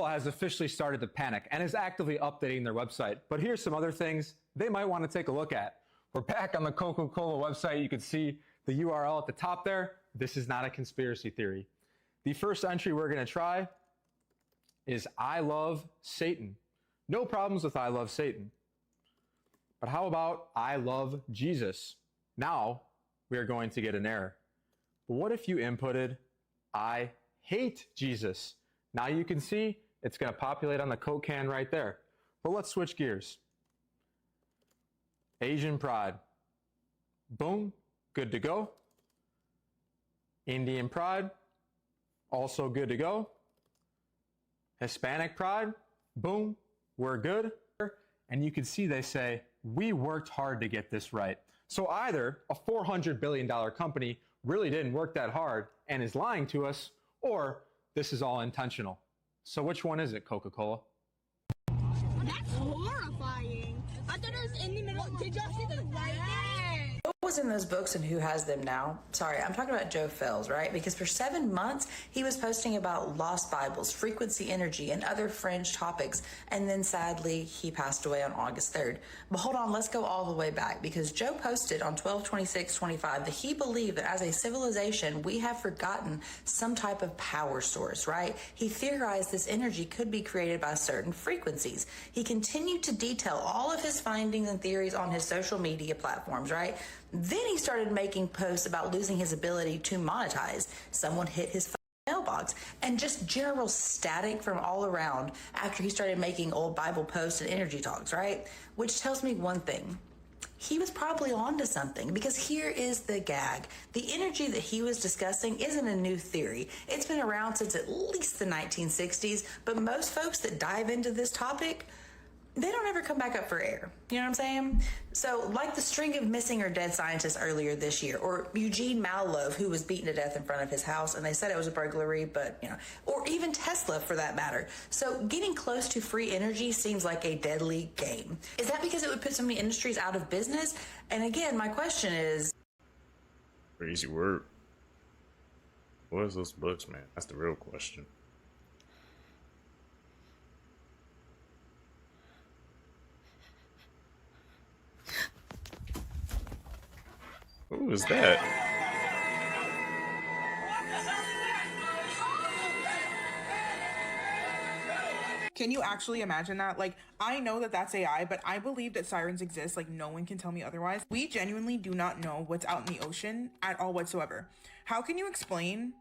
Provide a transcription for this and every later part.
Coca-Cola has officially started to panic and is actively updating their website. But here's some other things they might want to take a look at. We're back on the Coca-Cola website. You can see the URL at the top there. This is not a conspiracy theory. The first entry we're going to try is I love Satan. No problems with I love Satan. But how about I love Jesus? Now we are going to get an error. But what if you inputted I hate Jesus? Now you can see it's going to populate on the Coke can right there. But let's switch gears. Asian pride. Boom, good to go. Indian pride, also good to go. Hispanic pride, boom, we're good. And you can see they say, we worked hard to get this right. So either a $400 billion company really didn't work that hard and is lying to us, or this is all intentional. So which one is it, Coca-Cola? That's horrifying. I thought it was in the middle. Did y'all see the writing? What was in those books and who has them now? Sorry, I'm talking about Joe Fels, right? Because for 7 months, he was posting about lost Bibles, frequency energy, and other fringe topics. And then sadly, he passed away on August 3rd. But hold on, let's go all the way back, because Joe posted on 12/26/25 that he believed that as a civilization, we have forgotten some type of power source, right? He theorized this energy could be created by certain frequencies. He continued to detail all of his findings and theories on his social media platforms, right? Then he started making posts about losing his ability to monetize. Someone hit his mailbox, and just general static from all around after he started making old Bible posts and energy talks, right? Which tells me one thing. He was probably onto something, because here is the gag. The energy that he was discussing isn't a new theory. It's been around since at least the 1960s, but most folks that dive into this topic, they don't ever come back up for air. You know what I'm saying? So like the string of missing or dead scientists earlier this year, or Eugene Malov, who was beaten to death in front of his house, and they said it was a burglary, but, you know, or even Tesla for that matter. So getting close to free energy seems like a deadly game. Is that because it would put so many industries out of business? And again, my question is... Crazy word. What is those books, man? That's the real question. Who is that? Can you actually imagine that? Like, I know that that's AI, but I believe that sirens exist. Like, no one can tell me otherwise. We genuinely do not know what's out in the ocean at all whatsoever. How can you explain?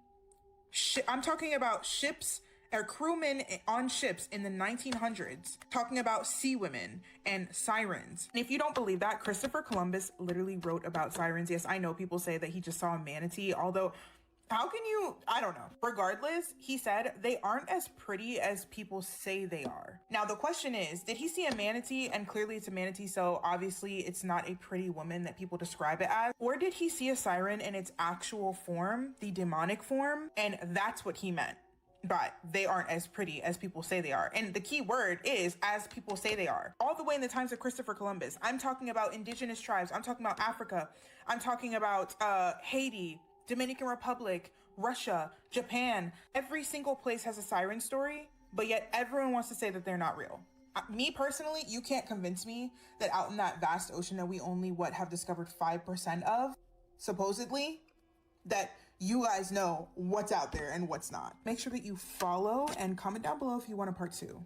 I'm talking about ships or crewmen on ships in the 1900s talking about sea women and sirens. And if you don't believe that, Christopher Columbus literally wrote about sirens. Yes, I know people say that he just saw a manatee, although how can you, I don't know. Regardless, he said they aren't as pretty as people say they are. Now, the question is, did he see a manatee? And clearly it's a manatee, so obviously it's not a pretty woman that people describe it as. Or did he see a siren in its actual form, the demonic form? And that's what he meant. But they aren't as pretty as people say they are. And the key word is as people say they are. All the way in the times of Christopher Columbus. I'm talking about indigenous tribes. I'm talking about Africa. I'm talking about Haiti, Dominican Republic, Russia, Japan. Every single place has a siren story, but yet everyone wants to say that they're not real. Me personally, you can't convince me that out in that vast ocean that we only have discovered 5% of, supposedly, that you guys know what's out there and what's not. Make sure that you follow and comment down below if you want a part 2.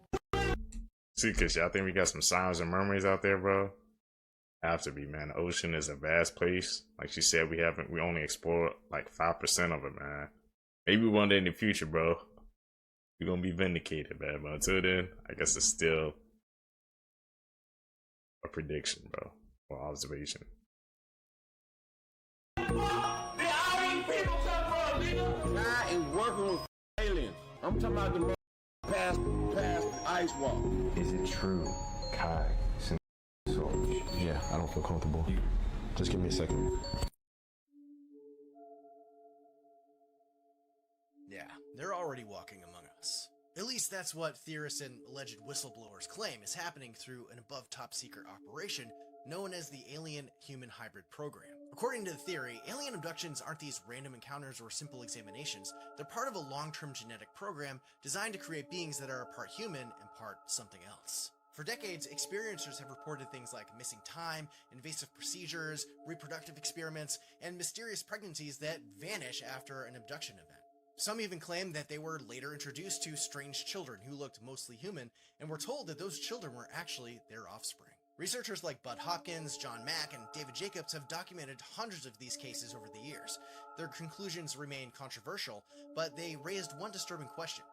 See, cause y'all think we got some sounds and memories out there, bro? Have to be, man. The ocean is a vast place. Like she said, we only explored like 5% of it, man. Maybe one day in the future, bro, we're gonna be vindicated, man. But until then, I guess it's still a prediction, bro, or observation. I am working with aliens. I'm talking about the past ice wall. Is it true, Kai? Yeah, I don't feel comfortable. Just give me a second. Yeah, they're already walking among us. At least that's what theorists and alleged whistleblowers claim is happening through an above top secret operation known as the Alien Human Hybrid Program. According to the theory, alien abductions aren't these random encounters or simple examinations. They're part of a long-term genetic program designed to create beings that are part human and part something else. For decades, experiencers have reported things like missing time, invasive procedures, reproductive experiments, and mysterious pregnancies that vanish after an abduction event. Some even claim that they were later introduced to strange children who looked mostly human and were told that those children were actually their offspring. Researchers like Bud Hopkins, John Mack, and David Jacobs have documented hundreds of these cases over the years. Their conclusions remain controversial, but they raised one disturbing question.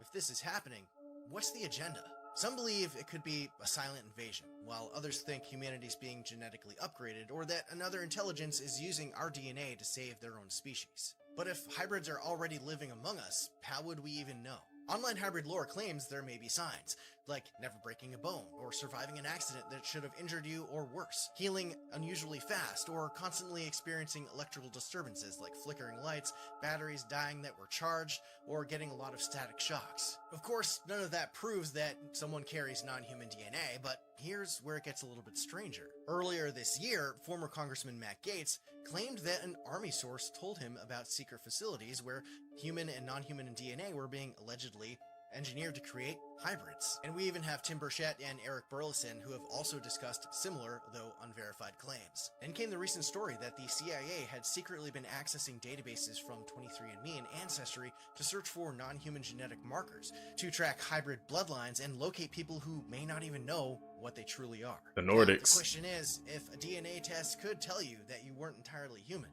If this is happening, what's the agenda? Some believe it could be a silent invasion, while others think humanity's being genetically upgraded or that another intelligence is using our DNA to save their own species. But if hybrids are already living among us, how would we even know? Online hybrid lore claims there may be signs, like never breaking a bone, or surviving an accident that should have injured you or worse, healing unusually fast, or constantly experiencing electrical disturbances like flickering lights, batteries dying that were charged, or getting a lot of static shocks. Of course, none of that proves that someone carries non-human DNA, but here's where it gets a little bit stranger. Earlier this year, former Congressman Matt Gaetz claimed that an army source told him about secret facilities where human and non-human DNA were being allegedly engineered to create hybrids. And we even have Tim Burchett and Eric Burleson who have also discussed similar, though unverified, claims. Then came the recent story that the CIA had secretly been accessing databases from 23andMe and Ancestry to search for non-human genetic markers, to track hybrid bloodlines and locate people who may not even know what they truly are. The Now, Nordics. the question is, if a DNA test could tell you that you weren't entirely human,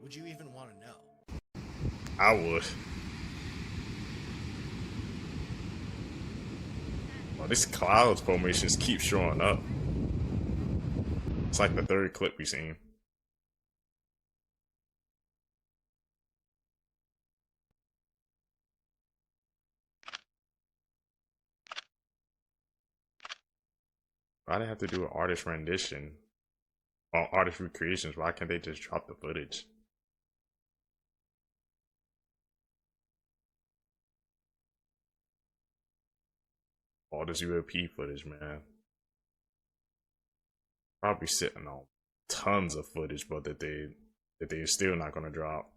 would you even want to know? I would. Well, this cloud formations keep showing up. It's like the third clip we've seen. Why do they have to do an artist rendition or artist recreations? Why can't they just drop the footage? All this UAP footage, man. Probably sitting on tons of footage, but that they're still not gonna drop.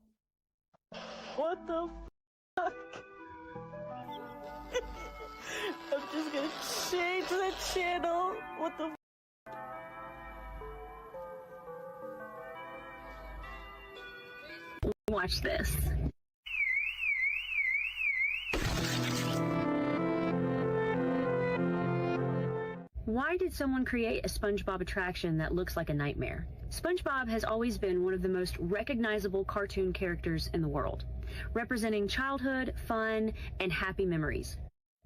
What the fuck? I'm just gonna change the channel. What the Watch this. Why did someone create a SpongeBob attraction that looks like a nightmare? SpongeBob has always been one of the most recognizable cartoon characters in the world, representing childhood, fun, and happy memories.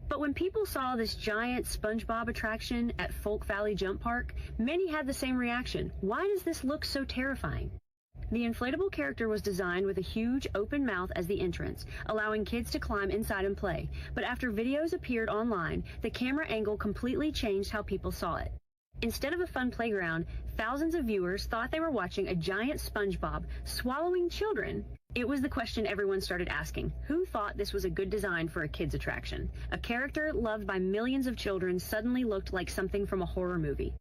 But when people saw this giant SpongeBob attraction at Folk Valley Jump Park, many had the same reaction. Why does this look so terrifying? The inflatable character was designed with a huge open mouth as the entrance, allowing kids to climb inside and play. But after videos appeared online, the camera angle completely changed how people saw it. Instead of a fun playground, thousands of viewers thought they were watching a giant SpongeBob swallowing children. It was the question everyone started asking. Who thought this was a good design for a kids attraction? A character loved by millions of children suddenly looked like something from a horror movie.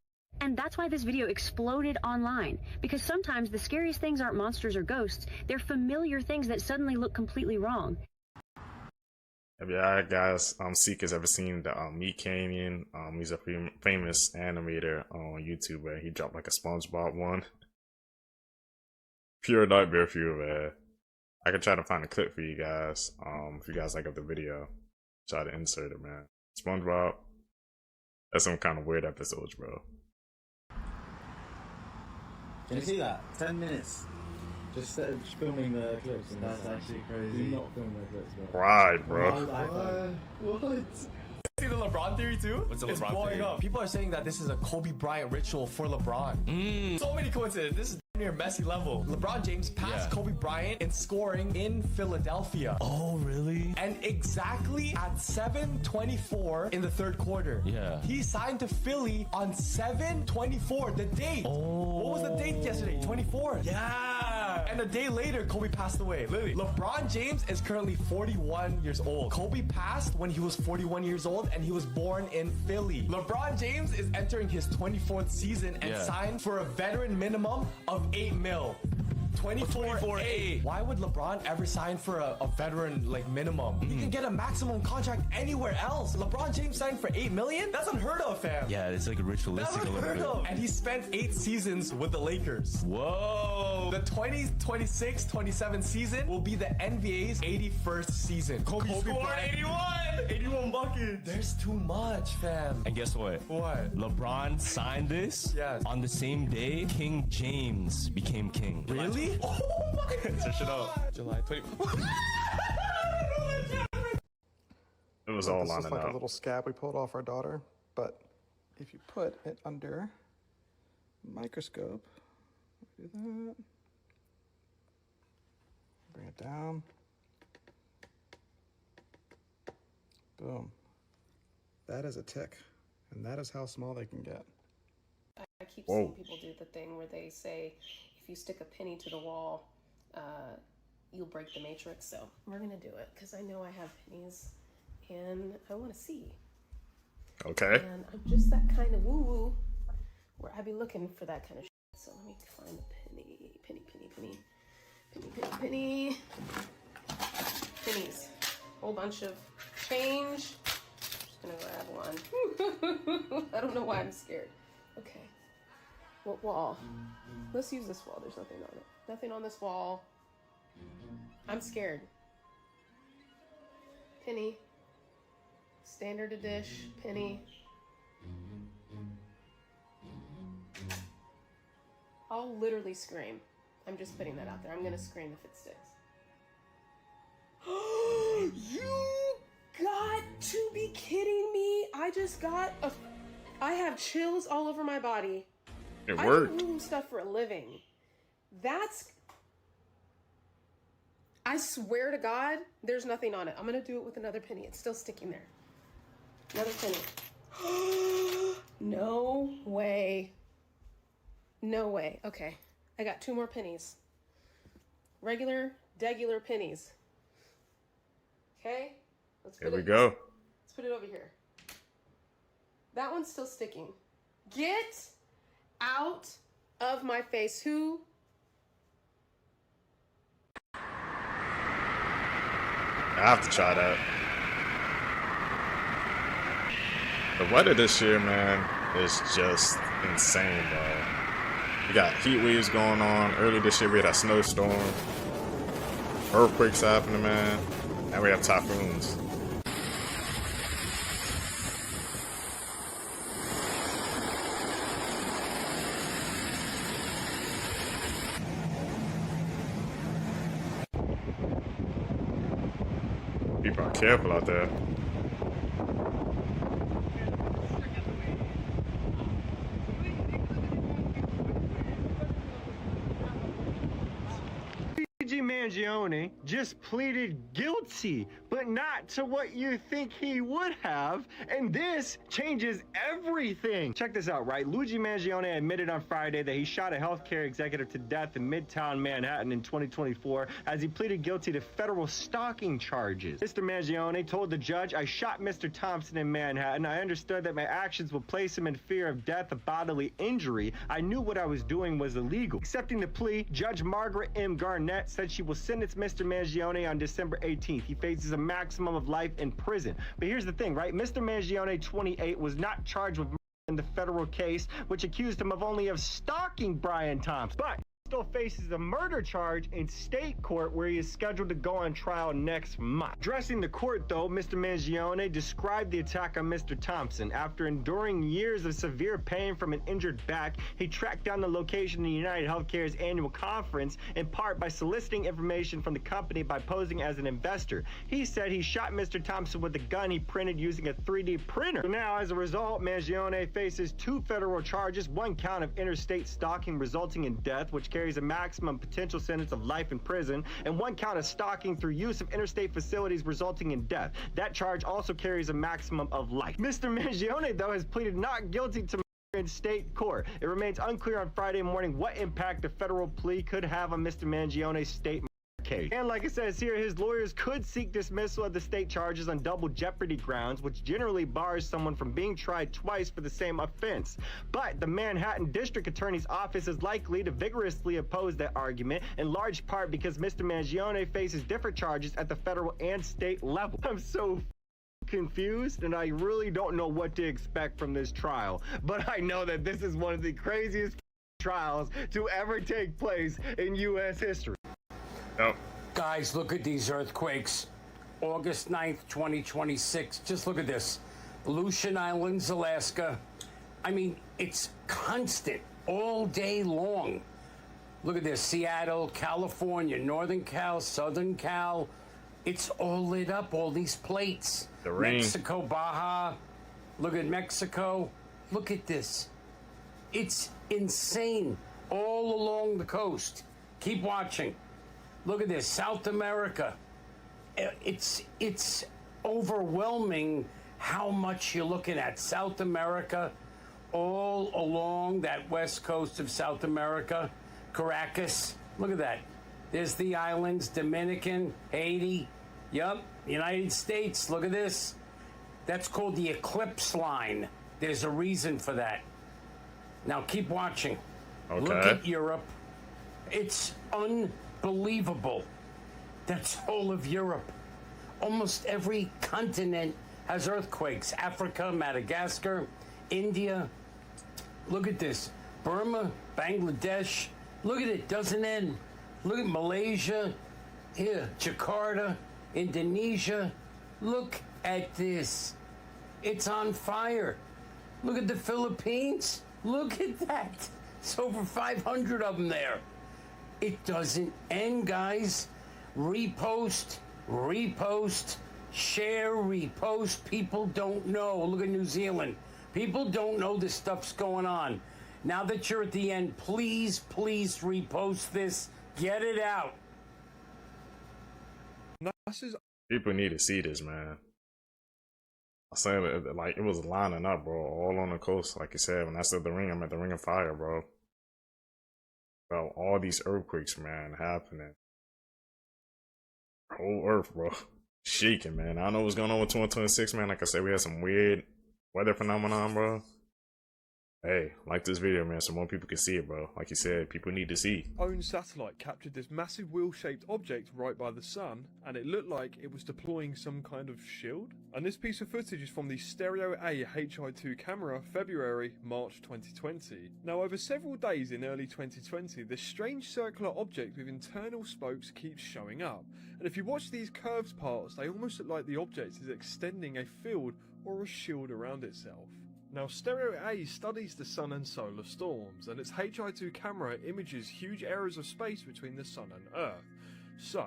And that's why this video exploded online, because sometimes the scariest things aren't monsters or ghosts, they're familiar things that suddenly look completely wrong. Have y'all guys, Seekers, ever seen the Meat Canyon? He's a famous animator on YouTube, man. He dropped like a SpongeBob one. Pure nightmare fuel, man. I can try to find a clip for you guys. If you guys like up the video, try to insert it, man. SpongeBob. That's some kind of weird episodes, bro. Can you see that? 10 minutes. Just filming the clips. And that's actually crazy. Do not film the clips, bro. Right, bro. What? See the LeBron theory too? What's the it's LeBron blowing theory? up. People are saying that this is a Kobe Bryant ritual for LeBron. So many coincidences. This is near Messi level. LeBron James passed Kobe Bryant in scoring in Philadelphia. Oh, really? And exactly at 7:24 in the third quarter. Yeah. He signed to Philly on 7:24. The date. Oh. What was the date yesterday? 24th. Yeah. Yeah. And a day later, Kobe passed away. Literally. LeBron James is currently 41 years old. Kobe passed when he was 41 years old and he was born in Philly. LeBron James is entering his 24th season and signed for a veteran minimum of $8 million. 24-8. Why would LeBron ever sign for a veteran like minimum? He can get a maximum contract anywhere else. LeBron James signed for $8 million? That's unheard of, fam. Yeah, it's like ritualistic a little bit. And he spent 8 seasons with the Lakers. Whoa. The 2026-27 season will be the NBA's 81st season. Kobe scored 81 buckets. There's too much, fam. And guess what? What? LeBron signed this on the same day King James became king. Really? Oh my God. Search it up. July 20. It was all This lining is like up. a little scab we pulled off our daughter, but if you put it under a microscope, do that. Bring it down. Boom. That is a tick, and that is how small they can get. I keep seeing people do the thing where they say, if you stick a penny to the wall, you'll break the matrix. So we're gonna do it because I know I have pennies and I want to see. Okay. And I'm just that kind of woo-woo where I be looking for that kind of shit. So let me find the penny. Pennies. Whole bunch of change. Just gonna grab one. I don't know why I'm scared. Okay. What wall? Let's use this wall. There's nothing on it. Nothing on this wall. I'm scared. Penny. Standard a dish. Penny. I'll literally scream. I'm just putting that out there. I'm gonna scream if it sticks. You got to be kidding me. I have chills all over my body. It I worked. do room stuff for a living. I swear to God, there's nothing on it. I'm gonna do it with another penny. It's still sticking there. Another penny. No way. No way. Okay. I got 2 more pennies. Regular, degular pennies. Okay? Here we go. Let's put it over here. That one's still sticking. Get out of my face. Who? I have to try that. The weather this year, man, is just insane, bro. We got heat waves going on. Early this year, we had a snowstorm. Earthquakes happening, man. Now we have typhoons. People are careful out there. Luigi Mangione just pleaded guilty, but not to what you think he would have, and this changes everything. Check this out, right? Luigi Mangione admitted on Friday that he shot a healthcare executive to death in Midtown Manhattan in 2024 as he pleaded guilty to federal stalking charges. Mr. Mangione told the judge, "I shot Mr. Thompson in Manhattan. I understood that my actions would place him in fear of death or bodily injury. I knew what I was doing was illegal." Accepting the plea, Judge Margaret M. Garnett said she will sentence Mr. Mangione on December 18th. He faces a maximum of life in prison. But here's the thing, right? Mr. Mangione, 28, was not charged with murder in the federal case, which accused him of only of stalking Brian Thompson. But still faces a murder charge in state court where he is scheduled to go on trial next month. Addressing the court, though, Mr. Mangione described the attack on Mr. Thompson. After enduring years of severe pain from an injured back, he tracked down the location of United Healthcare's annual conference, in part by soliciting information from the company by posing as an investor. He said he shot Mr. Thompson with a gun he printed using a 3D printer. So now, as a result, Mangione faces 2 federal charges, 1 count of interstate stalking resulting in death, which carries a maximum potential sentence of life in prison, and 1 count of stalking through use of interstate facilities resulting in death. That charge also carries a maximum of life. Mr. Mangione, though, has pleaded not guilty to in state court. It remains unclear on Friday morning what impact the federal plea could have on Mr. Mangione's state case. And like it says here, his lawyers could seek dismissal of the state charges on double jeopardy grounds, which generally bars someone from being tried twice for the same offense. But the Manhattan District Attorney's Office is likely to vigorously oppose that argument, in large part because Mr. Mangione faces different charges at the federal and state level. I'm so confused, and I really don't know what to expect from this trial, but I know that this is one of the craziest trials to ever take place in U.S. history. Yep. Guys, look at these earthquakes. August 9th, 2026. Just look at this. Aleutian Islands, Alaska. I mean, it's constant all day long. Look at this. Seattle, California, Northern Cal, Southern Cal. It's all lit up, all these plates. The rain. Mexico, Baja. Look at Mexico. Look at this. It's insane all along the coast. Keep watching. Look at this, South America. It's overwhelming how much you're looking at. South America, all along that west coast of South America. Caracas, look at that. There's the islands, Dominican, Haiti. Yup, United States, look at this. That's called the eclipse line. There's a reason for that. Now keep watching. Okay. Look at Europe. It's unbelievable. That's all of Europe. Almost every continent has earthquakes. Africa, Madagascar, India. Look at this. Burma, Bangladesh. Look at it, doesn't end. Look at Malaysia. Here, Jakarta, Indonesia. Look at this. It's on fire. Look at the Philippines. Look at that. It's over 500 of them there. It doesn't end, guys. Repost, repost, share, repost. People don't know. Look at New Zealand. People don't know this stuff's going on. Now that you're at the end, please, please repost this. Get it out. People need to see this, man. I said it, like it was lining up, bro, all on the coast. Like you said, when I said the ring, I'm at the Ring of Fire, bro. Bro, all these earthquakes, man, happening. Whole Earth, bro, shaking, man. I don't know what's going on with 2026, man. Like I said, we had some weird weather phenomenon, bro. Hey, like this video, man, so more people can see it, bro. Like you said, people need to see. Own satellite captured this massive wheel-shaped object right by the sun, and it looked like it was deploying some kind of shield. And this piece of footage is from the Stereo A Hi2 camera, February-March 2020. Now, over several days in early 2020, this strange circular object with internal spokes keeps showing up. And if you watch these curved parts, they almost look like the object is extending a field or a shield around itself. Now, Stereo A studies the sun and solar storms, and its Hi2 camera images huge areas of space between the sun and Earth. So,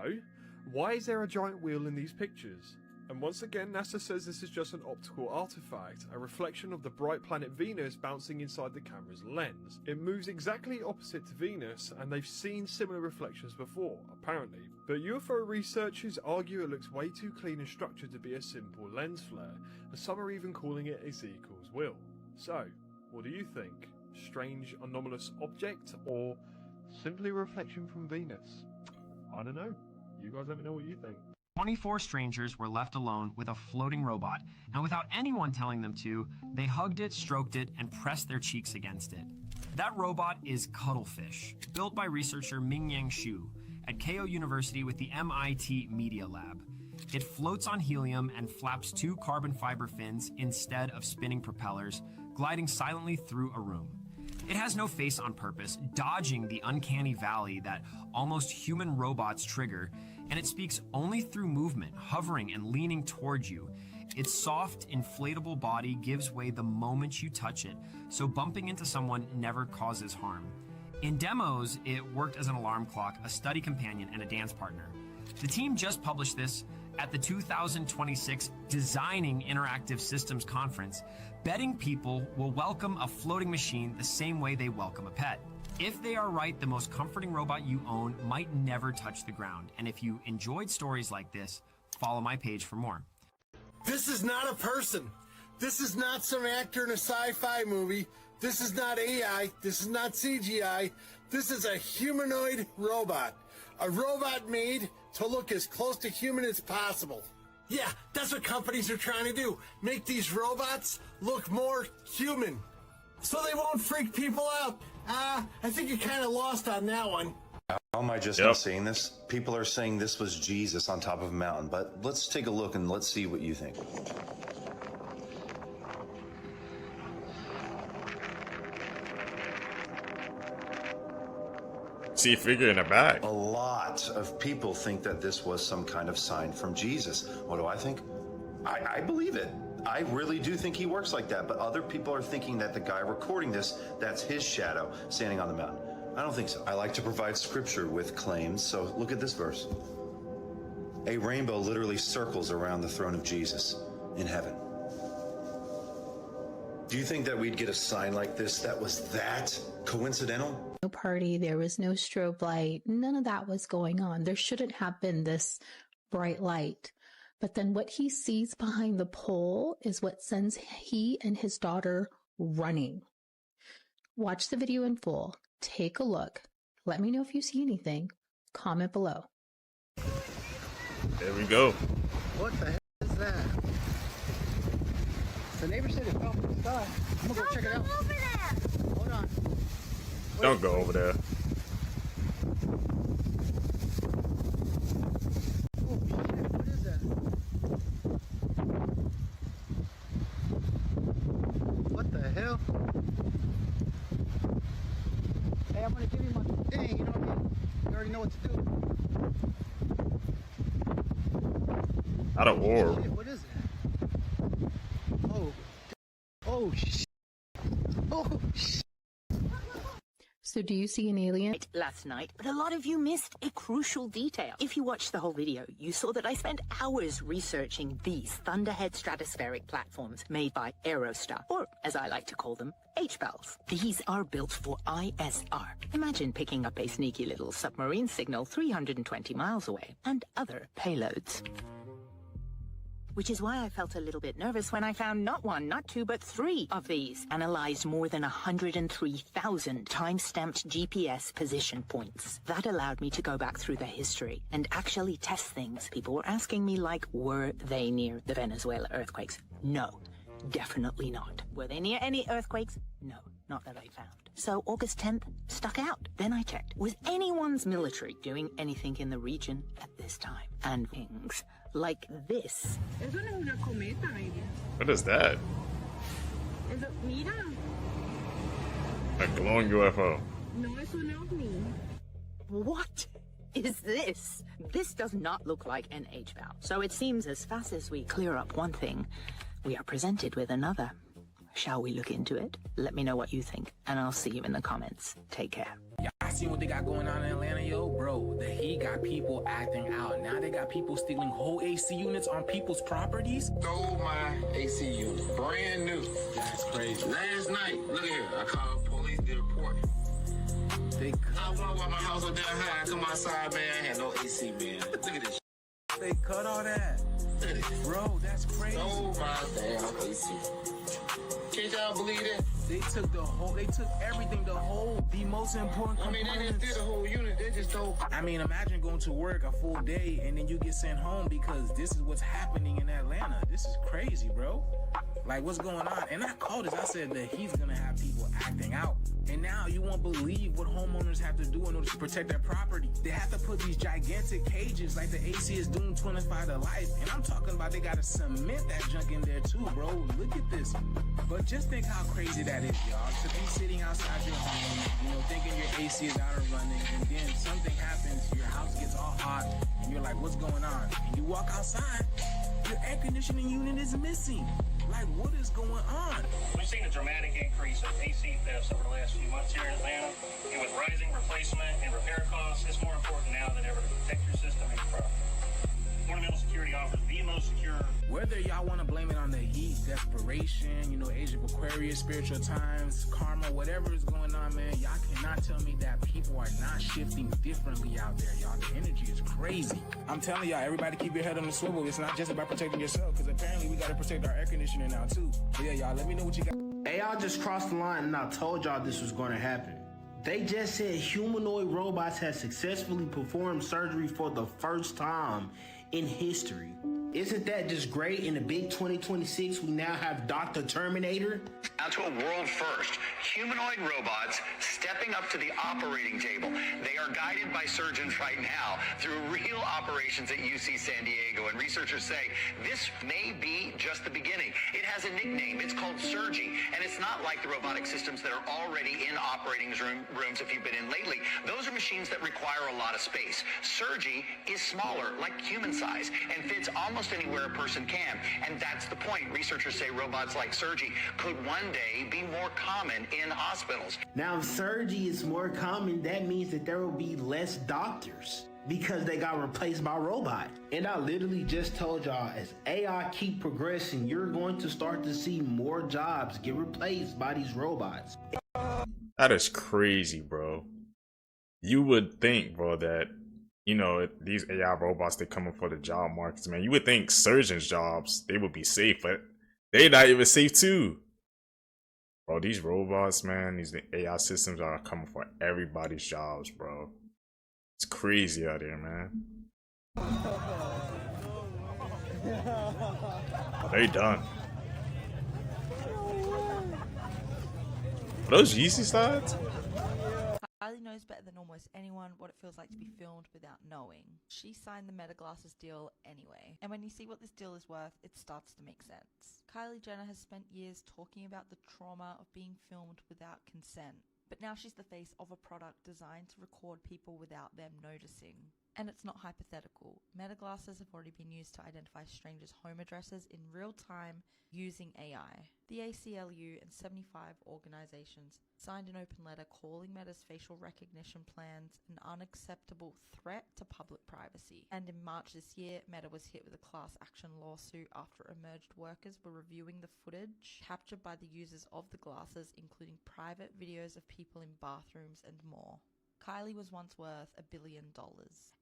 why is there a giant wheel in these pictures? And once again, NASA says this is just an optical artifact, a reflection of the bright planet Venus bouncing inside the camera's lens. It moves exactly opposite to Venus, and they've seen similar reflections before, apparently. But UFO researchers argue it looks way too clean and structured to be a simple lens flare, and some are even calling it a Z equals will. So, what do you think? Strange anomalous object, or simply a reflection from Venus? I don't know. You guys let me know what you think. 24 strangers were left alone with a floating robot, and without anyone telling them to, they hugged it, stroked it, and pressed their cheeks against it. That robot is Cuttlefish, built by researcher Mingyang Xu at Keio University with the MIT Media Lab. It floats on helium and flaps 2 carbon fiber fins instead of spinning propellers, gliding silently through a room. It has no face on purpose, dodging the uncanny valley that almost human robots trigger, and it speaks only through movement, hovering and leaning towards you. Its soft, inflatable body gives way the moment you touch it, so bumping into someone never causes harm. In demos, it worked as an alarm clock, a study companion, and a dance partner. The team just published this at the 2026 Designing Interactive Systems Conference, betting people will welcome a floating machine the same way they welcome a pet. If they are right, the most comforting robot you own might never touch the ground. And if you enjoyed stories like this, follow my page for more. This is not a person. This is not some actor in a sci-fi movie. This is not AI. This is not CGI. This is a humanoid robot. A robot made to look as close to human as possible. Yeah, that's what companies are trying to do. Make these robots look more human. So they won't freak people out. I think you're kind of lost on that one. How am I just not seeing this? People are saying this was Jesus on top of a mountain, but let's take a look and let's see what you think. See a figure in the back. A lot of people think that this was some kind of sign from Jesus. What do I think? I believe it. I really do think he works like that, but other people are thinking that the guy recording this, that's his shadow standing on the mountain. I don't think so. I like to provide scripture with claims, so look at this verse. A rainbow literally circles around the throne of Jesus in heaven. Do you think that we'd get a sign like this that was that coincidental? No party, there was no strobe light, none of that was going on. There shouldn't have been this bright light. But then what he sees behind the pole is what sends he and his daughter running. Watch the video in full. Take a look. Let me know if you see anything. Comment below. There we go. What the hell is that? The neighbor said it fell from the sky. I'm gonna go check it out. Over there. Hold on. Don't go over there. Oh shit, what is that? What the hell? Hey, I'm gonna give you my thing, you know what I mean? You already know what to do. Not an orb. Shit, what is that? Oh shit. Oh shit. So do you see an alien? Last night, but a lot of you missed a crucial detail. If you watched the whole video, you saw that I spent hours researching these Thunderhead stratospheric platforms made by Aerostar, or as I like to call them, H-Bells. These are built for ISR. Imagine picking up a sneaky little submarine signal 320 miles away, and other payloads. Which is why I felt a little bit nervous when I found not one, not two, but three of these. Analyzed more than 103,000 time-stamped GPS position points. That allowed me to go back through the history and actually test things. People were asking me like, were they near the Venezuela earthquakes? No, definitely not. Were they near any earthquakes? No, not that I found. So August 10th stuck out. Then I checked. Was anyone's military doing anything in the region at this time? And things like this. What is that? A glowing UFO. What is this? This does not look like an H-Bow. So it seems as fast as we clear up one thing, we are presented with another. Shall we look into it? Let me know what you think, and I'll see you in the comments. Take care. Y'all seen what they got going on in Atlanta, yo? Bro, the heat got people acting out. Now they got people stealing whole AC units on people's properties. Stole my AC unit. Brand new. That's crazy. Last night, look here, I called police, did a report. I wonder why my house was that high. I come outside, man, I had no AC, man. Look at this. They cut all that. Look at this. Bro, that's crazy. Stole my damn AC. Can't y'all believe that? They took everything, the most important components. I mean, they didn't steal the whole unit, they just stole. I mean, imagine going to work a full day and then you get sent home because this is what's happening in Atlanta. This is crazy, bro. Like, what's going on? And I called this, I said that he's gonna have people acting out. And now you won't believe what homeowners have to do in order to protect their property. They have to put these gigantic cages like the AC is Doom 25 to life. And I'm talking about they gotta cement that junk in there too, bro. Look at this. But just think how crazy that is, y'all. To be sitting outside your home, thinking your AC is out and running, and then something happens, your house gets all hot, and you're like, what's going on? And you walk outside, your air conditioning unit is missing. Like, what is going on? We've seen a dramatic increase of AC thefts over the last few months here in Atlanta. And with rising replacement and repair costs, it's more important now than ever to protect your system and your property. Ornamental Security offers the most secure. Whether y'all want to blame it on the heat, desperation, Age of Aquarius, spiritual times, karma, whatever is going on, man, y'all cannot tell me that people are not shifting differently out there, y'all. The energy is crazy. I'm telling y'all, everybody keep your head on the swivel. It's not just about protecting yourself, because apparently we got to protect our air conditioner now, too. But yeah, y'all, let me know what you got. Hey, y'all just crossed the line and I told y'all this was going to happen. They just said humanoid robots have successfully performed surgery for the first time in history. Isn't that just great? In the big 2026, we now have Dr. Terminator. Now to a world first. Humanoid robots stepping up to the operating table. They are guided by surgeons right now through real operations at UC San Diego. And researchers say this may be just the beginning. It has a nickname. It's called Surgy. And it's not like the robotic systems that are already in operating rooms if you've been in lately. Those are machines that require a lot of space. Surgy is smaller, like human size, and fits almost anywhere a person can. And that's the point. Researchers say robots like Surgy could one day be more common in hospitals. Now, if surgery is more common, that means that there will be less doctors because they got replaced by robots. And I literally just told y'all, as AI keep progressing, you're going to start to see more jobs get replaced by these robots. That is crazy, bro. You would think, bro, that, you know, these AI robots, they coming for the job markets, man. You would think surgeons' jobs, they would be safe, but they're not even safe too. Bro, these robots, man, these AI systems are coming for everybody's jobs, bro. It's crazy out there, man. They done. Are those Yeezy slides? Kylie knows better than almost anyone what it feels like to be filmed without knowing. She signed the Meta Glasses deal anyway, and when you see what this deal is worth, it starts to make sense. Kylie Jenner has spent years talking about the trauma of being filmed without consent, but now she's the face of a product designed to record people without them noticing. And it's not hypothetical. Meta Glasses have already been used to identify strangers' home addresses in real time using AI. The ACLU and 75 organizations signed an open letter calling Meta's facial recognition plans an unacceptable threat to public privacy. And in March this year, Meta was hit with a class action lawsuit after emerged workers were reviewing the footage captured by the users of the glasses, including private videos of people in bathrooms and more. Kylie was once worth $1 billion,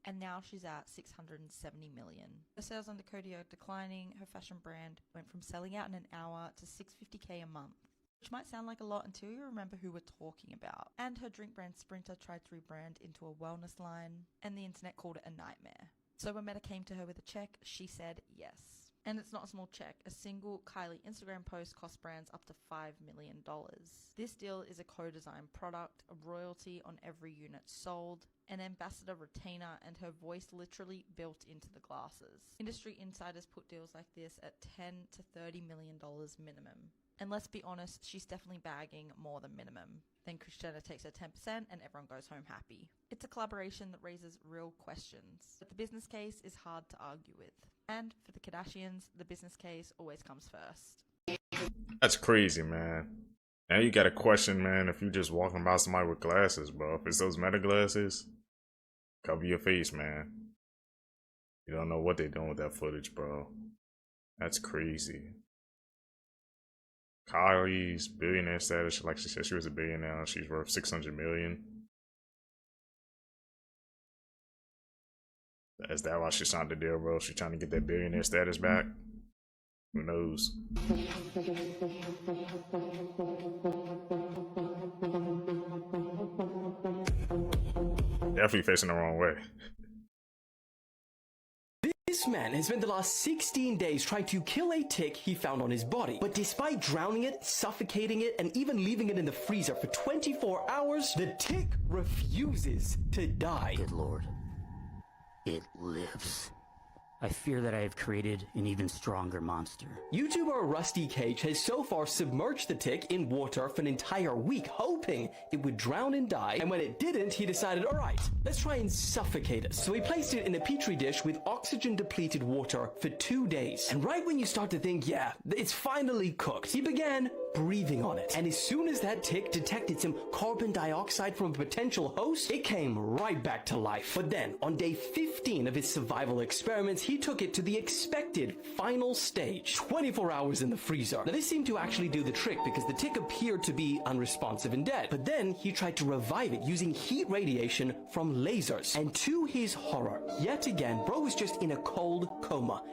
and now she's at $670 million. Her sales under Cody are declining. Her fashion brand went from selling out in an hour to $650K a month, which might sound like a lot until you remember who we're talking about. And her drink brand Sprinter tried to rebrand into a wellness line, and the internet called it a nightmare. So when Meta came to her with a check, she said yes. And it's not a small check. A single Kylie Instagram post cost brands up to $5 million. This deal is a co-designed product, a royalty on every unit sold, an ambassador retainer, and her voice literally built into the glasses. Industry insiders put deals like this at $10 to $30 million minimum. And let's be honest, she's definitely bagging more than minimum. Then Kris Jenner takes her 10% and everyone goes home happy. It's a collaboration that raises real questions, but the business case is hard to argue with. And for the Kardashians, the business case always comes first. That's crazy, man. Now you got a question, man, if you just walking by somebody with glasses, bro. If it's those Meta glasses, cover your face, man. You don't know what they're doing with that footage, bro. That's crazy. Kylie's billionaire status, like she said, she was a billionaire. She's worth $600 million. Is that why she signed the deal, bro? She trying to get that billionaire status back? Who knows? Definitely facing the wrong way. This man has spent the last 16 days trying to kill a tick he found on his body. But despite drowning it, suffocating it, and even leaving it in the freezer for 24 hours, the tick refuses to die. Good Lord. It lives. I fear that I have created an even stronger monster. YouTuber Rusty Cage has so far submerged the tick in water for an entire week, hoping it would drown and die. And when it didn't, he decided, alright, let's try and suffocate it. So he placed it in a petri dish with oxygen-depleted water for 2 days. And right when you start to think, yeah, it's finally cooked, he began breathing on it. And as soon as that tick detected some carbon dioxide from a potential host, it came right back to life. But then, on day 15 of his survival experiments, he took it to the expected final stage, 24 hours in the freezer. Now this seemed to actually do the trick because the tick appeared to be unresponsive and dead. But then he tried to revive it using heat radiation from lasers. And to his horror, yet again, bro was just in a cold coma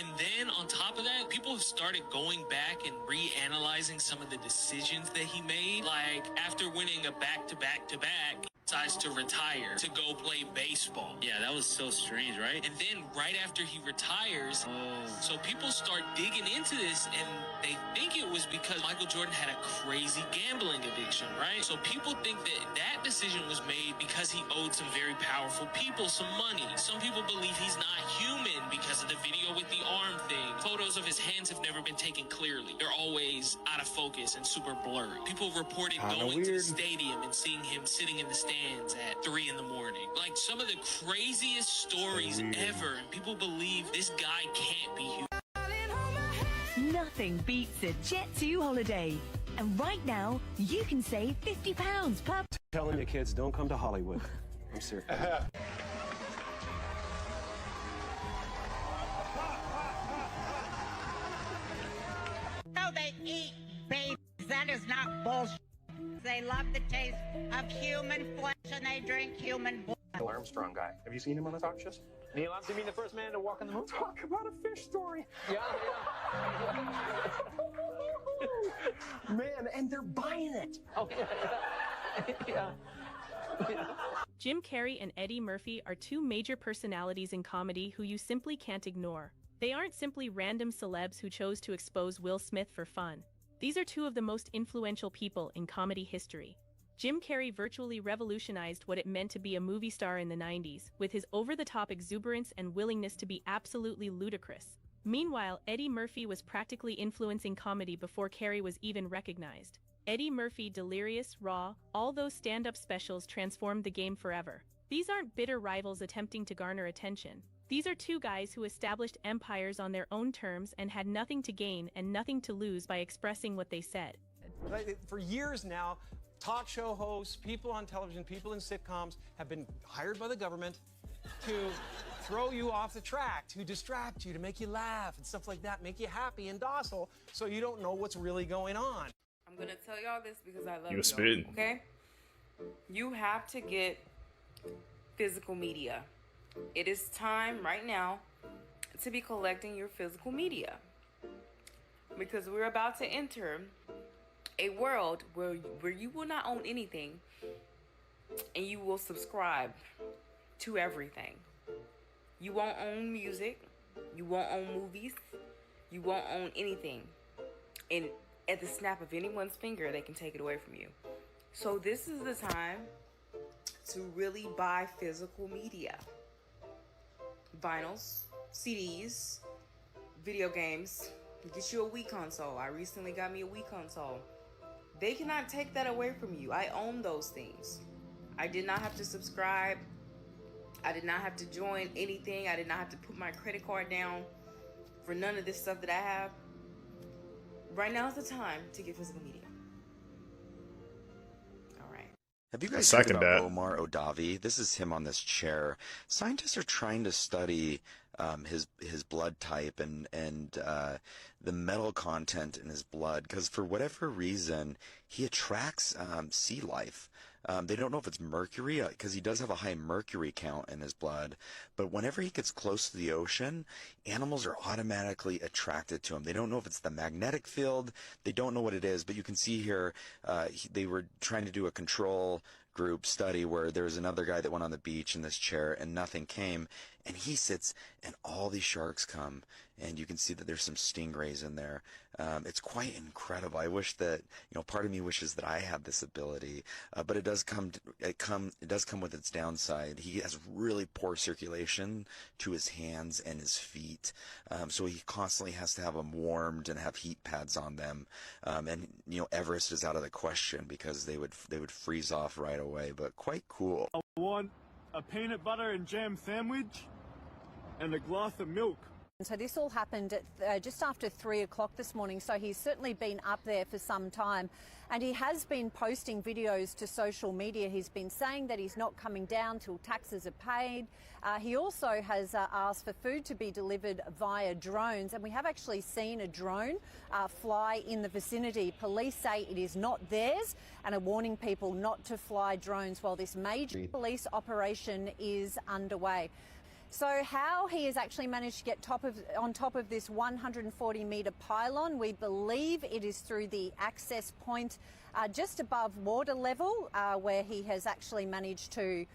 And then on top of that, people have started going back and reanalyzing some of the decisions that he made. Like after winning a back-to-back-to-back, decides to retire to go play baseball. Yeah, that was so strange, right? And then right after he retires, so people start digging into this and they think it was because Michael Jordan had a crazy gambling addiction, right? So people think that that decision was made because he owed some very powerful people some money. Some people believe he's not human because of the video with the arm thing. Photos of his hands have never been taken clearly. They're always out of focus and super blurry. People reported going to the stadium and seeing him sitting in the stands at 3 in the morning. Like some of the craziest stories ever, and people believe this guy can't be human. Nothing beats a Jet2 holiday. And right now, you can save £50 per... Telling you kids, don't come to Hollywood. I'm serious. So they eat babies. That is not bullshit. They love the taste of human flesh and they drink human blood. Neil Armstrong guy. Have you seen him on the talk shows? Neil Armstrong being the first man to walk on the moon. Talk about a fish story. Yeah. Man, and they're buying it. Okay. Yeah. Jim Carrey and Eddie Murphy are two major personalities in comedy who you simply can't ignore. They aren't simply random celebs who chose to expose Will Smith for fun. These are two of the most influential people in comedy history. Jim Carrey virtually revolutionized what it meant to be a movie star in the 90s, with his over-the-top exuberance and willingness to be absolutely ludicrous. Meanwhile, Eddie Murphy was practically influencing comedy before Carrey was even recognized. Eddie Murphy, Delirious, Raw, all those stand-up specials transformed the game forever. These aren't bitter rivals attempting to garner attention. These are two guys who established empires on their own terms and had nothing to gain and nothing to lose by expressing what they said. For years now, talk show hosts, people on television, people in sitcoms have been hired by the government to throw you off the track, to distract you, to make you laugh and stuff like that, make you happy and docile so you don't know what's really going on. I'm gonna tell y'all this because I love You were spitting. Okay? You have to get physical media. It is time right now to be collecting your physical media because we're about to enter a world where you will not own anything and you will subscribe to everything. You won't own music, you won't own movies, you won't own anything. And at the snap of anyone's finger, they can take it away from you. So this is the time to really buy physical media. Vinyls, CDs, video games. Get you a Wii console. I recently got me a Wii console. They cannot take that away from you. I own those things. I did not have to subscribe. I did not have to join anything. I did not have to put my credit card down for none of this stuff that I have. Right now is the time to get physical media. Have you guys Second heard about that. Omar Odavi? This is him on this chair. Scientists are trying to study his blood type and the metal content in his blood because for whatever reason he attracts sea life. They don't know if it's mercury because he does have a high mercury count in his blood, but whenever he gets close to the ocean, animals are automatically attracted to him. They don't know if it's the magnetic field. They don't know what it is, but you can see here they were trying to do a control group study where there was another guy that went on the beach in this chair and nothing came, and he sits and all these sharks come, and you can see that there's some stingrays in there. It's quite incredible. I wish that, part of me wishes that I had this ability, but it does come with its downside. He has really poor circulation to his hands and his feet, so he constantly has to have them warmed and have heat pads on them. And Everest is out of the question because they would freeze off right away. But quite cool. I want a peanut butter and jam sandwich and a glass of milk. So this all happened at just after 3 o'clock this morning, so he's certainly been up there for some time, and he has been posting videos to social media. He's been saying that he's not coming down till taxes are paid. He also has asked for food to be delivered via drones, and we have actually seen a drone fly in the vicinity. Police say it is not theirs and are warning people not to fly drones while this major police operation is underway. So how he has actually managed to get on top of this 140-metre pylon, we believe it is through the access point just above water level, where he has actually managed to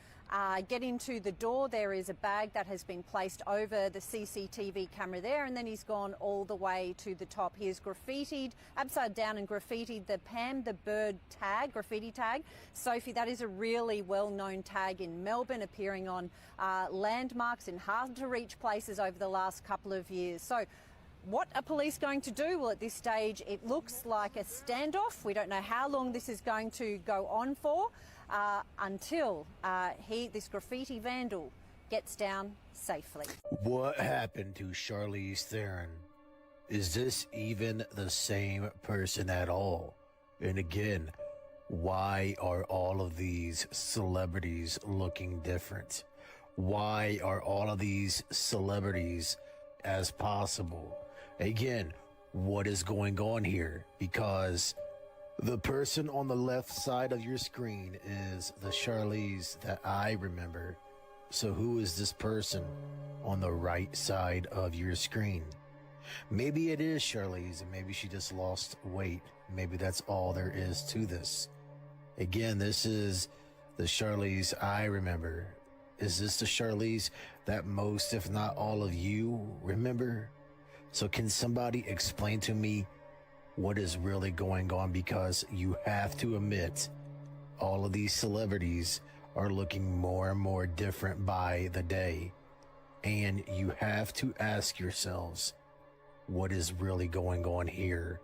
get into the door. There is a bag that has been placed over the CCTV camera there, and then he's gone all the way to the top. He has graffitied, upside down, and graffitied the Pam the Bird tag, graffiti tag. Sophie, that is a really well-known tag in Melbourne, appearing on landmarks in hard-to-reach places over the last couple of years. So what are police going to do? Well, at this stage, it looks like a standoff. We don't know how long this is going to go on for. Until this graffiti vandal gets down safely. What happened to Charlize Theron? Is this even the same person at all? And again, why are all of these celebrities looking different? Why are all of these celebrities as possible? Again, what is going on here? Because the person on the left side of your screen is the Charlize that I remember. So who is this person on the right side of your screen? Maybe it is Charlize, and maybe she just lost weight. Maybe that's all there is to this. Again, this is the Charlize I remember. Is this the Charlize that most, if not all of you, remember? So can somebody explain to me what is really going on? Because you have to admit, all of these celebrities are looking more and more different by the day. And you have to ask yourselves, what is really going on here?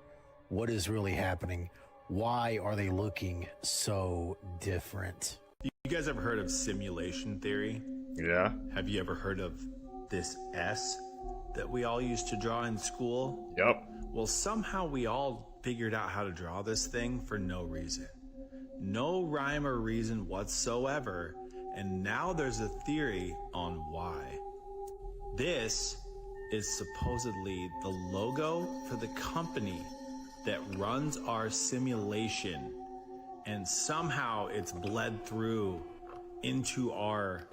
What is really happening? Why are they looking so different? You guys ever heard of simulation theory? Yeah. Have you ever heard of this S that we all used to draw in school? Yep. Well, somehow we all figured out how to draw this thing for no reason. No rhyme or reason whatsoever. And now there's a theory on why. This is supposedly the logo for the company that runs our simulation. And somehow it's bled through into our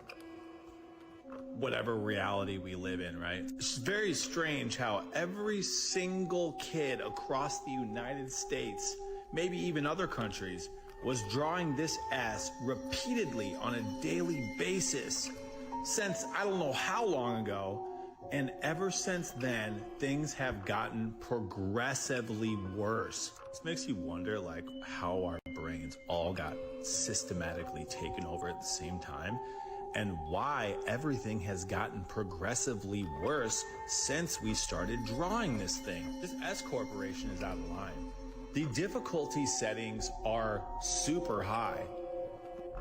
whatever reality we live in, right? It's very strange how every single kid across the United States, maybe even other countries, was drawing this S repeatedly on a daily basis since I don't know how long ago. And ever since then, things have gotten progressively worse. This makes you wonder, like, how our brains all got systematically taken over at the same time, and why everything has gotten progressively worse since we started drawing this thing. This S Corporation is out of line. The difficulty settings are super high.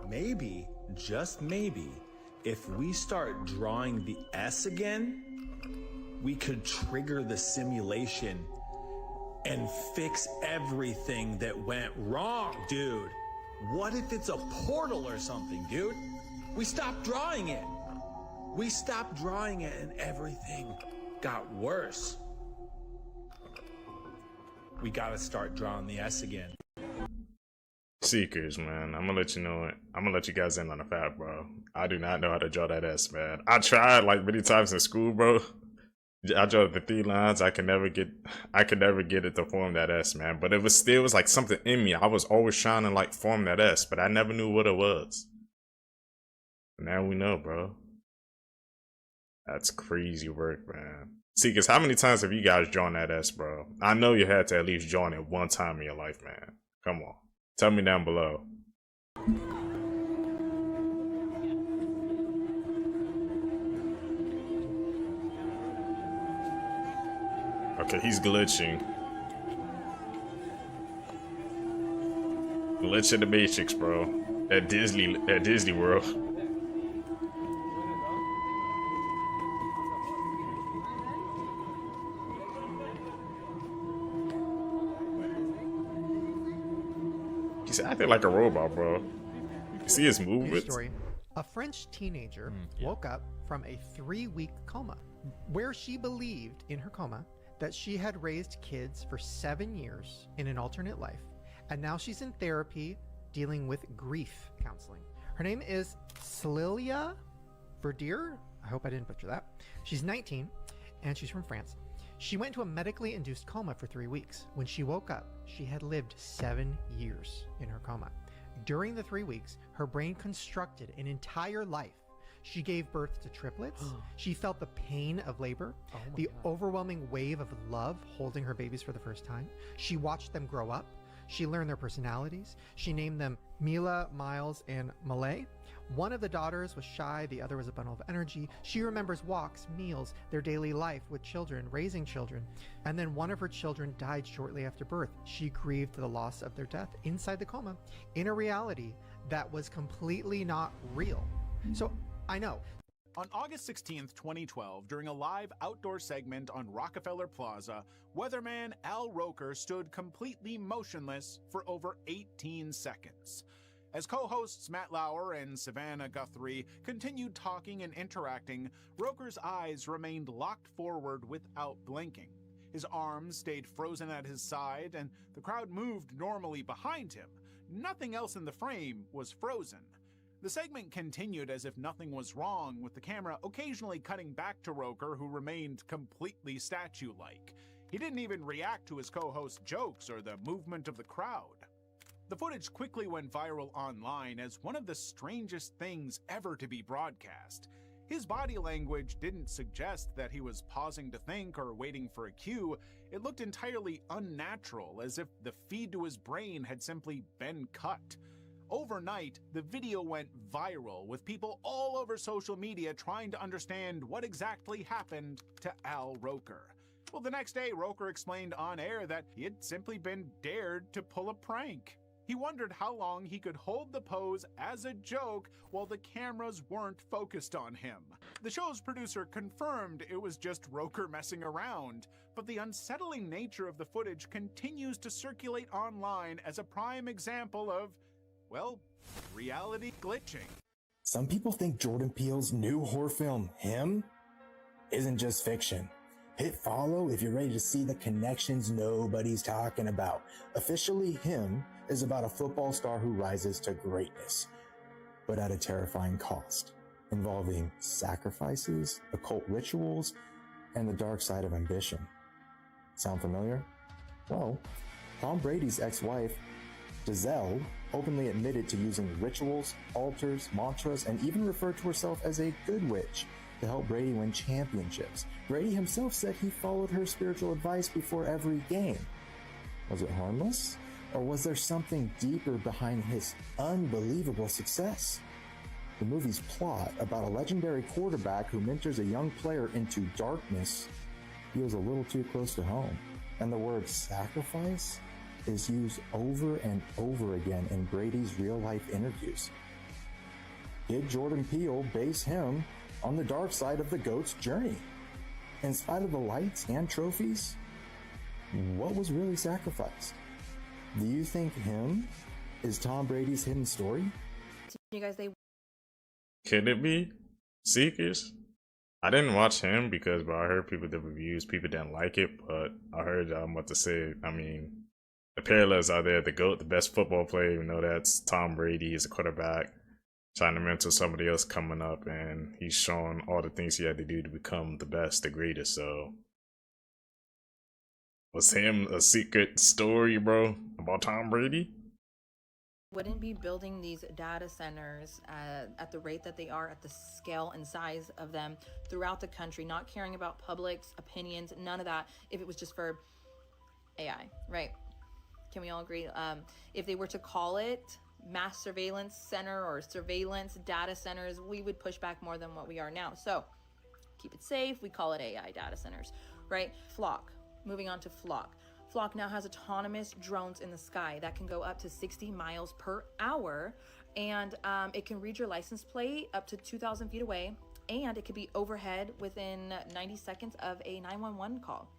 Maybe, just maybe, if we start drawing the S again, we could trigger the simulation and fix everything that went wrong, dude. What if it's a portal or something, dude? We stopped drawing it. We stopped drawing it and everything got worse. We gotta start drawing the S again. Seekers, man. I'm gonna let you know it. I'm gonna let you guys in on the fact, bro. I do not know how to draw that S, man. I tried like many times in school, bro. I drew the 3 lines. I could never get it to form that S, man. But it was like something in me. I was always trying to like form that S, but I never knew what it was. Now we know, bro. That's crazy work, man. Seekers, how many times have you guys drawn that S, bro? I know you had to at least draw it one time in your life, man. Come on. Tell me down below. Okay, he's glitching. Glitch in the Matrix, bro. At Disney World. He's acting like a robot, bro. You see his movements? Story. A French teenager woke up from a 3-week coma, where she believed in her coma that she had raised kids for 7 years in an alternate life, and now she's in therapy dealing with grief counseling. Her name is Cecilia Verdier. I hope I didn't butcher that. She's 19, and she's from France. She went into a medically induced coma for 3 weeks. When she woke up, she had lived 7 years in her coma. During the 3 weeks, her brain constructed an entire life. She gave birth to triplets. She felt the pain of labor, the overwhelming wave of love holding her babies for the first time. She watched them grow up. She learned their personalities. She named them Mila, Miles, and Malay. One of the daughters was shy, the other was a bundle of energy. She remembers walks, meals, their daily life with children, raising children. And then one of her children died shortly after birth. She grieved the loss of their death inside the coma in a reality that was completely not real. So I know. On August 16th, 2012, during a live outdoor segment on Rockefeller Plaza, weatherman Al Roker stood completely motionless for over 18 seconds. As co-hosts Matt Lauer and Savannah Guthrie continued talking and interacting, Roker's eyes remained locked forward without blinking. His arms stayed frozen at his side, and the crowd moved normally behind him. Nothing else in the frame was frozen. The segment continued as if nothing was wrong, with the camera occasionally cutting back to Roker, who remained completely statue-like. He didn't even react to his co-host's jokes or the movement of the crowd. The footage quickly went viral online as one of the strangest things ever to be broadcast. His body language didn't suggest that he was pausing to think or waiting for a cue. It looked entirely unnatural, as if the feed to his brain had simply been cut. Overnight, the video went viral, with people all over social media trying to understand what exactly happened to Al Roker. Well, the next day, Roker explained on air that he had simply been dared to pull a prank. He wondered how long he could hold the pose as a joke while the cameras weren't focused on him. The show's producer confirmed it was just Roker messing around, but the unsettling nature of the footage continues to circulate online as a prime example of, well, reality glitching. Some people think Jordan Peele's new horror film, Him, isn't just fiction. Hit follow if you're ready to see the connections nobody's talking about. Officially, Him is about a football star who rises to greatness, but at a terrifying cost, involving sacrifices, occult rituals, and the dark side of ambition. Sound familiar? Well, Tom Brady's ex-wife, Giselle, openly admitted to using rituals, altars, mantras, and even referred to herself as a good witch to help Brady win championships. Brady himself said he followed her spiritual advice before every game. Was it harmless? Or was there something deeper behind his unbelievable success? The movie's plot, about a legendary quarterback who mentors a young player into darkness, feels a little too close to home. And the word sacrifice is used over and over again in Brady's real-life interviews. Did Jordan Peele base Him on the dark side of the GOAT's journey? In spite of the lights and trophies, what was really sacrificed? Do you think Him is Tom Brady's hidden story? You guys, they Could it be Seekers? I didn't watch Him because, bro, I heard people, the reviews, people didn't like it, but I heard what to say. I mean, the parallels are there. The GOAT, the best football player, you know, that's Tom Brady. He's a quarterback trying to mentor somebody else coming up, and he's showing all the things he had to do to become the best, the greatest. So was Him a secret story, bro, about Tom Brady? wouldn't be building these data centers at the rate that they are, at the scale and size of them throughout the country, not caring about public's opinions, none of that, if it was just for AI, right? Can we all agree? If they were to call it mass surveillance center or surveillance data centers, we would push back more than what we are now. So keep it safe, we call it AI data centers, right? Flock, moving on to Flock. Flock now has autonomous drones in the sky that can go up to 60 miles per hour, and it can read your license plate up to 2,000 feet away, and it could be overhead within 90 seconds of a 911 call.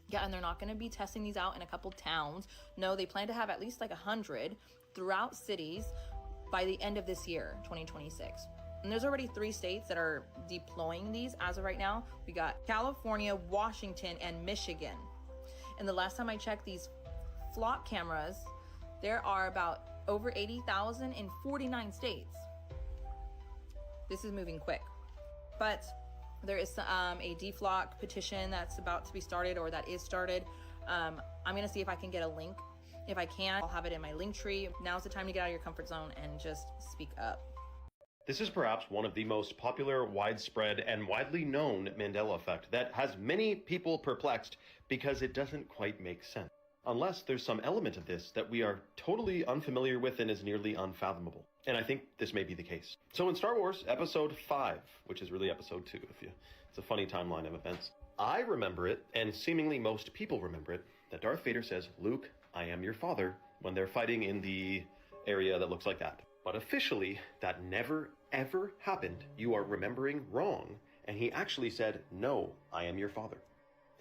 Yeah, and they're not going to be testing these out in a couple towns. No, they plan to have at least like 100 throughout cities by the end of this year, 2026. And there's already 3 states that are deploying these as of right now. We got California, Washington, and Michigan. And the last time I checked these Flock cameras, there are about over 80,000 in 49 states. This is moving quick. But There is a deflock petition that's about to be started, or that is started. I'm gonna see if I can get a link. If I can, I'll have it in my link tree. Now's the time to get out of your comfort zone and just speak up. This is perhaps one of the most popular, widespread, and widely known Mandela effect that has many people perplexed because it doesn't quite make sense. Unless there's some element of this that we are totally unfamiliar with and is nearly unfathomable. And I think this may be the case. So in Star Wars Episode 5, which is really Episode 2, it's a funny timeline of events. I remember it, and seemingly most people remember it, that Darth Vader says, "Luke, I am your father," when they're fighting in the area that looks like that. But officially, that never, ever happened. You are remembering wrong. And he actually said, "No, I am your father."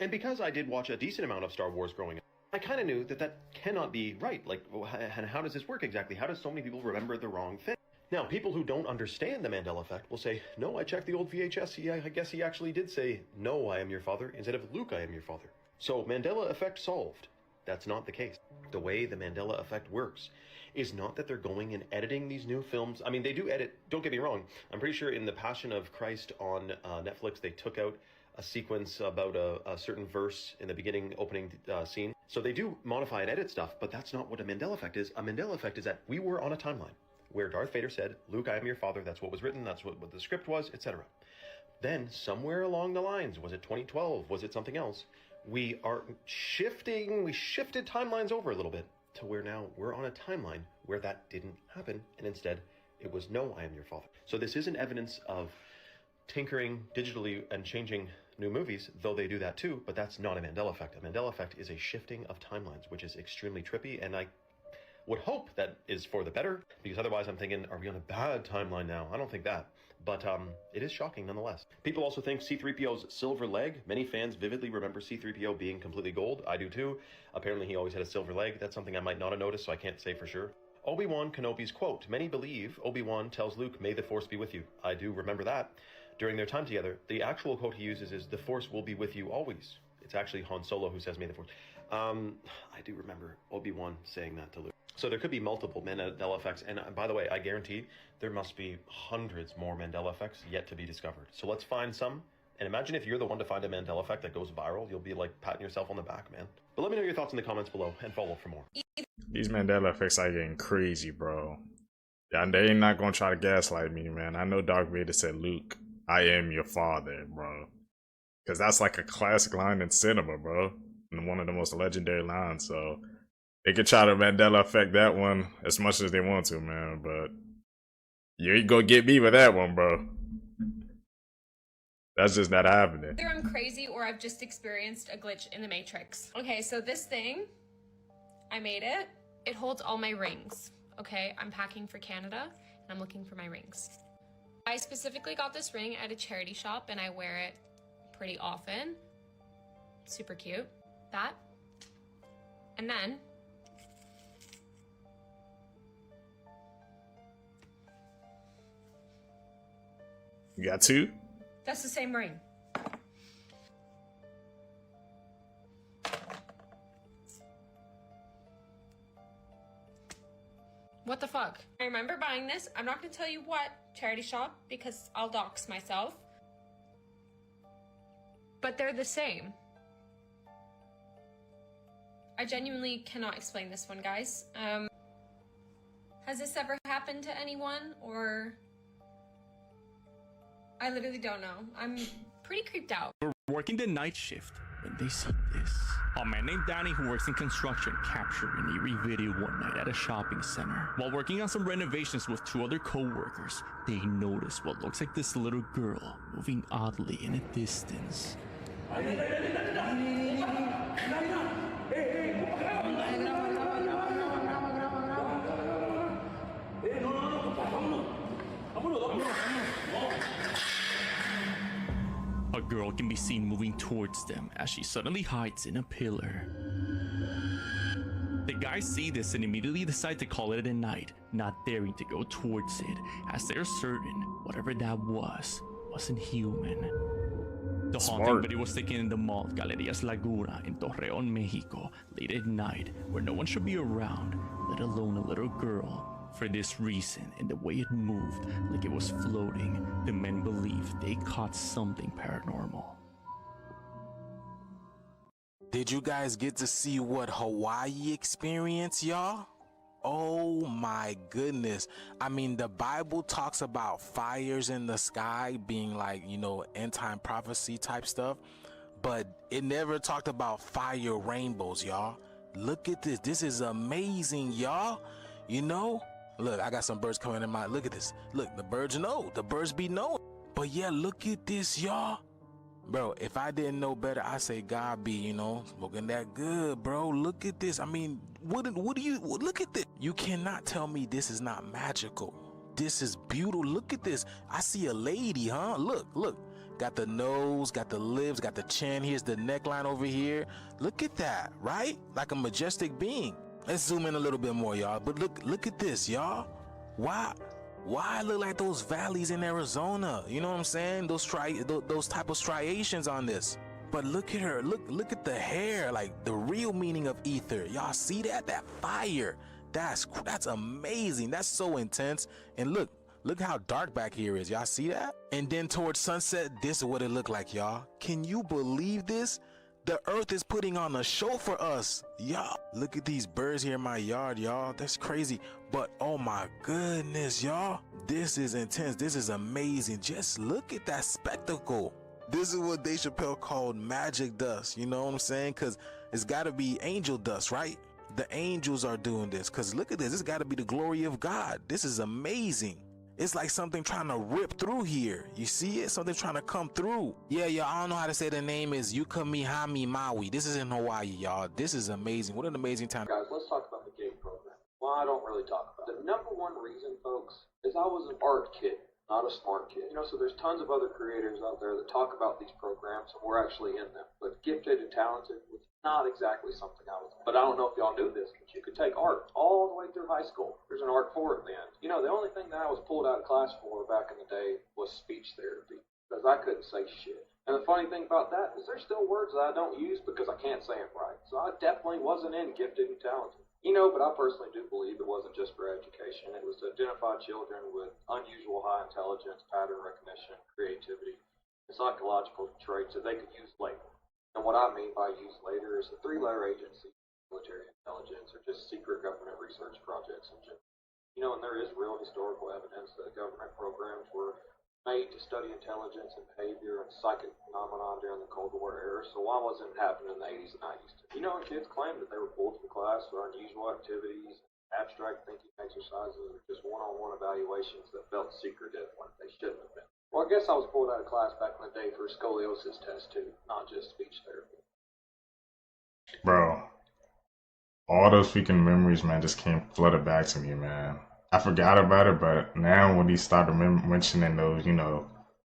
And because I did watch a decent amount of Star Wars growing up, I kind of knew that that cannot be right. Like, and how does this work exactly? How does so many people remember the wrong thing? Now, people who don't understand the Mandela effect will say, "No, I checked the old VHS. I guess he actually did say, 'No, I am your father,' instead of 'Luke, I am your father.' So, Mandela effect solved." That's not the case. The way the Mandela effect works is not that they're going and editing these new films. I mean, they do edit, don't get me wrong. I'm pretty sure in The Passion of Christ on Netflix, they took out a sequence about a certain verse in the beginning opening scene. So they do modify and edit stuff, but that's not what a Mandela effect is. A Mandela effect is that we were on a timeline where Darth Vader said, "Luke, I am your father." That's what was written. That's what the script was, etc. Then somewhere along the lines, was it 2012? Was it something else? We shifted timelines over a little bit to where now we're on a timeline where that didn't happen. And instead it was, "No, I am your father." So this isn't evidence of tinkering digitally and changing new movies, though they do that too, but that's not a Mandela effect. A Mandela effect is a shifting of timelines, which is extremely trippy, and I would hope that is for the better, because otherwise I'm thinking, are we on a bad timeline now? I don't think that, but it is shocking nonetheless. People also think C-3PO's silver leg. Many fans vividly remember C-3PO being completely gold. I do too. Apparently he always had a silver leg. That's something I might not have noticed, so I can't say for sure. Obi-Wan Kenobi's quote. Many believe Obi-Wan tells Luke, "May the Force be with you." I do remember that. During their time together, the actual quote he uses is, "The Force will be with you always." It's actually Han Solo who says, "May the Force." I do remember Obi-Wan saying that to Luke. So there could be multiple Mandela effects. And by the way, I guarantee there must be hundreds more Mandela effects yet to be discovered. So let's find some. And imagine if you're the one to find a Mandela effect that goes viral. You'll be like patting yourself on the back, man. But let me know your thoughts in the comments below and follow for more. These Mandela effects are getting crazy, bro. And they ain't not gonna try to gaslight me, man. I know Darth Vader said, "Luke, I am your father," bro. Because that's like a classic line in cinema, bro. And one of the most legendary lines. So they could try to Mandela effect that one as much as they want to, man. But you ain't gonna get me with that one, bro. That's just not happening. Either I'm crazy or I've just experienced a glitch in the Matrix. Okay, so this thing, I made it. It holds all my rings. Okay, I'm packing for Canada and I'm looking for my rings. I specifically got this ring at a charity shop and I wear it pretty often. Super cute. That. And then you got two? that's the same ring. What the fuck? I remember buying this. I'm not gonna tell you what charity shop because I'll dox myself. But they're the same. I genuinely cannot explain this one, guys. Has this ever happened to anyone, or... I literally don't know. I'm pretty creeped out. We're working the night shift when they see this. A man named Danny who works in construction captured an eerie video one night at a shopping center. While working on some renovations with two other co-workers, they notice what looks like this little girl moving oddly in a distance. A girl can be seen moving towards them as she suddenly hides in a pillar. The guys see this and immediately decide to call it a night, not daring to go towards it, as they're certain whatever that wasn't human. The haunting video was taken in the mall Galerías Laguna in Torreón, Mexico, late at night, where no one should be around, let alone a little girl For this reason, and the way it moved like it was floating, the men believed they caught something paranormal. Did you guys get to see what Hawaii experienced, y'all? Oh my goodness. I mean, the Bible talks about fires in the sky being like, you know, end time prophecy type stuff, but it never talked about fire rainbows, y'all. Look at this. This is amazing, y'all. You know, look, I got some birds coming in my, look at this. Look, the birds know, the birds be knowing. But yeah, look at this, y'all. Bro, if I didn't know better, I say God be, you know, smoking that good, bro. Look at this. I mean, what do you, look at this. You cannot tell me this is not magical. This is beautiful. Look at this. I see a lady, huh? Look. Got the nose, got the lips, got the chin. Here's the neckline over here. Look at that, right? Like a majestic being. Let's zoom in a little bit more, y'all. But look at this, y'all. Why look like those valleys in Arizona? You know what I'm saying? Those type of striations on this. But look at her. Look at the hair. Like the real meaning of ether. Y'all see that? That fire. That's amazing. That's so intense. And look how dark back here is. Y'all see that? And then towards sunset, this is what it looked like, y'all. Can you believe this? The earth is putting on a show for us. Y'all, look at these birds here in my yard, y'all. That's crazy. But oh my goodness, y'all. This is intense. This is amazing. Just look at that spectacle. This is what Dave Chappelle called magic dust. You know what I'm saying? Because it's got to be angel dust, right? The angels are doing this. Because look at this. This got to be the glory of God. This is amazing. It's like something trying to rip through here. You see it? Something trying to come through. Yeah, I don't know how to say the name is Yukamihami Maui. This is in Hawaii, y'all. This is amazing. What an amazing time. Guys, let's talk about the GATE program. Well, I don't really talk about it. The number one reason, folks, is I was an art kid, not a smart kid. You know, so there's tons of other creators out there that talk about these programs, and we're actually in them. But gifted and talented was not exactly something I was in. But I don't know if y'all knew this, but you could take art all the way through high school. There's an art for it then. You know, the only thing that I was pulled out of class for back in the day was speech therapy, because I couldn't say shit. And the funny thing about that is there's still words that I don't use because I can't say them right. So I definitely wasn't in gifted and talented. You know, but I personally do believe it wasn't just for education. It was to identify children with unusual high intelligence, pattern recognition, creativity, and psychological traits that they could use later. And what I mean by use later is the 3-letter agency, military intelligence, or just secret government research projects in general. You know, and there is real historical evidence that government programs were made to study intelligence and behavior and psychic phenomena during the Cold War era, so why wasn't it happening in the 80s and 90s? You know, and kids claimed that they were pulled from class for unusual activities, abstract thinking exercises, or just one-on-one evaluations that felt secretive when they shouldn't have been. Well, I guess I was pulled out of class back in the day for a scoliosis test too, not just speech therapy. Bro, all those freaking memories, man, just came flooded back to me, man. I forgot about it, but now when he started mentioning those, you know,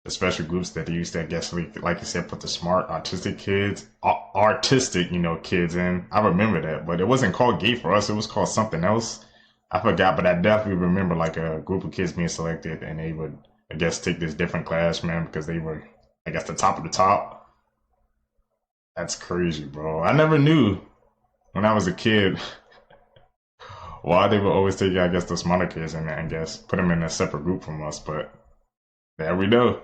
the special groups that he used to, I guess, like you said, put the smart artistic kids, you know, kids in. I remember that, but it wasn't called GATE for us. It was called something else. I forgot, but I definitely remember like a group of kids being selected, and they would, I guess, take this different class, man, because they were, I guess, the top of the top. That's crazy, bro. I never knew when I was a kid why they would always take, I guess, the smarter kids and I guess put them in a separate group from us, but there we go.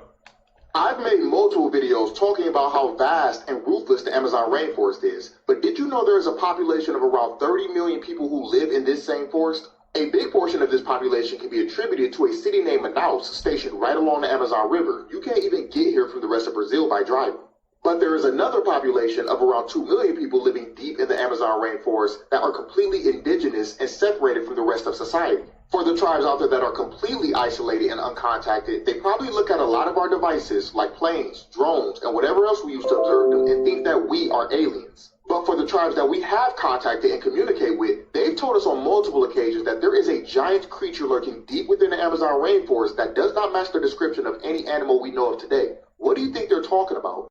I've made multiple videos talking about how vast and ruthless the Amazon rainforest is, but did you know there is a population of around 30 million people who live in this same forest? A big portion of this population can be attributed to a city named Manaus, stationed right along the Amazon River. You can't even get here from the rest of Brazil by driving. But there is another population of around 2 million people living deep in the Amazon rainforest that are completely indigenous and separated from the rest of society. For the tribes out there that are completely isolated and uncontacted, they probably look at a lot of our devices like planes, drones, and whatever else we use to observe them and think that we are aliens. But for the tribes that we have contacted and communicate with, they've told us on multiple occasions that there is a giant creature lurking deep within the Amazon rainforest that does not match the description of any animal we know of today. What do you think they're talking about?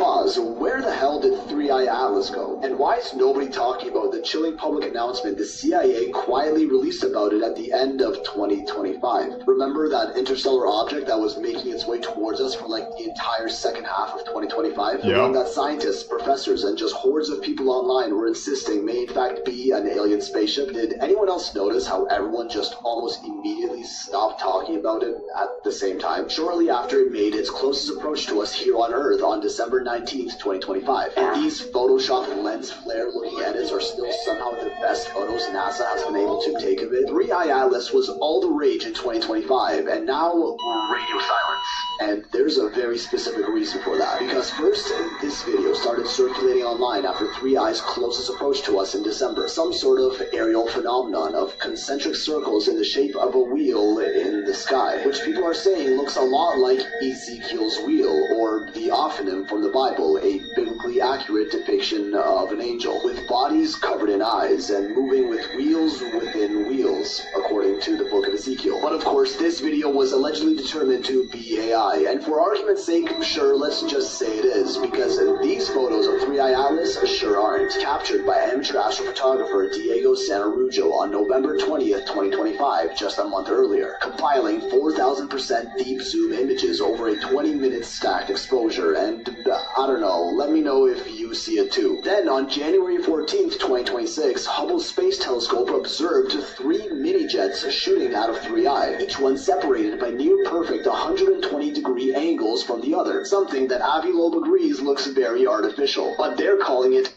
pause. Where the hell did Three Eye Atlas go? And why is nobody talking about the chilling public announcement the CIA quietly released about it at the end of 2025? Remember that interstellar object that was making its way towards us for like the entire second half of 2025? The one that scientists, professors, and just hordes of people online were insisting may in fact be an alien spaceship? Did anyone else notice how everyone just almost immediately stopped talking about it at the same time? Shortly after it made its closest approach to us here on Earth on December 19th, 2025. And these Photoshop lens flare looking edits are still somehow the best photos NASA has been able to take of it. Three Eye Atlas was all the rage in 2025, and now radio silence. And there's a very specific reason for that. Because first, this video started circulating online after Three Eyes' closest approach to us in December. Some sort of aerial phenomenon of concentric circles in the shape of a wheel in the sky, which people are saying looks a lot like Ezekiel's wheel, or the Ophanim from the Bible, a biblically accurate depiction of an angel, with bodies covered in eyes and moving with wheels within wheels, according to the book of Ezekiel. But of course, this video was allegedly determined to be AI, and for argument's sake, sure, let's just say it is, because these photos of Three Eye Atlas sure aren't. Captured by amateur astrophotographer Diego Sanarrujo on November 20th, 2025, just a month earlier, compiling 4,000% deep zoom images over a 20-minute stacked exposure, and I don't know, let me know if you see it too. Then on January 14th, 2026, Hubble Space Telescope observed 3 mini-jets shooting out of Three Eye, each one separated by near-perfect 120-degree angles from the other, something that Avi Loeb agrees looks very artificial, but they're calling it.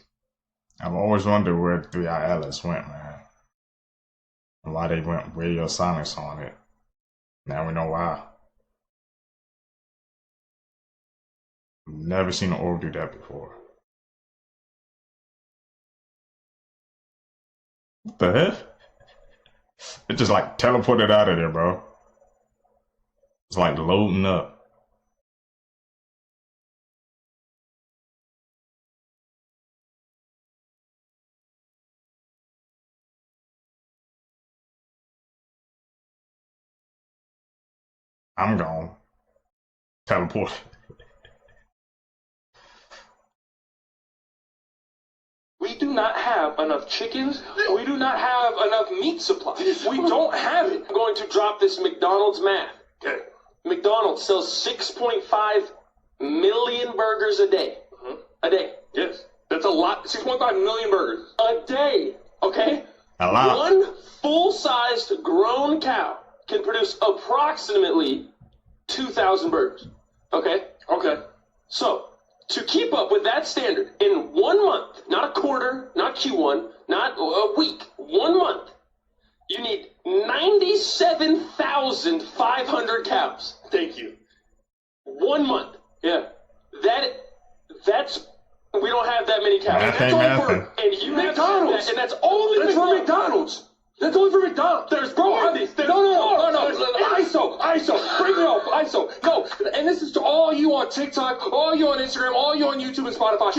I've always wondered where Three Eye Atlas went, man. And why they went radio silence on it. Now we know why. Never seen an orb do that before. What the heck? It just like teleported out of there, bro. It's like loading up. I'm gone. Teleport. We do not have enough chickens. We do not have enough meat supply. We don't have it. I'm going to drop this McDonald's math. Okay. McDonald's sells 6.5 million burgers a day. A day. Yes. That's a lot. 6.5 million burgers. A day. Okay? A lot. One full-sized grown cow can produce approximately 2,000 burgers. Okay? Okay. So, to keep up with that standard in 1 month, not a quarter, not Q1, not a week, 1 month, you need 97,500 cows. Thank you. 1 month. Yeah. That's we don't have that many cows. That's over. And you McDonald's. And that's only that's for McDonald's. That's only for McDonald's. There's no. ISO. Bring it up. ISO. Go. And this is to all you on TikTok, all you on Instagram, all you on YouTube and Spotify.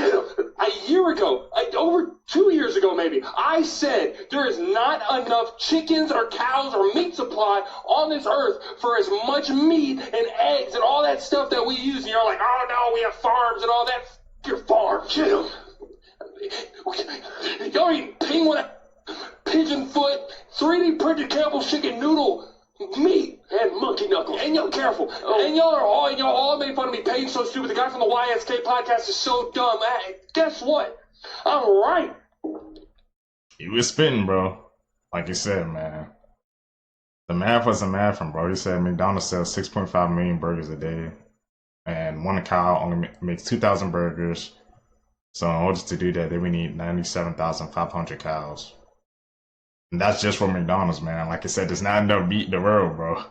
A year ago, over 2 years ago maybe, I said there is not enough chickens or cows or meat supply on this earth for as much meat and eggs and all that stuff that we use. And you're like, oh no, we have farms and all that. Your farm. Chill. Y'all eating penguin, pigeon foot, 3D printed Campbell's chicken noodle meat and monkey knuckle. And y'all careful. And y'all all made fun of me paying so stupid. The guy from the YSK podcast is so dumb. Guess what? I'm right. He was spitting, bro. Like you said, man. The math wasn't mathing, bro. He said McDonald's sells 6.5 million burgers a day. And one cow only makes 2,000 burgers. So in order to do that, they would need 97,500 cows. And that's just for McDonald's, man. Like I said, there's not enough meat in the world, bro.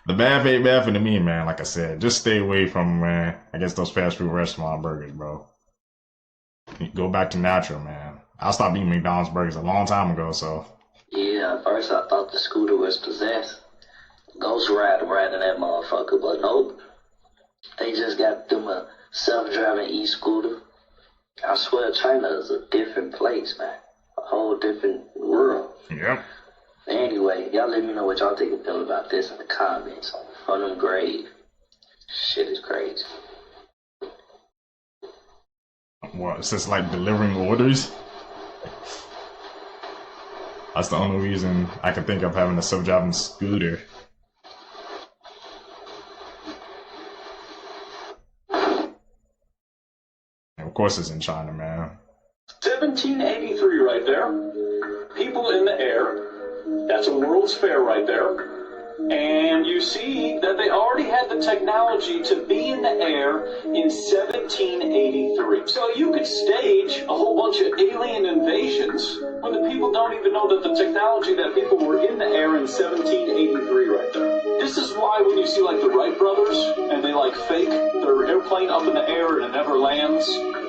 The math ain't mathing to me, man. Like I said, just stay away from, man, I guess those fast food restaurant burgers, bro. Go back to natural, man. I stopped eating McDonald's burgers a long time ago, so. Yeah, at first I thought the scooter was possessed. Ghost Rider riding that motherfucker, but nope. They just got them a self-driving e-scooter. I swear China is a different place, man. A whole different world. Yep. Anyway, y'all let me know what y'all think and feel about this in the comments on them grave. Shit is crazy. What? It's just like delivering orders. That's the only reason I can think of having a self-driving scooter. And of course, it's in China, man. 1783 right there. People in the air. That's a World's Fair right there. And you see that they already had the technology to be in the air in 1783. So you could stage a whole bunch of alien invasions when the people don't even know that the technology that people were in the air in 1783 right there. This is why when you see like the Wright brothers and they like fake their airplane up in the air and it never lands,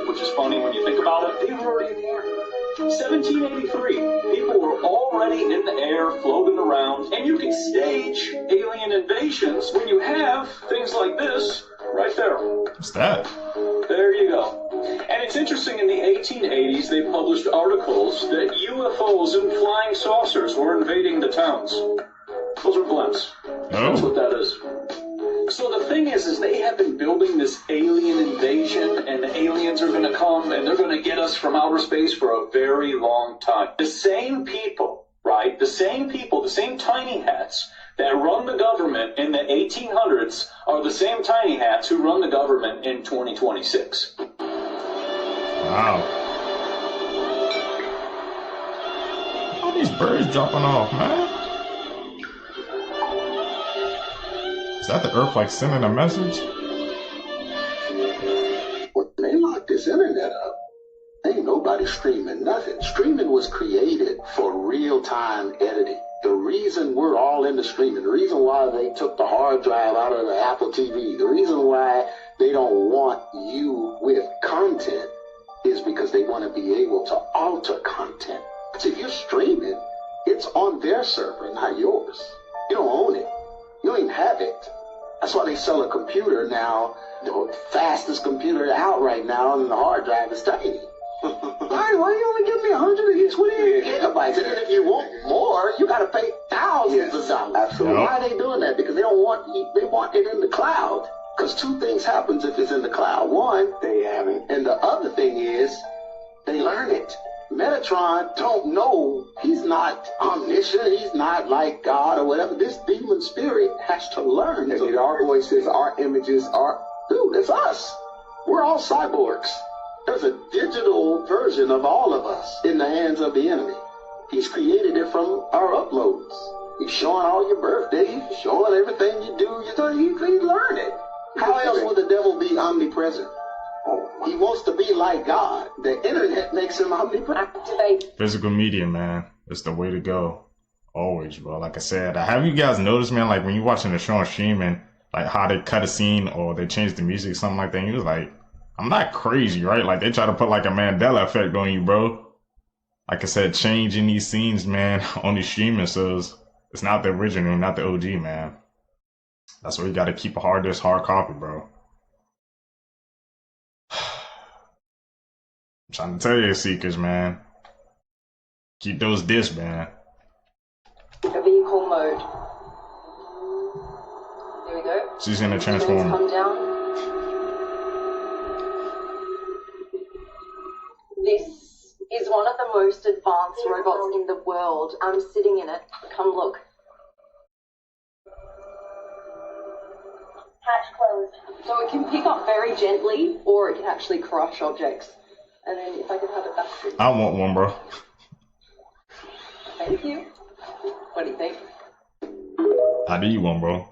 which is funny when you think about it, they were already in the air. 1783, people were already in the air, floating around, and you can stage alien invasions when you have things like this right there. What's that? There you go. And it's interesting, in the 1880s, they published articles that UFOs and flying saucers were invading the towns. Those are blimps. That's what that is. So the thing is they have been building this alien invasion, and the aliens are going to come, and they're going to get us from outer space for a very long time. The same people, right? The same people, the same tiny hats that run the government in the 1800s are the same tiny hats who run the government in 2026. Wow. All these birds dropping off, man. Is that the Earth like sending a message? When they locked this internet up, ain't nobody streaming nothing. Streaming was created for real-time editing. The reason we're all into streaming, the reason why they took the hard drive out of the Apple TV, the reason why they don't want you with content is because they want to be able to alter content. So if you're streaming, it's on their server, not yours. You don't own it. You don't even have it. That's why they sell a computer now, the fastest computer out right now, and the hard drive is tiny. Why you only give me 128 gigabytes? And then if you want more, you got to pay thousands of dollars. Absolutely. Why are they doing that? Because they want it in the cloud. Because two things happens if it's in the cloud. One, they have it, and the other thing is they learn it. Metatron don't know. He's not omniscient. He's not like God or whatever. This demon spirit has to learn. So our voices, our images, dude, it's us. We're all cyborgs. There's a digital version of all of us in the hands of the enemy. He's created it from our uploads. He's showing all your birthdays, showing everything you do. He learned it. How else would the devil be omnipresent? He wants to be like God. The internet makes him omnipresent. Physical media, man. It's the way to go. Always, bro. Like I said, have you guys noticed, man, like when you're watching the show on streaming, like how they cut a scene or they change the music, something like that, and you was like, I'm not crazy, right? Like they try to put like a Mandela effect on you, bro. Like I said, changing these scenes, man, on these streaming, so it's not the original, not the OG, man. That's why you gotta keep a hard disk, hard copy, bro. I'm trying to tell you, Seekers, man. Keep those discs, man. Vehicle mode. There we go. She's gonna transform. Come down. This is one of the most advanced robots in the world. I'm sitting in it. Come look. Hatch closed. So it can pick up very gently, or it can actually crush objects. And then if I could have it back. I want one, bro. Thank you. What do you think? I need one, bro.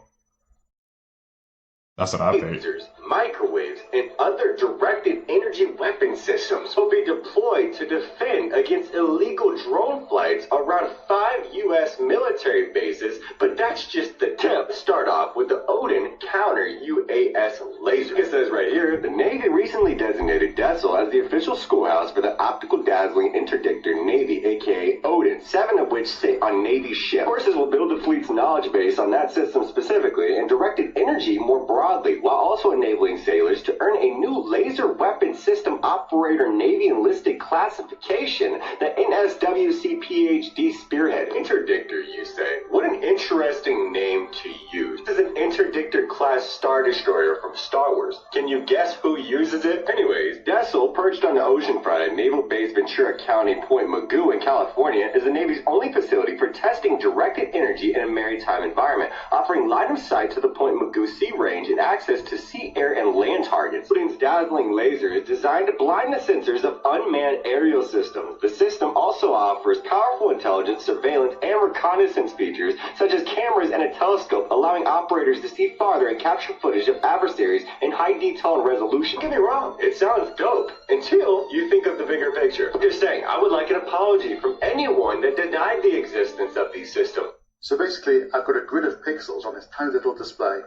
That's what I think. Lasers, microwaves, and other directed energy weapon systems will be deployed to defend against illegal drone flights around 5 U.S. military bases, but that's just the tip. Start off with the Odin counter-UAS laser. It says right here, the Navy recently designated DESL as the official schoolhouse for the Optical Dazzling Interdictor Navy, aka Odin, 7 of which sit on Navy ships. Forces will build the fleet's knowledge base on that system specifically, and directed energy more broadly, while also enabling sailors to earn a new laser weapon system operator Navy enlisted classification, the NSWC PhD Spearhead. Interdictor, you say? What an interesting name to use. This is an interdictor class class Star Destroyer from Star Wars. Can you guess who uses it? Anyways, Dessel, perched on the oceanfront at Naval Base Ventura County, Point Mugu in California, is the Navy's only facility for testing directed energy in a maritime environment, offering line of sight to the Point Mugu sea range and access to sea, air, and land targets. Putin's dazzling laser is designed to blind the sensors of unmanned aerial systems. The system also offers powerful intelligence, surveillance, and reconnaissance features, such as cameras and a telescope, allowing operators to see farther and capture footage of adversaries in high detail and resolution. Don't get me wrong, it sounds dope, until you think of the bigger picture. Just saying, I would like an apology from anyone that denied the existence of these systems. So basically, I've got a grid of pixels on this tiny little display,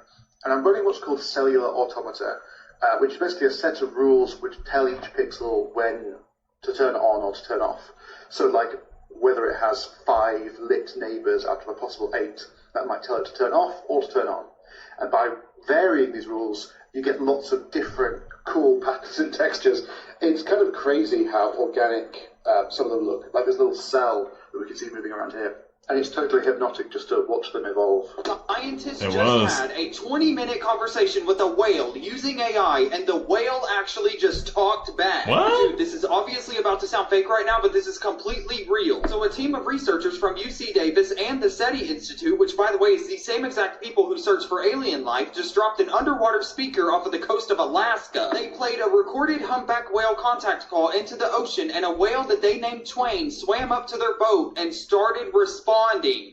and I'm running what's called cellular automata, which is basically a set of rules which tell each pixel when to turn on or to turn off. So like whether it has 5 lit neighbors out of a possible 8, that might tell it to turn off or to turn on. And by varying these rules, you get lots of different cool patterns and textures. It's kind of crazy how organic some of them look. Like this little cell that we can see moving around here. And it's totally hypnotic just to watch them evolve. Scientists just had a 20-minute conversation with a whale using AI, and the whale actually just talked back. What? Dude, this is obviously about to sound fake right now, but this is completely real. So a team of researchers from UC Davis and the SETI Institute, which by the way is the same exact people who search for alien life, just dropped an underwater speaker off of the coast of Alaska. They played a recorded humpback whale contact call into the ocean, and a whale that they named Twain swam up to their boat and started responding.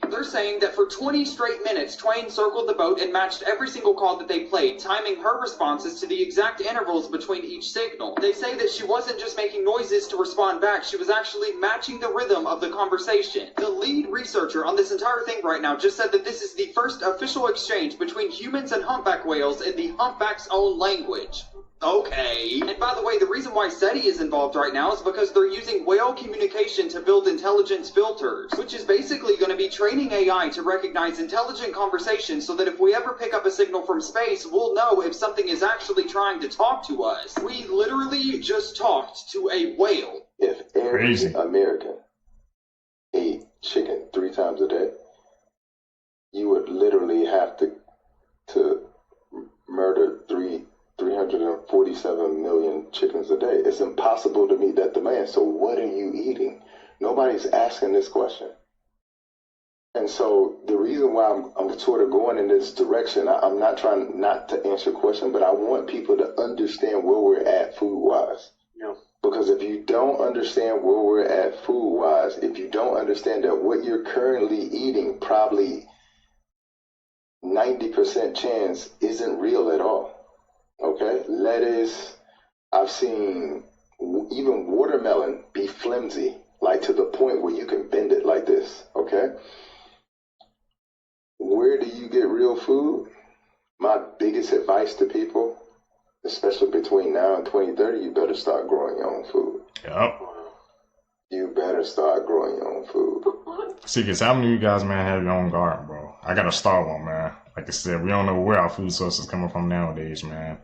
They're saying that for 20 straight minutes, Twain circled the boat and matched every single call that they played, timing her responses to the exact intervals between each signal. They say that she wasn't just making noises to respond back, she was actually matching the rhythm of the conversation. The lead researcher on this entire thing right now just said that this is the first official exchange between humans and humpback whales in the humpback's own language. Okay. And by the way, the reason why SETI is involved right now is because they're using whale communication to build intelligence filters, which is basically going to be training AI to recognize intelligent conversations so that if we ever pick up a signal from space, we'll know if something is actually trying to talk to us. We literally just talked to a whale. If every American ate chicken 3 times a day, you would literally have to murder 347 million chickens a day. It's impossible to meet that demand. So what are you eating? Nobody's asking this question. And so the reason why I'm sort of going in this direction, I'm not trying not to answer your question, but I want people to understand where we're at food-wise. Yeah. Because if you don't understand where we're at food-wise, if you don't understand that what you're currently eating probably 90% chance isn't real at all. Okay, lettuce, I've seen even watermelon be flimsy, like to the point where you can bend it like this, okay? Where do you get real food? My biggest advice to people, especially between now and 2030, you better start growing your own food. Yep. You better start growing your own food. See, because how many of you guys, man, have your own garden, bro? I gotta start one, man. Like I said, we don't know where our food sources coming from nowadays, man.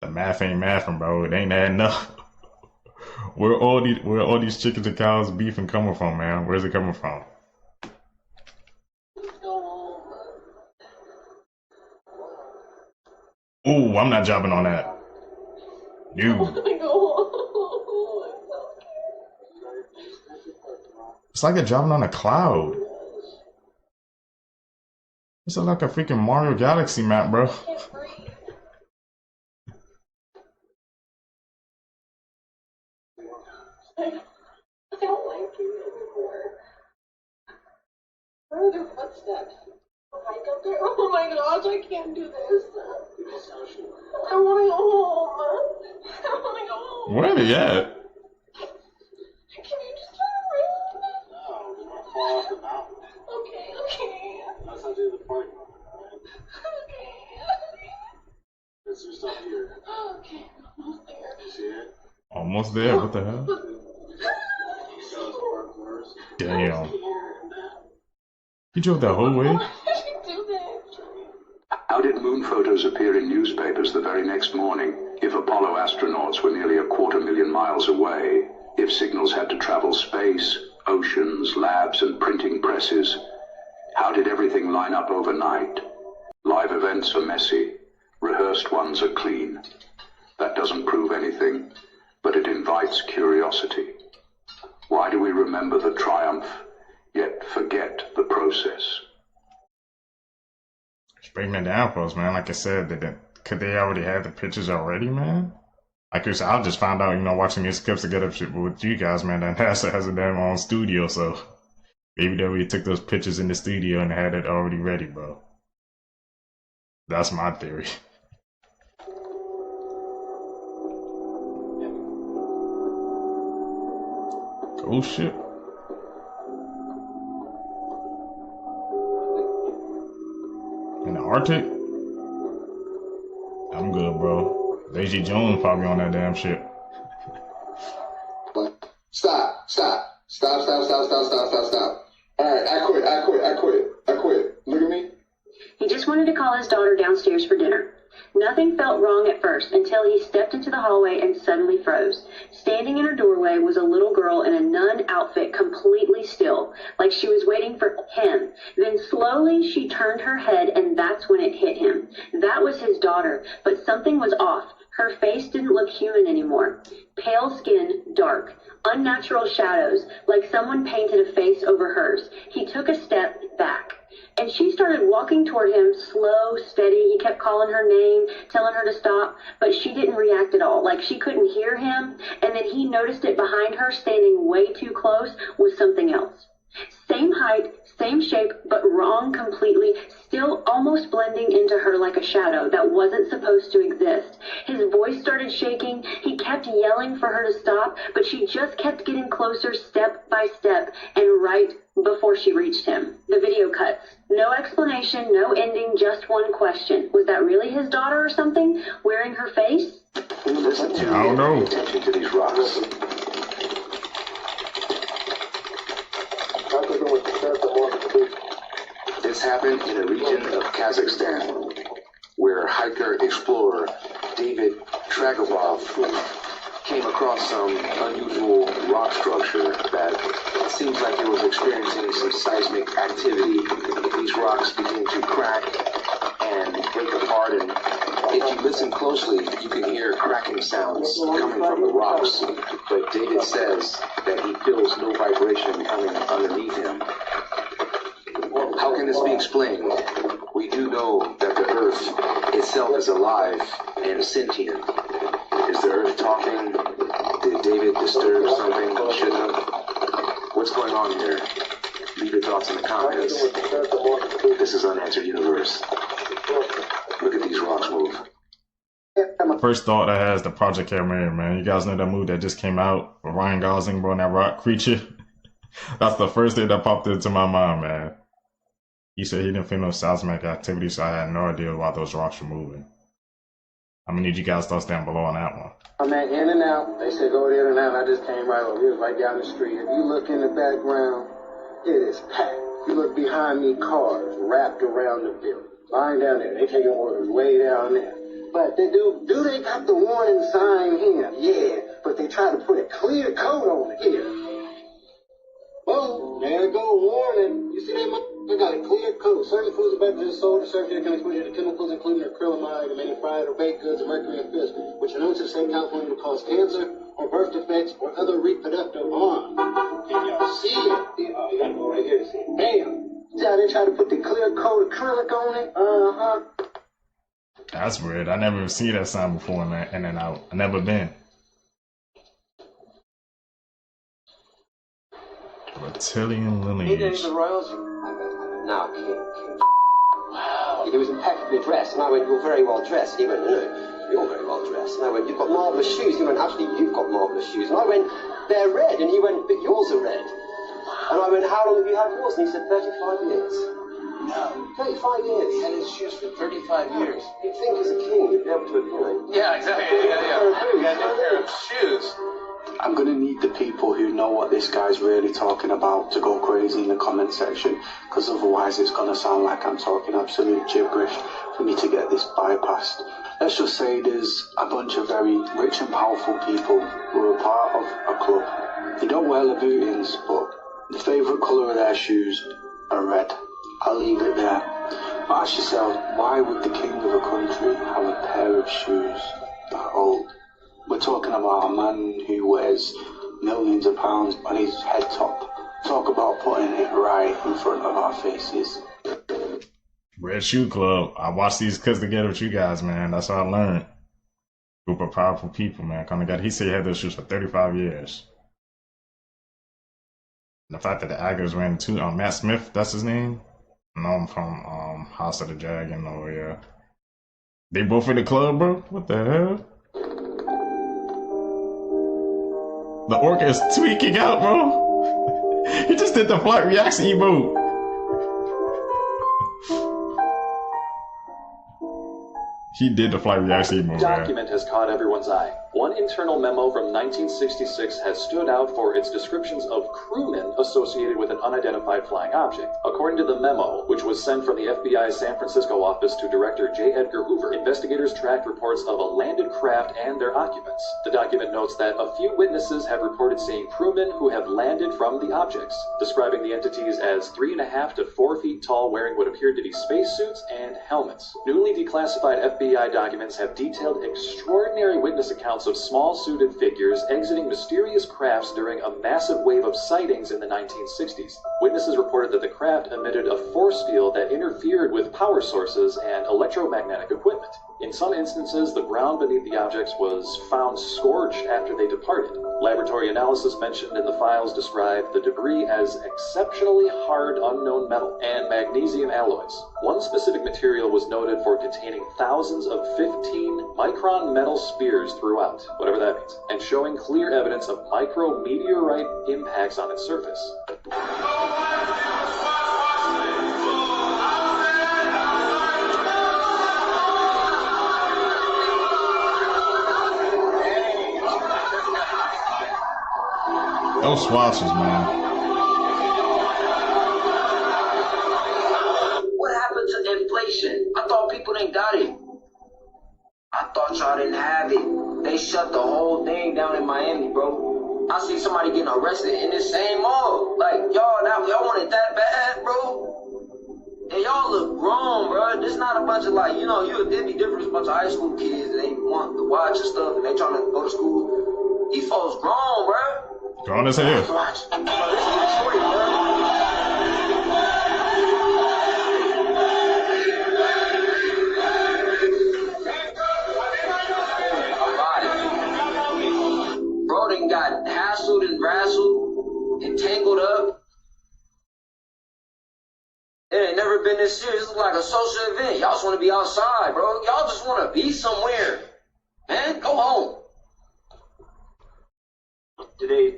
The math ain't mathing, bro. It ain't adding up. Where all these chickens and cows, beef and coming from, man? Where's it coming from? Ooh, I'm not jumping on that. No. It's like a dropping on a cloud. It's like a freaking Mario Galaxy map, bro. I don't like you anymore. Where are their footsteps? Oh my god, oh my gosh, I can't do this. I want to go home. I want to go home. Where are they at? Can you just turn around? No, we're gonna fall off the mountain. Okay. That's how to do the parking lot, right? Okay. It's just up here. Okay, almost there. You see it? Almost there. What the hell? Damn. You drove that whole way? How did moon photos appear in newspapers the very next morning if Apollo astronauts were nearly 250,000 miles away, if signals had to travel space, oceans, labs, and printing presses? How did everything line up overnight? Live events are messy. Rehearsed ones are clean. That doesn't prove anything, but it invites curiosity. Why do we remember the triumph, yet forget the process? Break me down for us, man. Like I said, could they already have the pictures already, man? Like I said, I just found out, watching these clips to get up shit with you guys, man, that NASA has a damn own studio, so maybe they already took those pictures in the studio and had it already ready, bro. That's my theory. Oh shit. In the Arctic? I'm good, bro. Lazy Jones probably on that damn shit. Stop. Alright, I quit. Look at me. He just wanted to call his daughter downstairs for dinner. Nothing felt wrong at first until he stepped into the hallway and suddenly froze. Standing in her doorway was a little girl in a nun outfit, completely still, like she was waiting for him. Then slowly she turned her head, and that's when it hit him. That was his daughter, but something was off. Her face didn't look human anymore. Pale skin, dark. Unnatural shadows, like someone painted a face over hers. He took a step back. And she started walking toward him, slow, steady. He kept calling her name, telling her to stop, but she didn't react at all, like she couldn't hear him. And then he noticed it behind her, standing way too close, was something else. Same height, same shape, but wrong completely, still almost blending into her like a shadow that wasn't supposed to exist. His voice started shaking. He kept yelling for her to stop, but she just kept getting closer step by step, and right before she reached him, the video cuts. No explanation, no ending, just one question. Was that really his daughter or something, wearing her face? Listen to me. I don't know. Pay attention to these rocks. This happened in a region of Kazakhstan, where hiker-explorer David Tragobov came across some unusual rock structure that seems like it was experiencing some seismic activity. These rocks begin to crack and break apart, and if you listen closely, you can hear cracking sounds coming from the rocks. But David says that he feels no vibration coming underneath him. How can this be explained? We do know that the Earth itself is alive and sentient. Is the Earth talking? Did David disturb something he shouldn't have? What's going on here? Leave your thoughts in the comments. This is Unanswered Universe. Look at these rocks move. First thought I had is the Project Hail Mary, man. You guys know that movie that just came out with Ryan Gosling, bro, and that rock creature? That's the first thing that popped into my mind, man. He said he didn't feel no seismic activity, so I had no idea why those rocks were moving. I'm gonna need you guys' thoughts down below on that one. I'm at In and Out. They said go to In and Out, and I just came right over. It was right down the street. If you look in the background, it is packed. You look behind me, cars wrapped around the building. Lying down there. They taking orders way down there. But they do they got the warning sign here? Yeah, but they try to put a clear coat on it here. Oh, there go warning. You see that? They got a clear coat. Certain foods are better than sold. Certain can exposure to chemicals, including acrylamide, and many fried or baked goods, and mercury and fish, which are known to the state of California to cause cancer or birth defects or other reproductive harm. Can y'all see it? Oh, you gotta go right here to see it. Bam! See how they try to put the clear coat acrylic on it? Uh-huh. That's weird. I never even seen that sign before in In and Out. I never been. Reptilian lineage. The Royals? No, King. Wow. He was impeccably dressed, and I went, you're very well dressed. And he went, no, you're very well dressed. And I went, you've got marvellous shoes. He went, actually, you've got marvellous shoes. And I went, they're red. And he went, but yours are red. And I went, how long have you had yours? And he said, 35 years. No. 35 years. He had his shoes for 35 years. You'd think as a king you'd be able to, you know. Yeah, exactly. Yeah. You got a new pair of shoes. I'm going to need the people who know what this guy's really talking about to go crazy in the comment section, because otherwise it's going to sound like I'm talking absolute gibberish for me to get this bypassed. Let's just say there's a bunch of very rich and powerful people who are part of a club. They don't wear Louboutins, but the favourite colour of their shoes are red. I'll leave it there. But ask yourself, why would the king of a country have a pair of shoes that old? We're talking about a man who wears millions of pounds on his head top. Talk about putting it right in front of our faces. Red Shoe Club. I watched these cuts together with you guys, man. That's how I learned. Group of powerful people, man. He said he had those shoes for 35 years. And the fact that the actors ran into Matt Smith, that's his name. I know him from House of the Dragon. Oh yeah. They both in the club, bro? What the hell? The orca is tweaking out, bro. He just did the flight reaction emote. He did the flight reaction emote. Document has caught everyone's eye. One internal memo from 1966 has stood out for its descriptions of crewmen associated with an unidentified flying object. According to the memo, which was sent from the FBI's San Francisco office to Director J. Edgar Hoover, investigators tracked reports of a landed craft and their occupants. The document notes that a few witnesses have reported seeing crewmen who have landed from the objects, describing the entities as 3.5 to 4 feet tall, wearing what appeared to be spacesuits and helmets. Newly declassified FBI documents have detailed extraordinary witness accounts of small suited figures exiting mysterious crafts during a massive wave of sightings in the 1960s. Witnesses reported that the craft emitted a force field that interfered with power sources and electromagnetic equipment. In some instances, the ground beneath the objects was found scorched after they departed. Laboratory analysis mentioned in the files described the debris as exceptionally hard unknown metal and magnesium alloys. One specific material was noted for containing thousands of 15-micron metal spears throughout, whatever that means, and showing clear evidence of micro-meteorite impacts on its surface. Those swatches, man. What happened to inflation? I thought people didn't got it. I thought y'all didn't have it. They shut the whole thing down in Miami, bro. I see somebody getting arrested in this same mall. Like, y'all want it that bad, bro? And y'all look grown, bro. This not a bunch of like, it'd be different with a bunch of high school kids and they want to watch and stuff and they trying to go to school. These folks grown, bro. Grown as hell. Bro done got hassled and rassled and tangled up. It ain't never been this serious. It's like a social event. Y'all just want to be outside, bro. Y'all just want to be somewhere. Man, go home.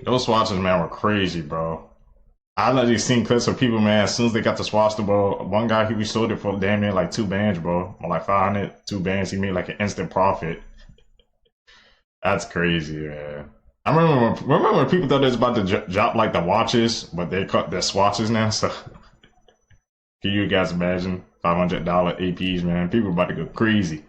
Those swatches, man, were crazy, bro. I've already seen clips of people, man, as soon as they got the swatch, bro. One guy, he sold it for damn near like 2 bands, bro. Or like 500, 2 bands. He made like an instant profit. That's crazy, man. I remember when people thought they was about to drop like the watches, but they cut their swatches now, so. Can you guys imagine? $500 APs, man. People about to go crazy.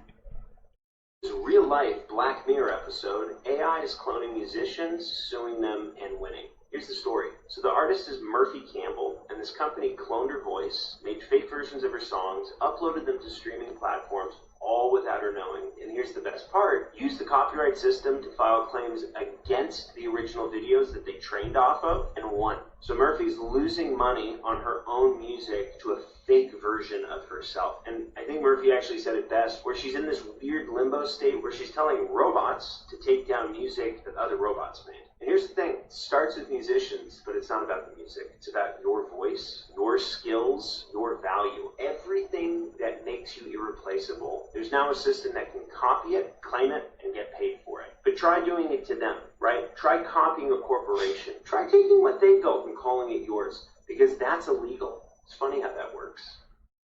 It's a real-life Black Mirror episode. AI is cloning musicians, suing them, and winning. Here's the story. So the artist is Murphy Campbell, and this company cloned her voice, made fake versions of her songs, uploaded them to streaming platforms, all without her knowing. And here's the best part. Used the copyright system to file claims against the original videos that they trained off of, and won. So Murphy's losing money on her own music to a fake version of herself. And I think Murphy actually said it best, where she's in this weird limbo state where she's telling robots to take down music that other robots made. And here's the thing, it starts with musicians, but it's not about the music. It's about your voice, your skills, your value. Everything that makes you irreplaceable. There's now a system that can copy it, claim it, and get paid for it. But try doing it to them, right? Try copying a corporation. Try taking what they built and calling it yours, because that's illegal. It's funny how that works.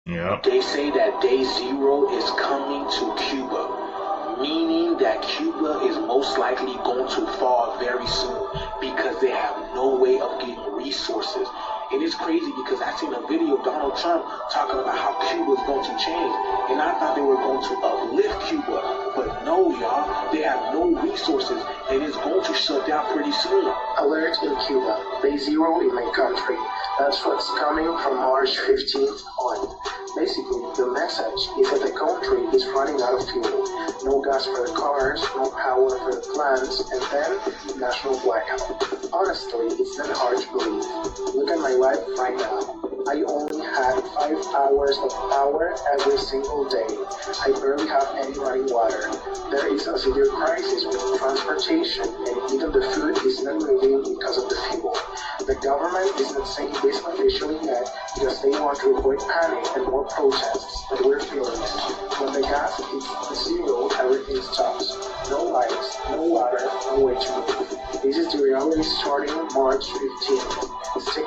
Yeah. They say that day zero is coming to Cuba, meaning that Cuba is most likely going to fall very soon because they have no way of getting resources. And it's crazy because I seen a video of Donald Trump talking about how Cuba's going to change. And I thought they were going to uplift Cuba. But no, y'all, they have no resources and it's going to shut down pretty soon. Alert in Cuba. Day zero in my country. That's what's coming from March 15th on. Basically, the message is that the country is running out of fuel. No gas for the cars, no power for the plants, and then national blackout. Honestly, it's not hard to believe. Look at my life right now. I only had 5 hours of power every single day. I barely have any running water. There is a severe crisis with transportation, and even the food is not moving because of the fuel. The government is not saying this officially yet because they want to avoid panic and more protests, but we're feeling it. When the gas hits zero, everything stops. No lights, no water, no way to move. This is the reality starting March 15th.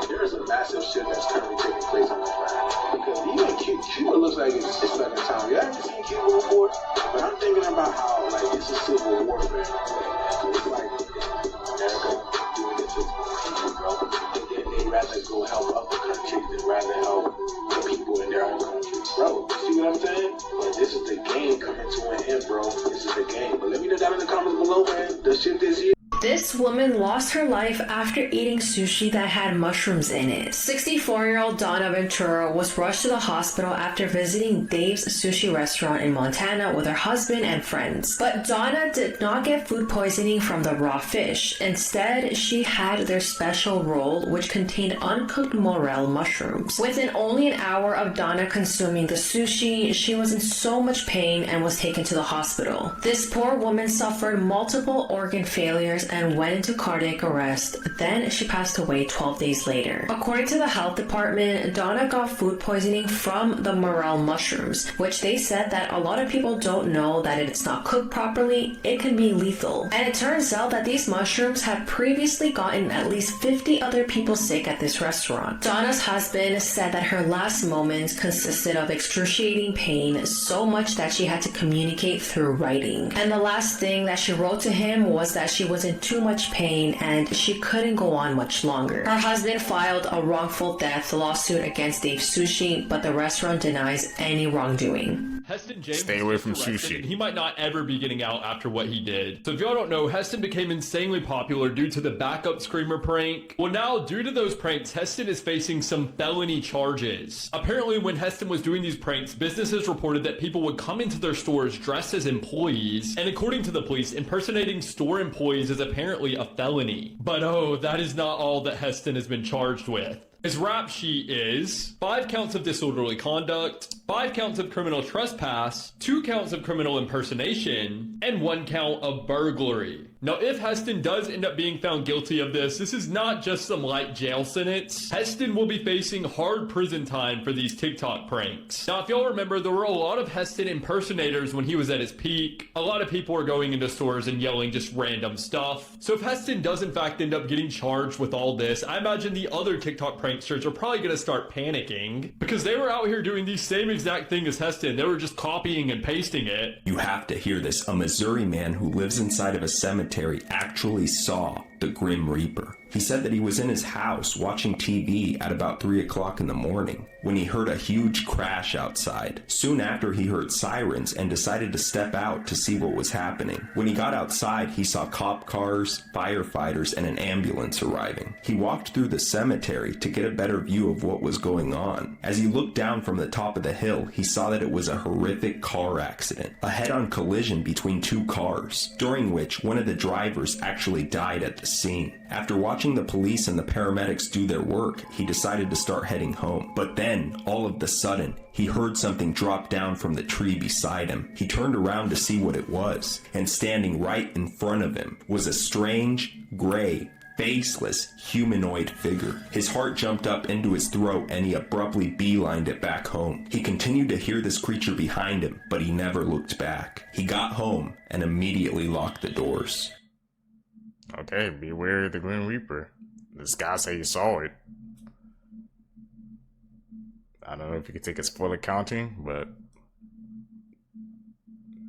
There is a massive shit that's currently taking place on the planet. Because even Cuba looks like it's back in town. You haven't seen Cuba before? But I'm thinking about how, like, this is civil warfare. It's like America doing it to people, bro. They'd rather go help other countries than rather help the people in their own country. Bro, see what I'm saying? But this is the game coming to an end, bro. This is the game. But let me know down in the comments below, man. The shit this year. This woman lost her life after eating sushi that had mushrooms in it. 64-year-old Donna Ventura was rushed to the hospital after visiting Dave's Sushi restaurant in Montana with her husband and friends. But Donna did not get food poisoning from the raw fish. Instead, she had their special roll, which contained uncooked morel mushrooms. Within only an hour of Donna consuming the sushi, she was in so much pain and was taken to the hospital. This poor woman suffered multiple organ failures and went into cardiac arrest. Then she passed away 12 days later. According to the health department, Donna got food poisoning from the morel mushrooms, which they said that a lot of people don't know that if it's not cooked properly, it can be lethal. And it turns out that these mushrooms had previously gotten at least 50 other people sick at this restaurant. Donna's husband said that her last moments consisted of excruciating pain, so much that she had to communicate through writing. And the last thing that she wrote to him was that she was in too much pain and she couldn't go on much longer. Her husband filed a wrongful death lawsuit against Dave Sushi, but the restaurant denies any wrongdoing. Heston James Stay away from arrested, sushi. and he might not ever be getting out after what he did. So if y'all don't know, Heston became insanely popular due to the backup screamer prank. Well, now due to those pranks, Heston is facing some felony charges. Apparently, when Heston was doing these pranks, businesses reported that people would come into their stores dressed as employees, and according to the police, impersonating store employees is apparently a felony. But oh, that is not all that Heston has been charged with. His rap sheet is 5 counts of disorderly conduct, 5 counts of criminal trespass, 2 counts of criminal impersonation, and 1 count of burglary. Now, if Heston does end up being found guilty of this is not just some light jail sentence. Heston will be facing hard prison time for these TikTok pranks. Now, if y'all remember, there were a lot of Heston impersonators when he was at his peak. A lot of people were going into stores and yelling just random stuff. So if Heston does in fact end up getting charged with all this, I imagine the other TikTok pranksters are probably going to start panicking because they were out here doing the same exact thing as Heston. They were just copying and pasting it. You have to hear this. A Missouri man who lives inside of a cemetery actually saw the Grim Reaper. He said that he was in his house watching TV at about 3 o'clock in the morning when he heard a huge crash outside. Soon after, he heard sirens and decided to step out to see what was happening. When he got outside, he saw cop cars, firefighters, and an ambulance arriving. He walked through the cemetery to get a better view of what was going on. As he looked down from the top of the hill, he saw that it was a horrific car accident, a head-on collision between 2 cars, during which one of the drivers actually died at the scene. After watching the police and the paramedics do their work, he decided to start heading home. But then, all of a sudden, he heard something drop down from the tree beside him. He turned around to see what it was, and standing right in front of him was a strange, gray, faceless, humanoid figure. His heart jumped up into his throat and he abruptly beelined it back home. He continued to hear this creature behind him, but he never looked back. He got home and immediately locked the doors. Okay, beware of the Grim Reaper. This guy said he saw it. I don't know if you can take a spoiler counting, but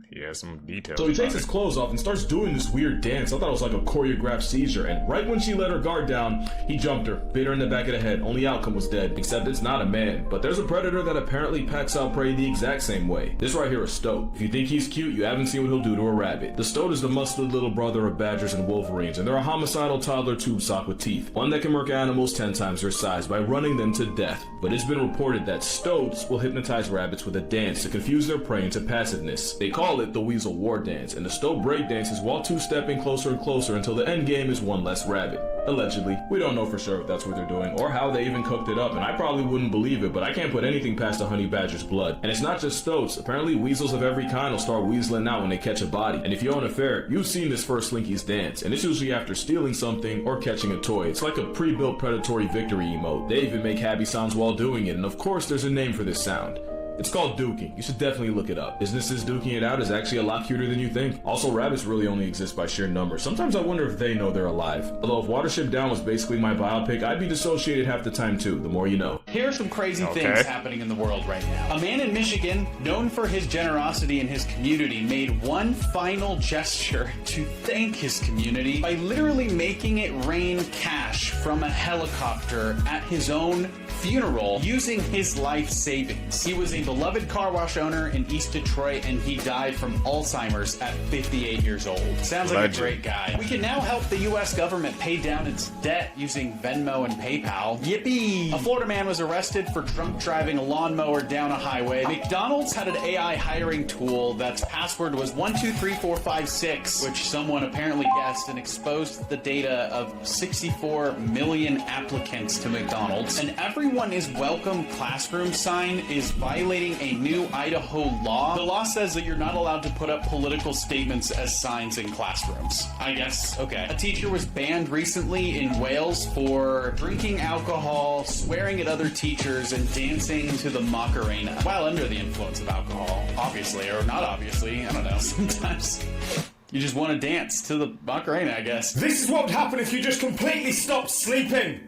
He has some details. So he takes about his it. clothes off and starts doing this weird dance. I thought it was like a choreographed seizure. And right when she let her guard down, he jumped her, bit her in the back of the head. Only outcome was dead. Except it's not a man. But there's a predator that apparently packs out prey the exact same way. This right here is Stoat. If you think he's cute, you haven't seen what he'll do to a rabbit. The Stoat is the muscly little brother of badgers and wolverines, and they're a homicidal toddler tube sock with teeth. One that can murk animals 10 times their size by running them to death. But it's been reported that Stoats will hypnotize rabbits with a dance to confuse their prey into passiveness. They call it the Weasel War Dance, and the Stoat break dances while two-stepping closer and closer until the end game is one less rabbit. Allegedly. We don't know for sure if that's what they're doing, or how they even cooked it up, and I probably wouldn't believe it, but I can't put anything past a honey badger's blood. And it's not just Stoats. Apparently weasels of every kind will start weaseling out when they catch a body. And if you own a ferret, you've seen this first Slinky's dance, and it's usually after stealing something or catching a toy. It's like a pre-built predatory victory emote. They even make happy sounds while doing it, and of course there's a name for this sound. It's called duking. You should definitely look it up. Businesses duking it out is actually a lot cuter than you think. Also, rabbits really only exist by sheer numbers. Sometimes I wonder if they know they're alive. Although if Watership Down was basically my biopic, I'd be dissociated half the time too, the more you know. Here are some crazy things happening in the world right now. A man in Michigan, known for his generosity in his community, made one final gesture to thank his community by literally making it rain cash from a helicopter at his own funeral using his life savings. He was a beloved car wash owner in East Detroit, and he died from Alzheimer's at 58 years old. Sounds like a great guy. We can now help the U.S. government pay down its debt using Venmo and PayPal. Yippee! A Florida man was arrested for drunk driving a lawnmower down a highway. McDonald's had an AI hiring tool that's password was 123456, which someone apparently guessed and exposed the data of 64 million applicants to McDonald's. An everyone is welcome classroom sign is violating a new Idaho law. The law says that you're not allowed to put up political statements as signs in classrooms. I guess, okay. A teacher was banned recently in Wales for drinking alcohol, swearing at other teachers, and dancing to the Macarena while under the influence of alcohol. Obviously, or not obviously, I don't know, sometimes you just want to dance to the Macarena, I guess. This is what would happen if you just completely stopped sleeping.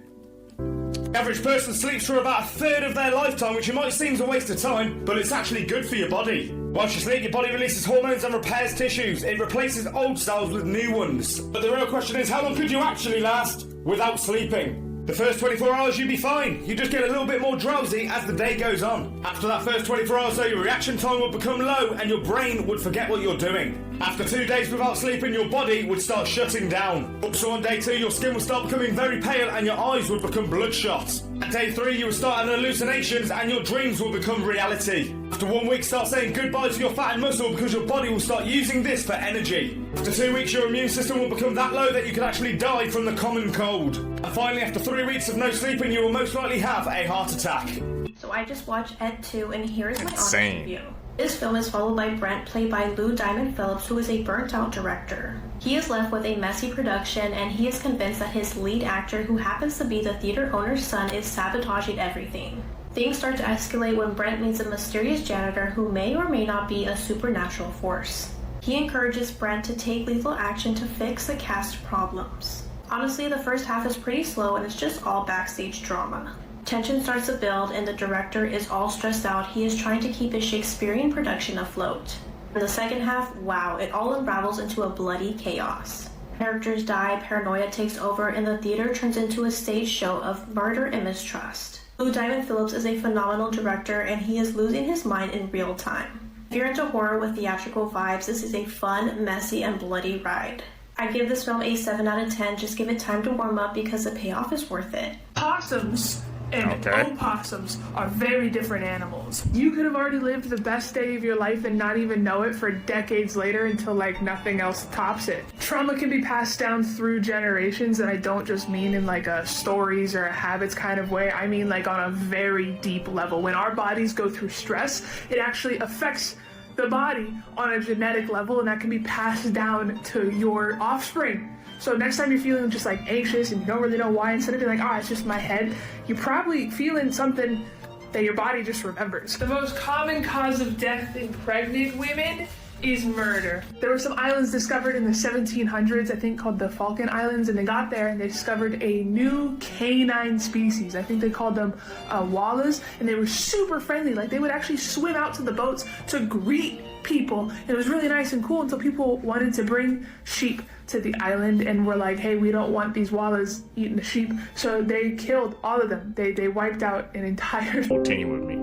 The average person sleeps for about a third of their lifetime, which you might seem a waste of time, but it's actually good for your body. Whilst you sleep, your body releases hormones and repairs tissues. It replaces old cells with new ones. But the real question is, how long could you actually last without sleeping? The first 24 hours you'd be fine. You just get a little bit more drowsy as the day goes on. After that first 24 hours though, your reaction time would become low and your brain would forget what you're doing. After 2 days without sleeping, your body would start shutting down. Up to on day 2, your skin would start becoming very pale and your eyes would become bloodshot. At day 3, you would start having hallucinations and your dreams will become reality. After 1 week, start saying goodbye to your fat and muscle because your body will start using this for energy. After 2 weeks, your immune system will become that low that you could actually die from the common cold. And finally, after 3 weeks of no sleeping, you will most likely have a heart attack. So I just watched Ed 2, and here's my honest Insane. review. This film is followed by Brent, played by Lou Diamond Phillips, who is a burnt-out director. He is left with a messy production, and he is convinced that his lead actor, who happens to be the theater owner's son, is sabotaging everything. Things start to escalate when Brent meets a mysterious janitor who may or may not be a supernatural force. He encourages Brent to take lethal action to fix the cast problems. Honestly, the first half is pretty slow and it's just all backstage drama. Tension starts to build and the director is all stressed out. He is trying to keep his Shakespearean production afloat. In the second half, wow, it all unravels into a bloody chaos. Characters die, paranoia takes over, and the theater turns into a stage show of murder and mistrust. Lou Diamond Phillips is a phenomenal director and he is losing his mind in real time. If you're into horror with theatrical vibes, this is a fun, messy, and bloody ride. I give this film a 7 out of 10, just give it time to warm up because the payoff is worth it. Possums and opossums are very different animals. You could have already lived the best day of your life and not even know it for decades later until like nothing else tops it. Trauma can be passed down through generations, and I don't just mean in like a stories or a habits kind of way. I mean like on a very deep level. When our bodies go through stress, it actually affects the body on a genetic level, and that can be passed down to your offspring. So next time you're feeling just like anxious and you don't really know why, instead of being like, it's just my head, you're probably feeling something that your body just remembers. The most common cause of death in pregnant women is murder. There were some islands discovered in the 1700s, I think called the Falkland Islands, and they got there and they discovered a new canine species. I think they called them wallas, and they were super friendly. Like, they would actually swim out to the boats to greet people. And it was really nice and cool until people wanted to bring sheep to the island and were like, hey, we don't want these wallas eating the sheep. So they killed all of them. They wiped out an entire... Continue with me.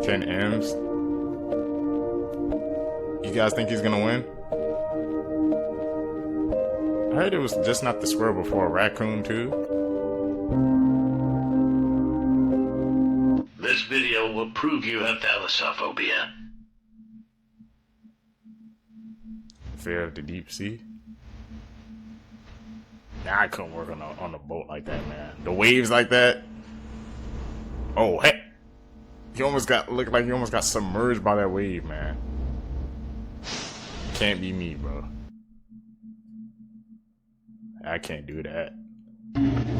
10 M's. You guys think he's gonna win? I heard it was just not the squirrel before a raccoon too. This video will prove you have thalassophobia. Fear of the deep sea. Nah, I couldn't work on a boat like that, man. The waves like that. Oh heck. He almost looked like he almost got submerged by that wave, man. Can't be me, bro. I can't do that.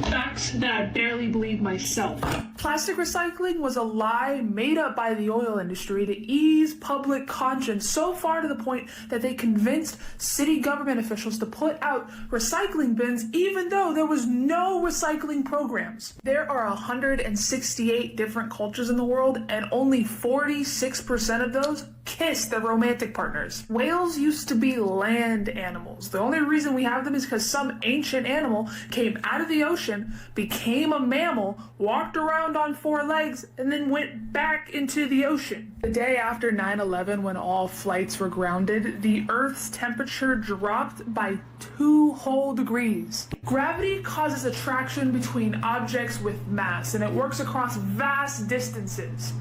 Facts that I barely believe myself. Plastic recycling was a lie made up by the oil industry to ease public conscience so far to the point that they convinced city government officials to put out recycling bins even though there was no recycling programs. There are 168 different cultures in the world and only 46% of those kiss their romantic partners. Whales used to be land animals. The only reason we have them is because some ancient animal came out of the ocean, became a mammal, walked around on 4 legs, and then went back into the ocean. The day after 9/11, when all flights were grounded, the Earth's temperature dropped by 2 whole degrees. Gravity causes attraction between objects with mass, and it works across vast distances.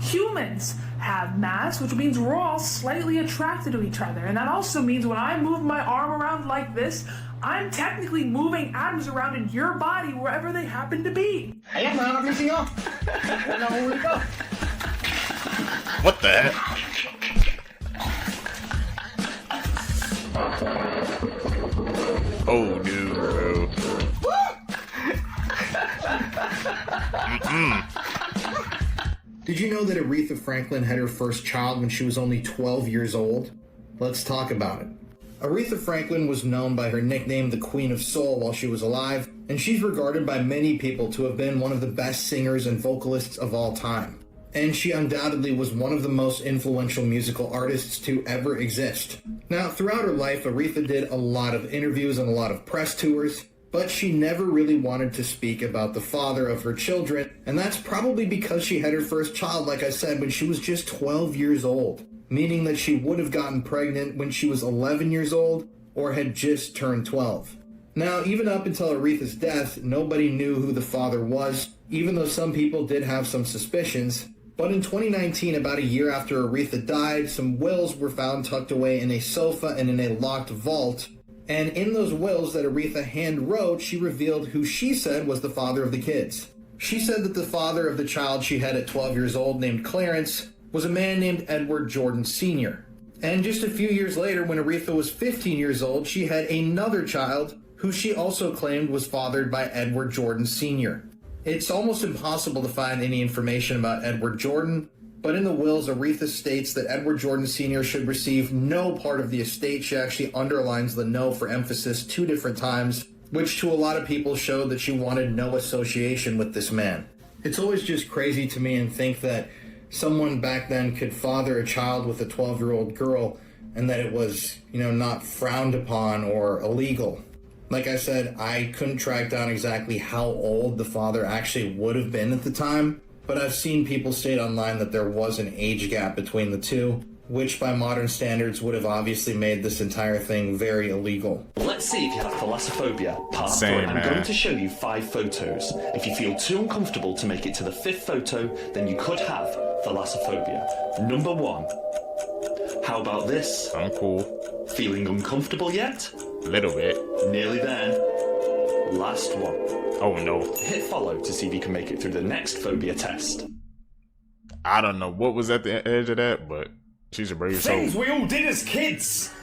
Humans have mass, which means we're all slightly attracted to each other. And that also means when I move my arm around like this, I'm technically moving atoms around in your body wherever they happen to be. Hey, I'm not missing off. I know where to go. What the heck? Oh, dude, bro. Did you know that Aretha Franklin had her first child when she was only 12 years old? Let's talk about it. Aretha Franklin was known by her nickname the Queen of Soul while she was alive, and she's regarded by many people to have been one of the best singers and vocalists of all time. And she undoubtedly was one of the most influential musical artists to ever exist. Now, throughout her life, Aretha did a lot of interviews and a lot of press tours, but she never really wanted to speak about the father of her children, and that's probably because she had her first child, like I said, when she was just 12 years old, meaning that she would have gotten pregnant when she was 11 years old or had just turned 12. Now, even up until Aretha's death, nobody knew who the father was, even though some people did have some suspicions. But in 2019, about a year after Aretha died, some wills were found tucked away in a sofa and in a locked vault. And in those wills that Aretha hand wrote, she revealed who she said was the father of the kids. She said that the father of the child she had at 12 years old, named Clarence, was a man named Edward Jordan Sr. And just a few years later, when Aretha was 15 years old, she had another child who she also claimed was fathered by Edward Jordan Sr. It's almost impossible to find any information about Edward Jordan, but in the wills, Aretha states that Edward Jordan Sr. should receive no part of the estate. She actually underlines the no for emphasis 2 different times, which to a lot of people showed that she wanted no association with this man. It's always just crazy to me and think that someone back then could father a child with a 12-year-old girl and that it was, not frowned upon or illegal. Like I said, I couldn't track down exactly how old the father actually would have been at the time, but I've seen people state online that there was an age gap between the two, which by modern standards would have obviously made this entire thing very illegal. Let's see if you have thalassophobia. Part 3. Same, I'm man. going to show you 5 photos. If you feel too uncomfortable to make it to the 5th photo, then you could have thalassophobia. Number 1. How about this? I'm cool. Feeling uncomfortable yet? A little bit. Nearly there. Last one. Oh no. Hit follow to see if you can make it through the next phobia test. I don't know what was at the edge of that, but she's a brave soul. Things we all did as kids.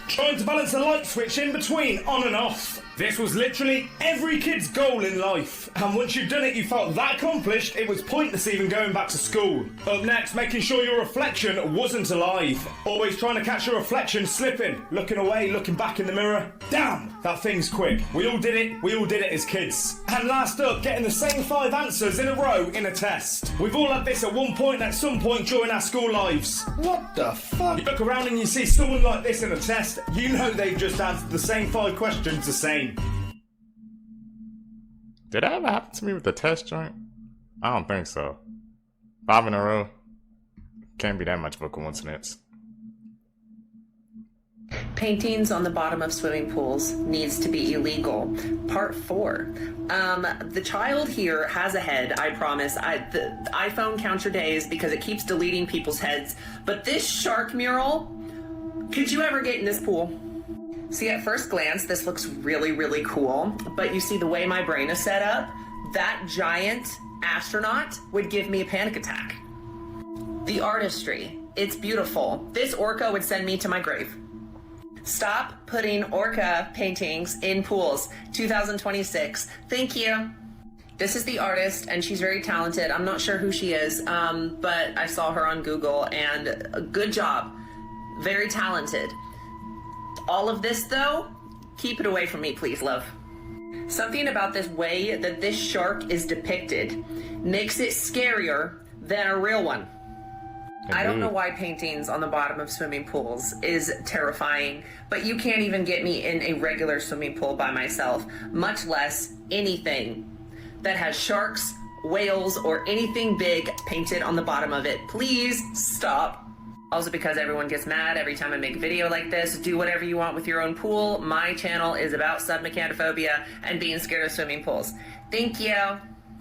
Trying to balance a light switch in between on and off. This was literally every kid's goal in life. And once you'd done it, you felt that accomplished, it was pointless even going back to school. Up next, making sure your reflection wasn't alive. Always trying to catch your reflection slipping, looking away, looking back in the mirror. Damn, that thing's quick. We all did it as kids. And last up, getting the same 5 answers in a row in a test. We've all had this at one point at some point during our school lives. What the fuck? You look around and you see someone like this in a test, you know they've just answered the same 5 questions the same. Did that ever happen to me with the test joint? I don't think so. 5 in a row. Can't be that much of a coincidence. Paintings on the bottom of swimming pools needs to be illegal. Part 4. The child here has a head, I promise. The iPhone counts your days because it keeps deleting people's heads. But this shark mural, could you ever get in this pool? See, at first glance, this looks really, really cool. But you see the way my brain is set up, that giant astronaut would give me a panic attack. The artistry, it's beautiful. This orca would send me to my grave. Stop putting orca paintings in pools. 2026. Thank you. This is the artist, and she's very talented. I'm not sure who she is, but I saw her on Google, and good job. Very talented. All of this, though, keep it away from me, please, love. Something about this way that this shark is depicted makes it scarier than a real one. I don't know why paintings on the bottom of swimming pools is terrifying, but you can't even get me in a regular swimming pool by myself, much less anything that has sharks, whales, or anything big painted on the bottom of it. Please stop. Also, because everyone gets mad every time I make a video like this, do whatever you want with your own pool. My channel is about submechanophobia and being scared of swimming pools. Thank you.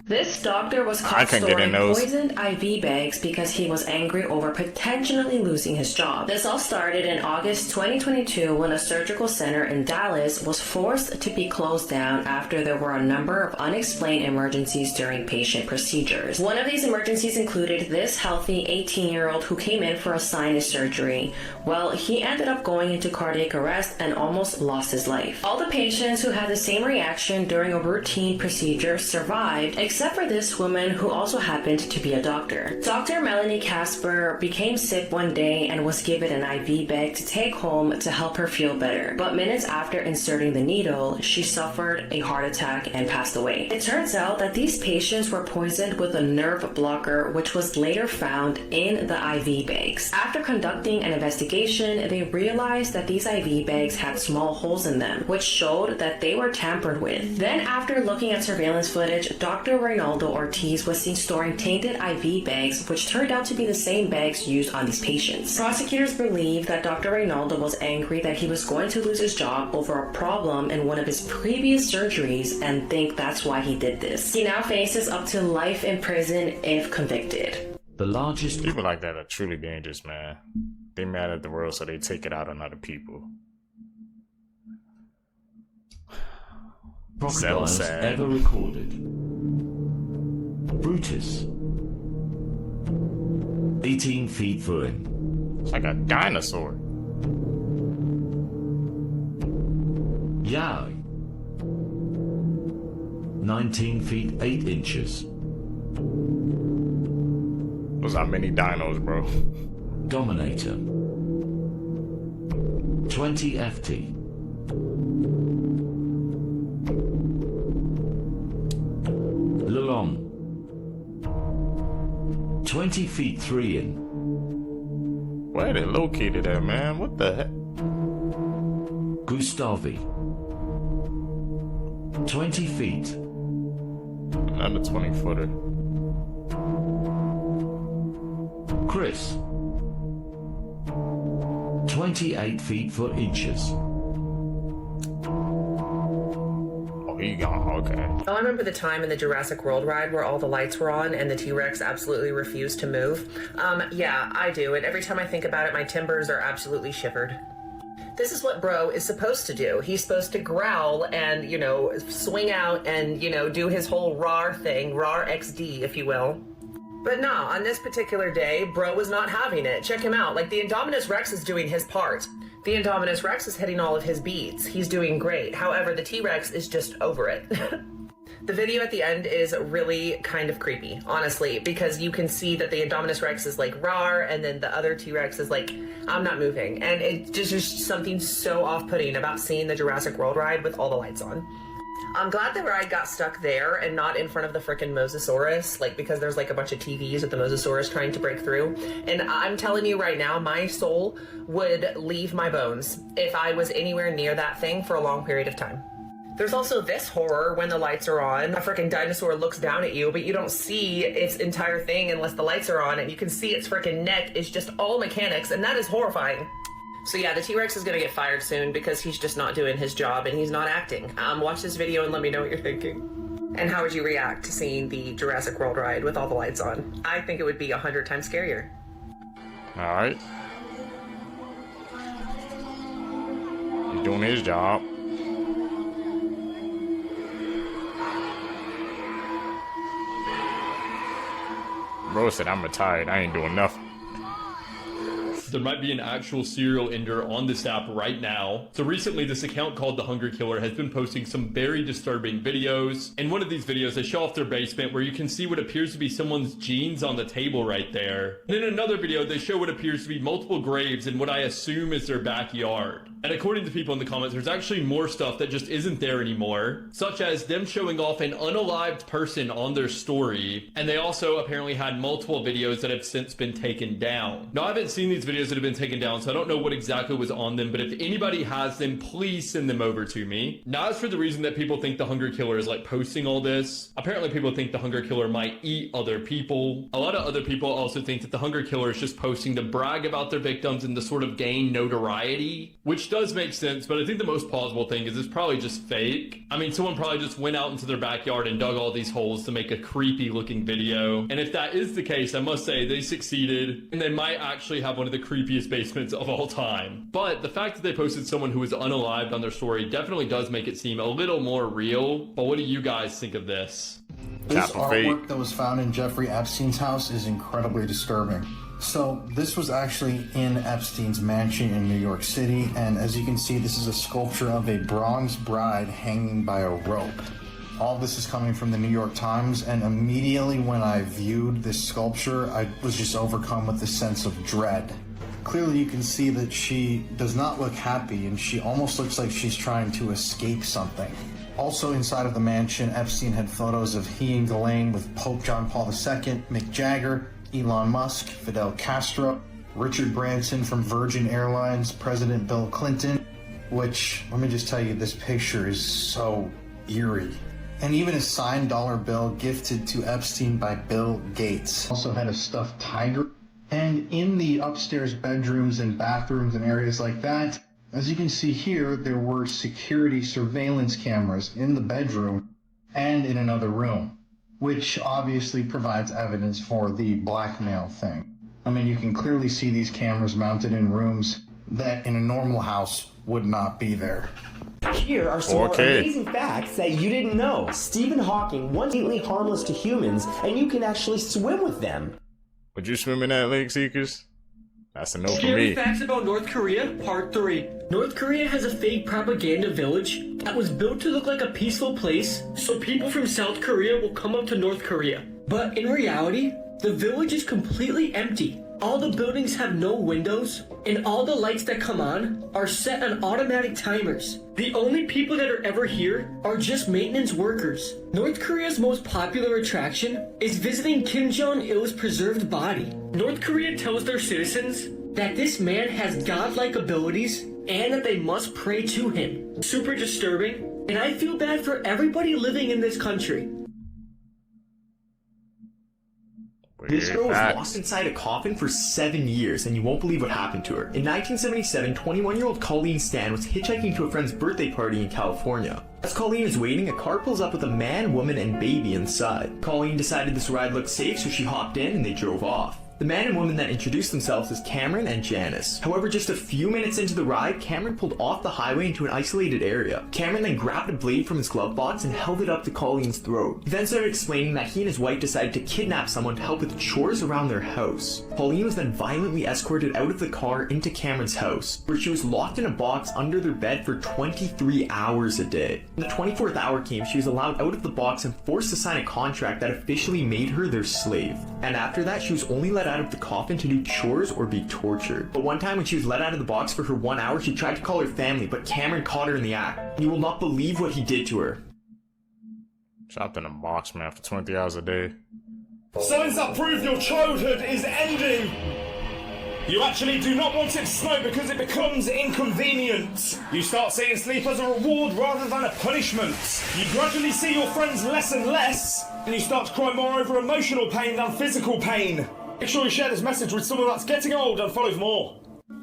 This doctor was caught storing poisoned IV bags because he was angry over potentially losing his job. This all started in August 2022 when a surgical center in Dallas was forced to be closed down after there were a number of unexplained emergencies during patient procedures. One of these emergencies included this healthy 18-year-old who came in for a sinus surgery. Well, he ended up going into cardiac arrest and almost lost his life. All the patients who had the same reaction during a routine procedure survived, except for this woman who also happened to be a doctor. Dr. Melanie Casper became sick one day and was given an IV bag to take home to help her feel better. But minutes after inserting the needle, she suffered a heart attack and passed away. It turns out that these patients were poisoned with a nerve blocker, which was later found in the IV bags. After conducting an investigation, they realized that these IV bags had small holes in them, which showed that they were tampered with. Then, after looking at surveillance footage, Dr. Reynaldo Ortiz was seen storing tainted IV bags, which turned out to be the same bags used on these patients. Prosecutors believe that Dr. Reynaldo was angry that he was going to lose his job over a problem in one of his previous surgeries and think that's why he did this. He now faces up to life in prison if convicted. The largest people like that are truly dangerous, man. They mad at the world, so they take it out on other people. Crocodiles ever recorded. Brutus, 18 feet through. It's like a dinosaur. Yao, 19 feet 8 inches. Those are many dinos, bro. Dominator, 20 FT. Lelong, 20 feet 3 in. Where are they located at, man? What the heck? Gustavi, 20 feet. Another 20-footer. Chris, 28 feet 4 inches. He gone, okay. I remember the time in the Jurassic World ride where all the lights were on and the T-Rex absolutely refused to move. Yeah, I do, and every time I think about it, my timbers are absolutely shivered. This is what Bro is supposed to do. He's supposed to growl and, you know, swing out and, you know, do his whole RAR thing, RAR XD, if you will. But nah, on this particular day, bro was not having it. Check him out. Like, the Indominus Rex is doing his part. The Indominus Rex is hitting all of his beats. He's doing great. However, the T-Rex is just over it. The video at the end is really kind of creepy, honestly, because you can see that the Indominus Rex is like rawr, and then the other T-Rex is like, I'm not moving. And it just something so off-putting about seeing the Jurassic World ride with all the lights on. I'm glad the ride got stuck there and not in front of the frickin' Mosasaurus, like, because there's like a bunch of TVs with the Mosasaurus trying to break through. And I'm telling you right now, my soul would leave my bones if I was anywhere near that thing for a long period of time. There's also this horror when the lights are on. A freaking dinosaur looks down at you, but you don't see its entire thing unless the lights are on, and you can see its freaking neck is just all mechanics, and that is horrifying. So yeah, the T-Rex is gonna get fired soon because he's just not doing his job and he's not acting. Watch this video and let me know what you're thinking. And how would you react to seeing the Jurassic World ride with all the lights on? I think it would be 100 times scarier. Alright. He's doing his job. Bro said, I'm retired. I ain't doing nothing. There might be an actual serial ender on this app right now. So recently, this account called The Hunger Killer has been posting some very disturbing videos. In one of these videos, they show off their basement where you can see what appears to be someone's jeans on the table right there. And in another video, they show what appears to be multiple graves in what I assume is their backyard. And according to people in the comments, there's actually more stuff that just isn't there anymore, such as them showing off an unalived person on their story. And they also apparently had multiple videos that have since been taken down. Now, I haven't seen these videos that have been taken down, so I don't know what exactly was on them, but if anybody has them, please send them over to me. Now, as for the reason that people think the Hunger Killer is like posting all this, apparently people think the Hunger Killer might eat other people. A lot of other people also think that the Hunger Killer is just posting to brag about their victims and to sort of gain notoriety, which does make sense, but I think the most plausible thing is it's probably just fake. I mean, someone probably just went out into their backyard and dug all these holes to make a creepy looking video. And if that is the case, I must say they succeeded, and they might actually have one of the creepiest basements of all time. But the fact that they posted someone who was unalived on their story definitely does make it seem a little more real. But what do you guys think of this? This artwork that was found in Jeffrey Epstein's house is incredibly disturbing. So this was actually in Epstein's mansion in New York City, and as you can see, this is a sculpture of a bronze bride hanging by a rope. All this is coming from the New York Times, and immediately when I viewed this sculpture, I was just overcome with a sense of dread. Clearly you can see that she does not look happy, and she almost looks like she's trying to escape something. Also inside of the mansion, Epstein had photos of he and Ghislaine with Pope John Paul II, Mick Jagger, Elon Musk, Fidel Castro, Richard Branson from Virgin Airlines, President Bill Clinton, which, let me just tell you, this picture is so eerie. And even a signed dollar bill gifted to Epstein by Bill Gates. Also had a stuffed tiger. And in the upstairs bedrooms and bathrooms and areas like that, as you can see here, there were security surveillance cameras in the bedroom and in another room, which obviously provides evidence for the blackmail thing. I mean, you can clearly see these cameras mounted in rooms that in a normal house would not be there. Here are some more amazing facts that you didn't know. Stephen Hawking was completely harmless to humans, and you can actually swim with them. Would you swim in that lake, Seekers? That's a no for Scary me. facts about North Korea, part 3. North Korea has a fake propaganda village that was built to look like a peaceful place so people from South Korea will come up to North Korea. But in reality, the village is completely empty. All the buildings have no windows, and all the lights that come on are set on automatic timers. The only people that are ever here are just maintenance workers. North Korea's most popular attraction is visiting Kim Jong-il's preserved body. North Korea tells their citizens that this man has godlike abilities and that they must pray to him. Super disturbing, and I feel bad for everybody living in this country. This girl was lost inside a coffin for 7 years, and you won't believe what happened to her. In 1977, 21-year-old Colleen Stan was hitchhiking to a friend's birthday party in California. As Colleen is waiting, a car pulls up with a man, woman, and baby inside. Colleen decided this ride looked safe, so she hopped in and they drove off. The man and woman that introduced themselves as Cameron and Janice. However, just a few minutes into the ride, Cameron pulled off the highway into an isolated area. Cameron then grabbed a blade from his glove box and held it up to Colleen's throat. He then started explaining that he and his wife decided to kidnap someone to help with chores around their house. Pauline was then violently escorted out of the car into Cameron's house, where she was locked in a box under their bed for 23 hours a day. When the 24th hour came, she was allowed out of the box and forced to sign a contract that officially made her their slave. And after that, she was only let out of the coffin to do chores or be tortured. But one time when she was let out of the box for her 1 hour, she tried to call her family, but Cameron caught her in the act. You will not believe what he did to her. Trapped in a box, man, for 20 hours a day. Signs that prove your childhood is ending. You actually do not want it to snow because it becomes inconvenient. You start seeing sleep as a reward rather than a punishment. You gradually see your friends less and less, and you start to cry more over emotional pain than physical pain. Make sure you share this message with someone that's getting old and follow for more.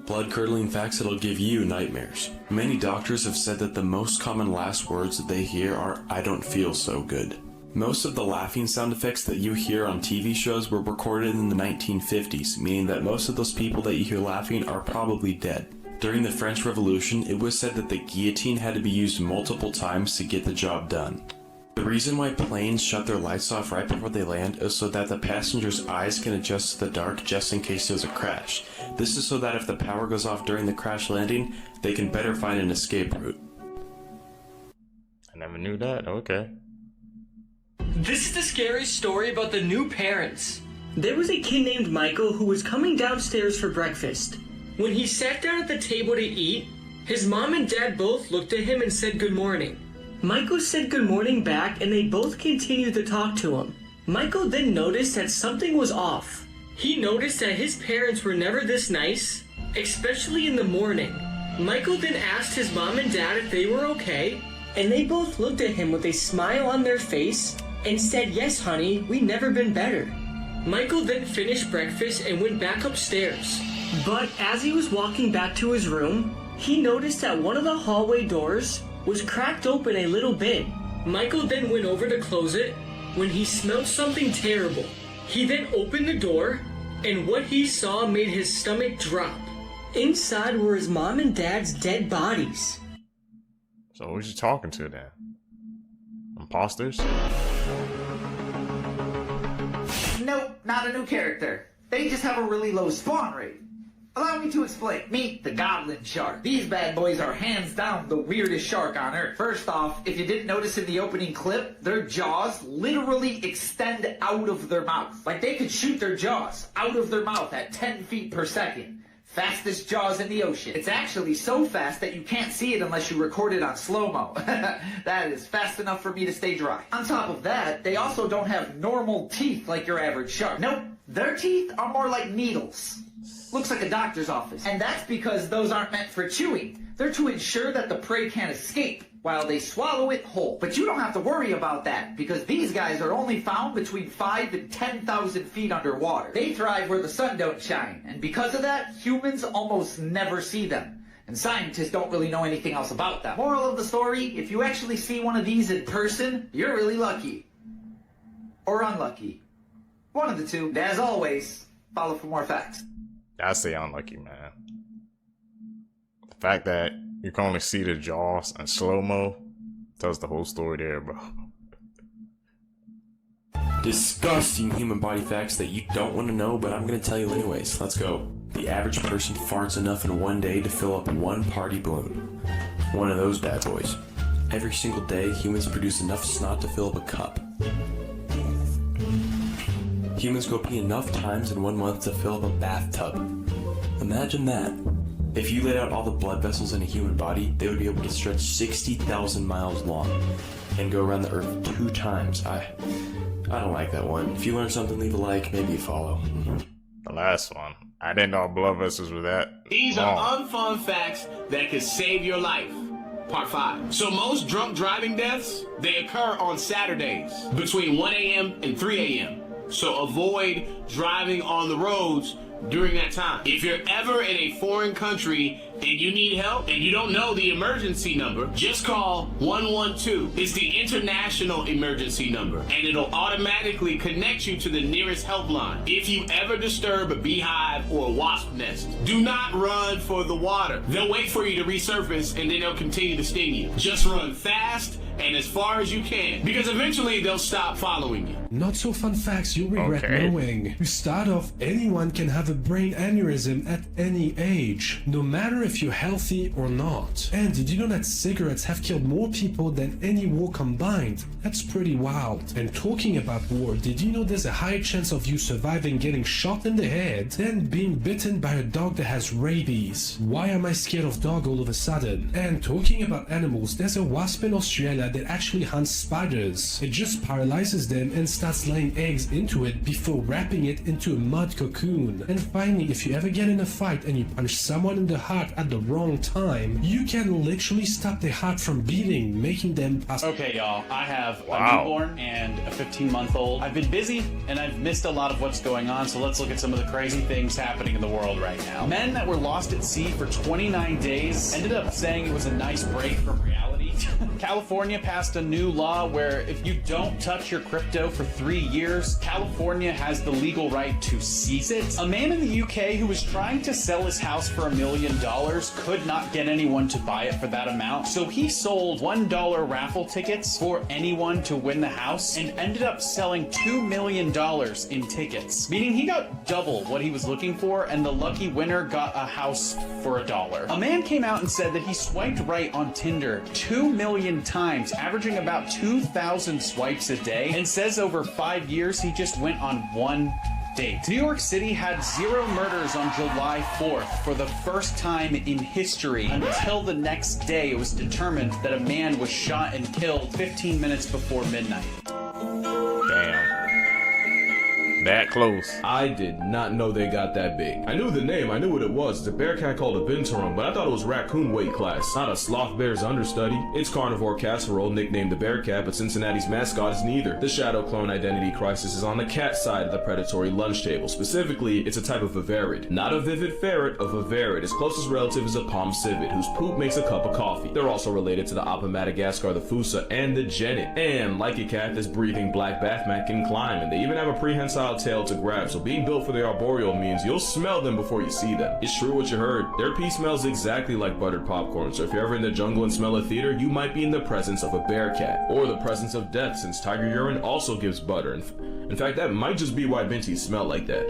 Blood-curdling facts that'll give you nightmares. Many doctors have said that the most common last words that they hear are, "I don't feel so good." Most of the laughing sound effects that you hear on TV shows were recorded in the 1950s, meaning that most of those people that you hear laughing are probably dead. During the French Revolution, it was said that the guillotine had to be used multiple times to get the job done. The reason why planes shut their lights off right before they land is so that the passengers' eyes can adjust to the dark just in case there's a crash. This is so that if the power goes off during the crash landing, they can better find an escape route. I never knew that. Okay. This is the scary story about the new parents. There was a kid named Michael who was coming downstairs for breakfast. When he sat down at the table to eat, his mom and dad both looked at him and said good morning. Michael said good morning back and they both continued to talk to him. Michael then noticed that something was off. He noticed that his parents were never this nice, especially in the morning. Michael then asked his mom and dad if they were okay, and they both looked at him with a smile on their face and said, "Yes, honey, we've never been better." Michael then finished breakfast and went back upstairs. But as he was walking back to his room, he noticed that one of the hallway doors was cracked open a little bit. Michael then went over to close it when he smelled something terrible. He then opened the door, and what he saw made his stomach drop. Inside were his mom and dad's dead bodies. So who's you talking to then? Imposters? Nope, not a new character. They just have a really low spawn rate. Allow me to explain. Meet the Goblin Shark. These bad boys are hands down the weirdest shark on Earth. First off, if you didn't notice in the opening clip, their jaws literally extend out of their mouth. Like they could shoot their jaws out of their mouth at 10 feet per second. Fastest jaws in the ocean. It's actually so fast that you can't see it unless you record it on slow-mo. That is fast enough for me to stay dry. On top of that, they also don't have normal teeth like your average shark. Nope, their teeth are more like needles. Looks like a doctor's office. And that's because those aren't meant for chewing. They're to ensure that the prey can't escape while they swallow it whole. But you don't have to worry about that because these guys are only found between 5 and 10,000 feet underwater. They thrive where the sun don't shine. And because of that, humans almost never see them. And scientists don't really know anything else about them. Moral of the story, if you actually see one of these in person, you're really lucky. Or unlucky. One of the two. And as always, follow for more facts. I say unlucky, man. The fact that you can only see the jaws in slow-mo tells the whole story there, bro. Disgusting human body facts that you don't want to know, but I'm gonna tell you anyways. Let's go. The average person farts enough in one day to fill up one party balloon. One of those bad boys. Every single day, humans produce enough snot to fill up a cup. Humans go pee enough times in 1 month to fill up a bathtub. Imagine that. If you laid out all the blood vessels in a human body, they would be able to stretch 60,000 miles long and go around the earth 2 times. I don't like that one. If you learn something, leave a like, maybe a follow. The last one. I didn't know blood vessels were that These long. are unfun facts that could save your life. Part 5. So most drunk driving deaths, they occur on Saturdays between 1 a.m. and 3 a.m. So avoid driving on the roads during that time. If you're ever in a foreign country and you need help and you don't know the emergency number, just call 112. It's the international emergency number, and it'll automatically connect you to the nearest helpline. If you ever disturb a beehive or a wasp nest, do not run for the water. They'll wait for you to resurface and then they'll continue to sting you. Just run fast and as far as you can, because eventually they'll stop following you. Not so fun facts you'll regret knowing. To start off, anyone can have a brain aneurysm at any age, no matter if you're healthy or not. And did you know that cigarettes have killed more people than any war combined? That's pretty wild. And talking about war, did you know there's a higher chance of you surviving getting shot in the head than being bitten by a dog that has rabies? Why am I scared of dog all of a sudden? And talking about animals, there's a wasp in Australia that actually hunts spiders. It just paralyzes them and starts laying eggs into it before wrapping it into a mud cocoon. And finally, if you ever get in a fight and you punch someone in the heart at the wrong time, you can literally stop their heart from beating, making them pass. Okay, y'all, I have a newborn and a 15-month-old. I've been busy and I've missed a lot of what's going on, so let's look at some of the crazy things happening in the world right now. Men that were lost at sea for 29 days ended up saying it was a nice break from reality. California passed a new law where if you don't touch your crypto for 3 years, California has the legal right to seize it. A man in the UK who was trying to sell his house for $1 million could not get anyone to buy it for that amount, so he sold $1 raffle tickets for anyone to win the house and ended up selling $2 million in tickets, meaning he got double what he was looking for, and the lucky winner got a house for $1. A man came out and said that he swiped right on Tinder 2 million times, averaging about 2,000 swipes a day, and says over 5 years he just went on one date. New York City had 0 murders on July 4th for the first time in history until the next day it was determined that a man was shot and killed 15 minutes before midnight. Damn. That close. I did not know they got that big. I knew the name, I knew what it was. It's a bear cat called a binturong, but I thought it was raccoon weight class, not a sloth bear's understudy. It's carnivore casserole, nicknamed the bear cat, but Cincinnati's mascot is neither. The shadow clone identity crisis is on the cat side of the predatory lunch table. Specifically, it's a type of vivarid. Not a vivid ferret, a vivarid. Its closest relative is a palm civet, whose poop makes a cup of coffee. They're also related to the Apa Madagascar, the Fusa, and the genet. And like a cat, this breathing black bathmat can climb, and they even have a prehensile tail to grab, so being built for the arboreal means you'll smell them before you see them. It's true what you heard. Their pee smells exactly like buttered popcorn, so if you're ever in the jungle and smell a theater, you might be in the presence of a bear cat, or the presence of death, since tiger urine also gives butter. In fact, that might just be why Binties smell like that.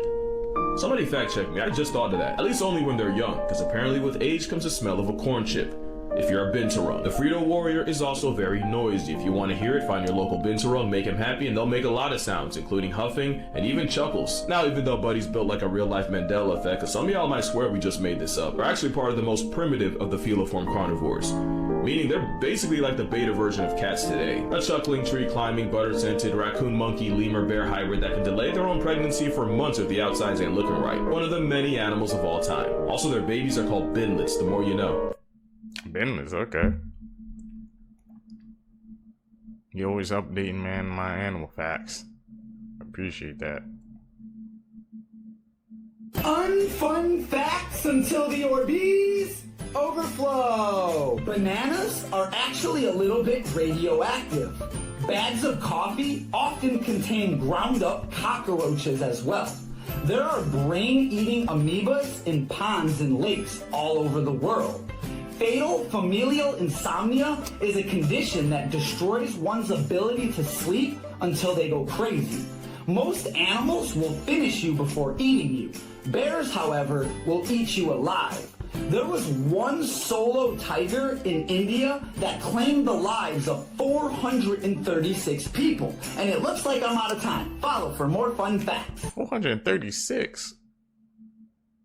Somebody fact check me, I just thought of that. At least only when they're young, because apparently with age comes the smell of a corn chip. If you're a binturong. The Frito Warrior is also very noisy. If you want to hear it, find your local binturong, make him happy, and they'll make a lot of sounds, including huffing and even chuckles. Now, even though Buddy's built like a real-life Mandela effect, because some of y'all might swear we just made this up, they're actually part of the most primitive of the feliform carnivores. Meaning they're basically like the beta version of cats today. A chuckling, tree-climbing, butter-scented, raccoon, monkey, lemur, bear hybrid that can delay their own pregnancy for months if the outsides ain't looking right. One of the many animals of all time. Also, their babies are called binlets, the more you know. Binless, okay. You always updating, man, my animal facts. Appreciate that. Unfun facts until the Orbeez overflow. Bananas are actually a little bit radioactive. Bags of coffee often contain ground up cockroaches as well. There are brain-eating amoebas in ponds and lakes all over the world. Fatal familial insomnia is a condition that destroys one's ability to sleep until they go crazy. Most animals will finish you before eating you. Bears, however, will eat you alive. There was one solo tiger in India that claimed the lives of 436 people. And it looks like I'm out of time. Follow for more fun facts. 436?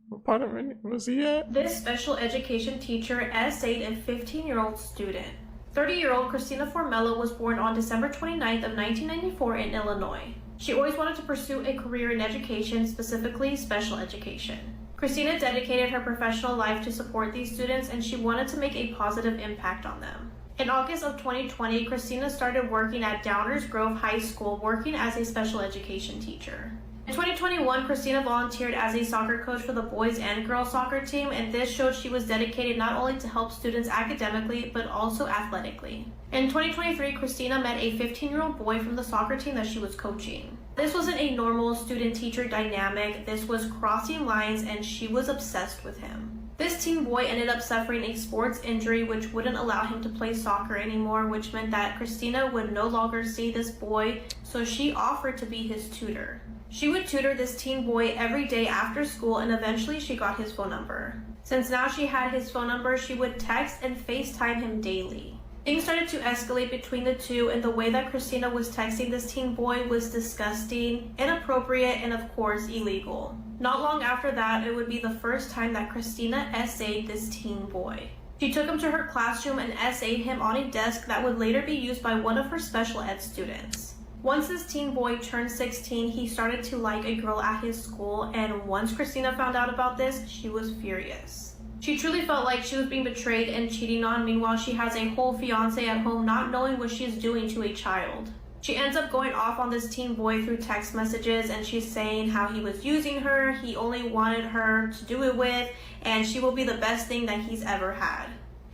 What part of it was he at? This special education teacher essayed a 15-year-old student. 30-year-old Christina Formella was born on December 29th of 1994 in Illinois. She always wanted to pursue a career in education, specifically special education. Christina dedicated her professional life to support these students, and she wanted to make a positive impact on them. In August of 2020, Christina started working at Downers Grove High School, working as a special education teacher. In 2021, Christina volunteered as a soccer coach for the boys and girls soccer team, and this showed she was dedicated not only to help students academically, but also athletically. In 2023, Christina met a 15-year-old boy from the soccer team that she was coaching. This wasn't a normal student-teacher dynamic, this was crossing lines, and she was obsessed with him. This teen boy ended up suffering a sports injury which wouldn't allow him to play soccer anymore, which meant that Christina would no longer see this boy, so she offered to be his tutor. She would tutor this teen boy every day after school, and eventually she got his phone number. Since now she had his phone number, she would text and FaceTime him daily. Things started to escalate between the two, and the way that Christina was texting this teen boy was disgusting, inappropriate, and of course illegal. Not long after that, it would be the first time that Christina essayed this teen boy. She took him to her classroom and essayed him on a desk that would later be used by one of her special ed students. Once this teen boy turned 16, he started to like a girl at his school, and once Christina found out about this, she was furious. She truly felt like she was being betrayed and cheating on. Meanwhile, she has a whole fiance at home not knowing what she's doing to a child. She ends up going off on this teen boy through text messages, and she's saying how he was using her, he only wanted her to do it with, and she will be the best thing that he's ever had.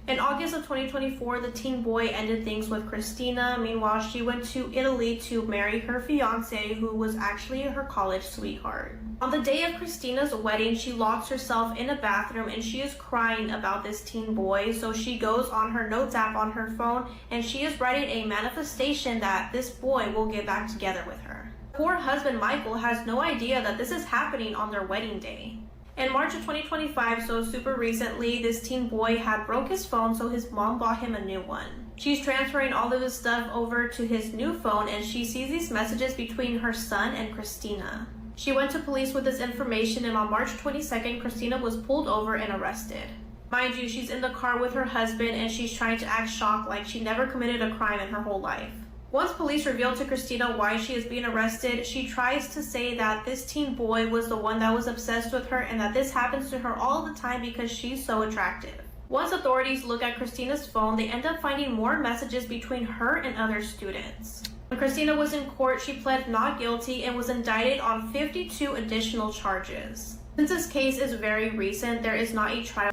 In August of 2024, the teen boy ended things with Christina. Meanwhile, she went to Italy to marry her fiance, who was actually her college sweetheart. On the day of Christina's wedding, she locks herself in a bathroom and she is crying about this teen boy. So she goes on her notes app on her phone and she is writing a manifestation that this boy will get back together with her. Poor husband Michael has no idea that this is happening on their wedding day. In March of 2025, so super recently, this teen boy had broke his phone, so his mom bought him a new one. She's transferring all of his stuff over to his new phone, and she sees these messages between her son and Christina. She went to police with this information, and on March 22nd, Christina was pulled over and arrested. Mind you, she's in the car with her husband, and she's trying to act shocked like she never committed a crime in her whole life. Once police reveal to Christina why she is being arrested, she tries to say that this teen boy was the one that was obsessed with her and that this happens to her all the time because she's so attractive. Once authorities look at Christina's phone, they end up finding more messages between her and other students. When Christina was in court, she pled not guilty and was indicted on 52 additional charges. Since this case is very recent, there is not a trial.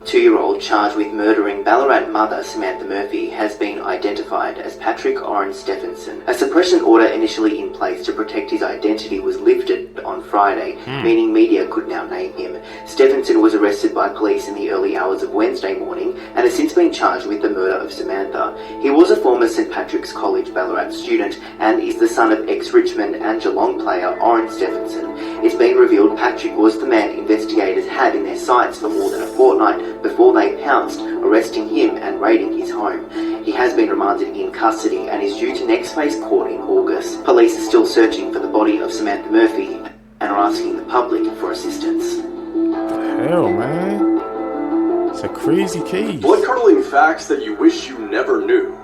2-year-old charged with murdering Ballarat mother Samantha Murphy has been identified as Patrick Oren Stephenson. A suppression order initially in place to protect his identity was lifted on Friday, meaning media could now name him. Stephenson was arrested by police in the early hours of Wednesday morning and has since been charged with the murder of Samantha. He was a former St Patrick's College Ballarat student and is the son of ex-Richmond and Geelong player Oren Stephenson. It's been revealed Patrick was the man investigators had in their sights for more than a fortnight before they pounced, arresting him and raiding his home. He has been remanded in custody and is due to next face court in August. Police are still searching for the body of Samantha Murphy and are asking the public for assistance. Hell, man. It's a crazy case. Blood-curdling facts that you wish you never knew.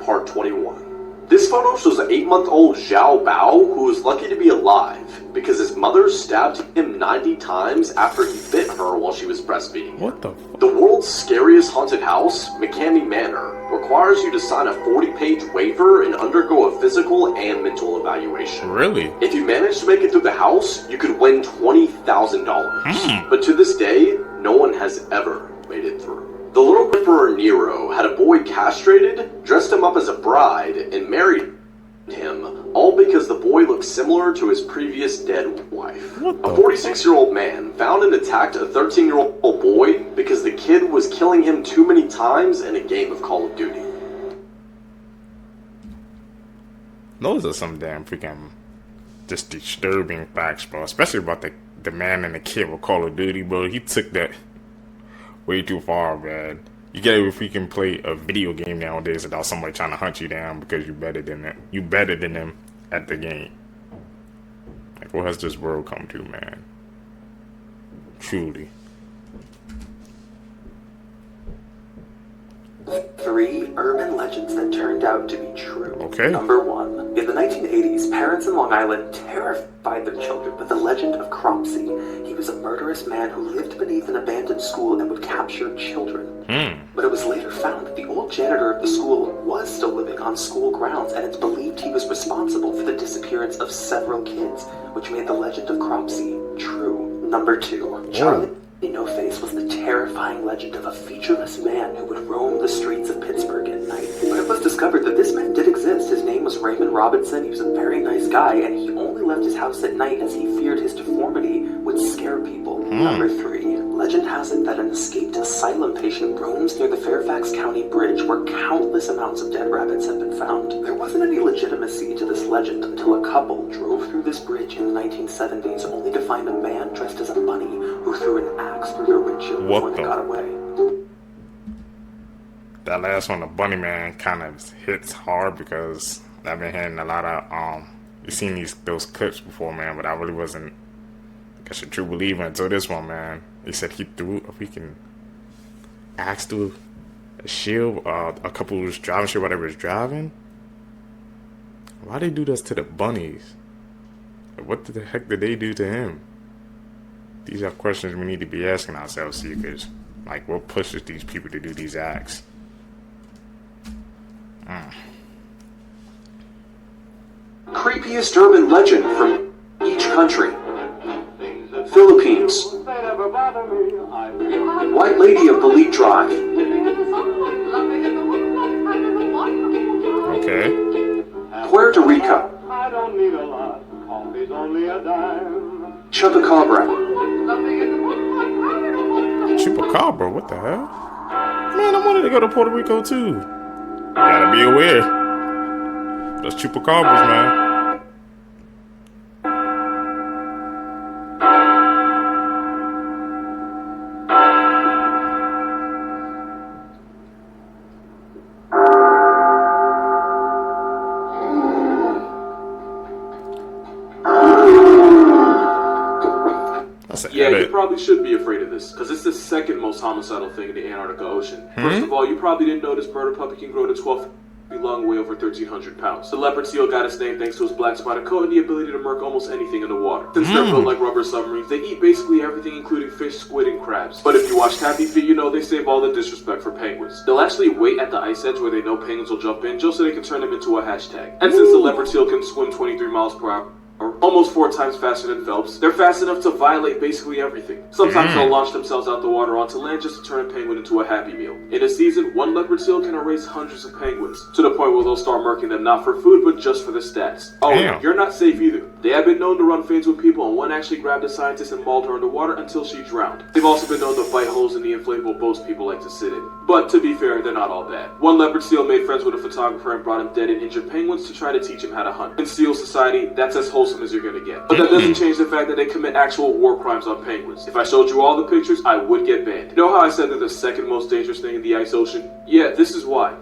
Part 21. This photo shows an 8-month-old Xiao Bao who is lucky to be alive because his mother stabbed him 90 times after he bit her while she was breastfeeding. What the The world's scariest haunted house, McCamey Manor, requires you to sign a 40-page waiver and undergo a physical and mental evaluation. Really? If you manage to make it through the house, you could win $20,000. But to this day, no one has ever made it through. The little Emperor Nero had a boy castrated, dressed him up as a bride, and married him, all because the boy looked similar to his previous dead wife. A 46-year-old man found and attacked a 13-year-old boy because the kid was killing him too many times in a game of Call of Duty. Those are some damn freaking just disturbing facts, bro. Especially about the man and the kid with Call of Duty, bro. He took that way too far, man. You can't even freaking play a video game nowadays without somebody trying to hunt you down because you're better than them. You better than them at the game. Like, what has this world come to, man? Truly. 3 urban legends that turned out to be true. Okay. Number 1. In the 1980s, parents in Long Island terrified their children with the legend of Cropsey. He was a murderous man who lived beneath an abandoned school and would capture children. But it was later found that the old janitor of the school was still living on school grounds, and it's believed he was responsible for the disappearance of several kids, which made the legend of Cropsey true. Number 2. Charlie No Face was the terrifying legend of a featureless man who would roam the streets of Pittsburgh at night. But it was discovered that this man did exist. His name was Raymond Robinson. He was a very nice guy, and he only left his house at night as he feared his deformity would scare people. Number 3. Legend has it that an escaped asylum patient roams near the Fairfax County Bridge where countless amounts of dead rabbits have been found. There wasn't any legitimacy to this legend until a couple drove through this bridge in the 1970s only to find a man dressed as a bunny who threw an axe through their windshield before they got away. That last one, the bunny man, kind of hits hard because I've been hearing a lot of you've seen those clips before, man, but I really wasn't, I guess, a true believer until this one, man. He said he threw a freaking axe through a shield, a couple was driving shit while they was driving. Why they do this to the bunnies? What the heck did they do to him? These are questions we need to be asking ourselves, Seekers. Like, what pushes these people to do these acts? Creepiest urban legend from each country. Philippines. White Lady of Belize Drive. Okay. Puerto Rico. Chupacabra. Chupacabra? What the hell? Man, I wanted to go to Puerto Rico too. Gotta be aware. Those chupacabras, man. Yeah, you probably should be afraid of this, because it's the second most homicidal thing in the Antarctica Ocean. First of all, you probably didn't know this murder puppy can grow to 12 feet long, weigh over 1,300 pounds. The leopard seal got its name thanks to its black spotted coat and the ability to murk almost anything in the water. Since they're built like rubber submarines, they eat basically everything, including fish, squid, and crabs. But if you watch Happy Feet, you know they save all the disrespect for penguins. They'll actually wait at the ice edge where they know penguins will jump in, just so they can turn them into a hashtag. And since the leopard seal can swim 23 miles per hour, almost 4 times faster than Phelps, they're fast enough to violate basically everything. Sometimes they'll launch themselves out the water onto land just to turn a penguin into a Happy Meal. In a season, one leopard seal can erase hundreds of penguins, to the point where they'll start murking them not for food, but just for the stats. Oh, you're not safe either. They have been known to run fades with people, and one actually grabbed a scientist and mauled her underwater until she drowned. They've also been known to bite holes in the inflatable boats people like to sit in. But to be fair, they're not all bad. One leopard seal made friends with a photographer and brought him dead and injured penguins to try to teach him how to hunt. In seal society, that's as wholesome as you're gonna get. But that doesn't change the fact that they commit actual war crimes on penguins. If I showed you all the pictures, I would get banned. You know how I said they're the second most dangerous thing in the ice ocean? Yeah, this is why.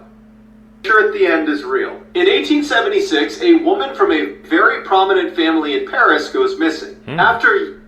At the end is real. In 1876, a woman from a very prominent family in Paris goes missing. After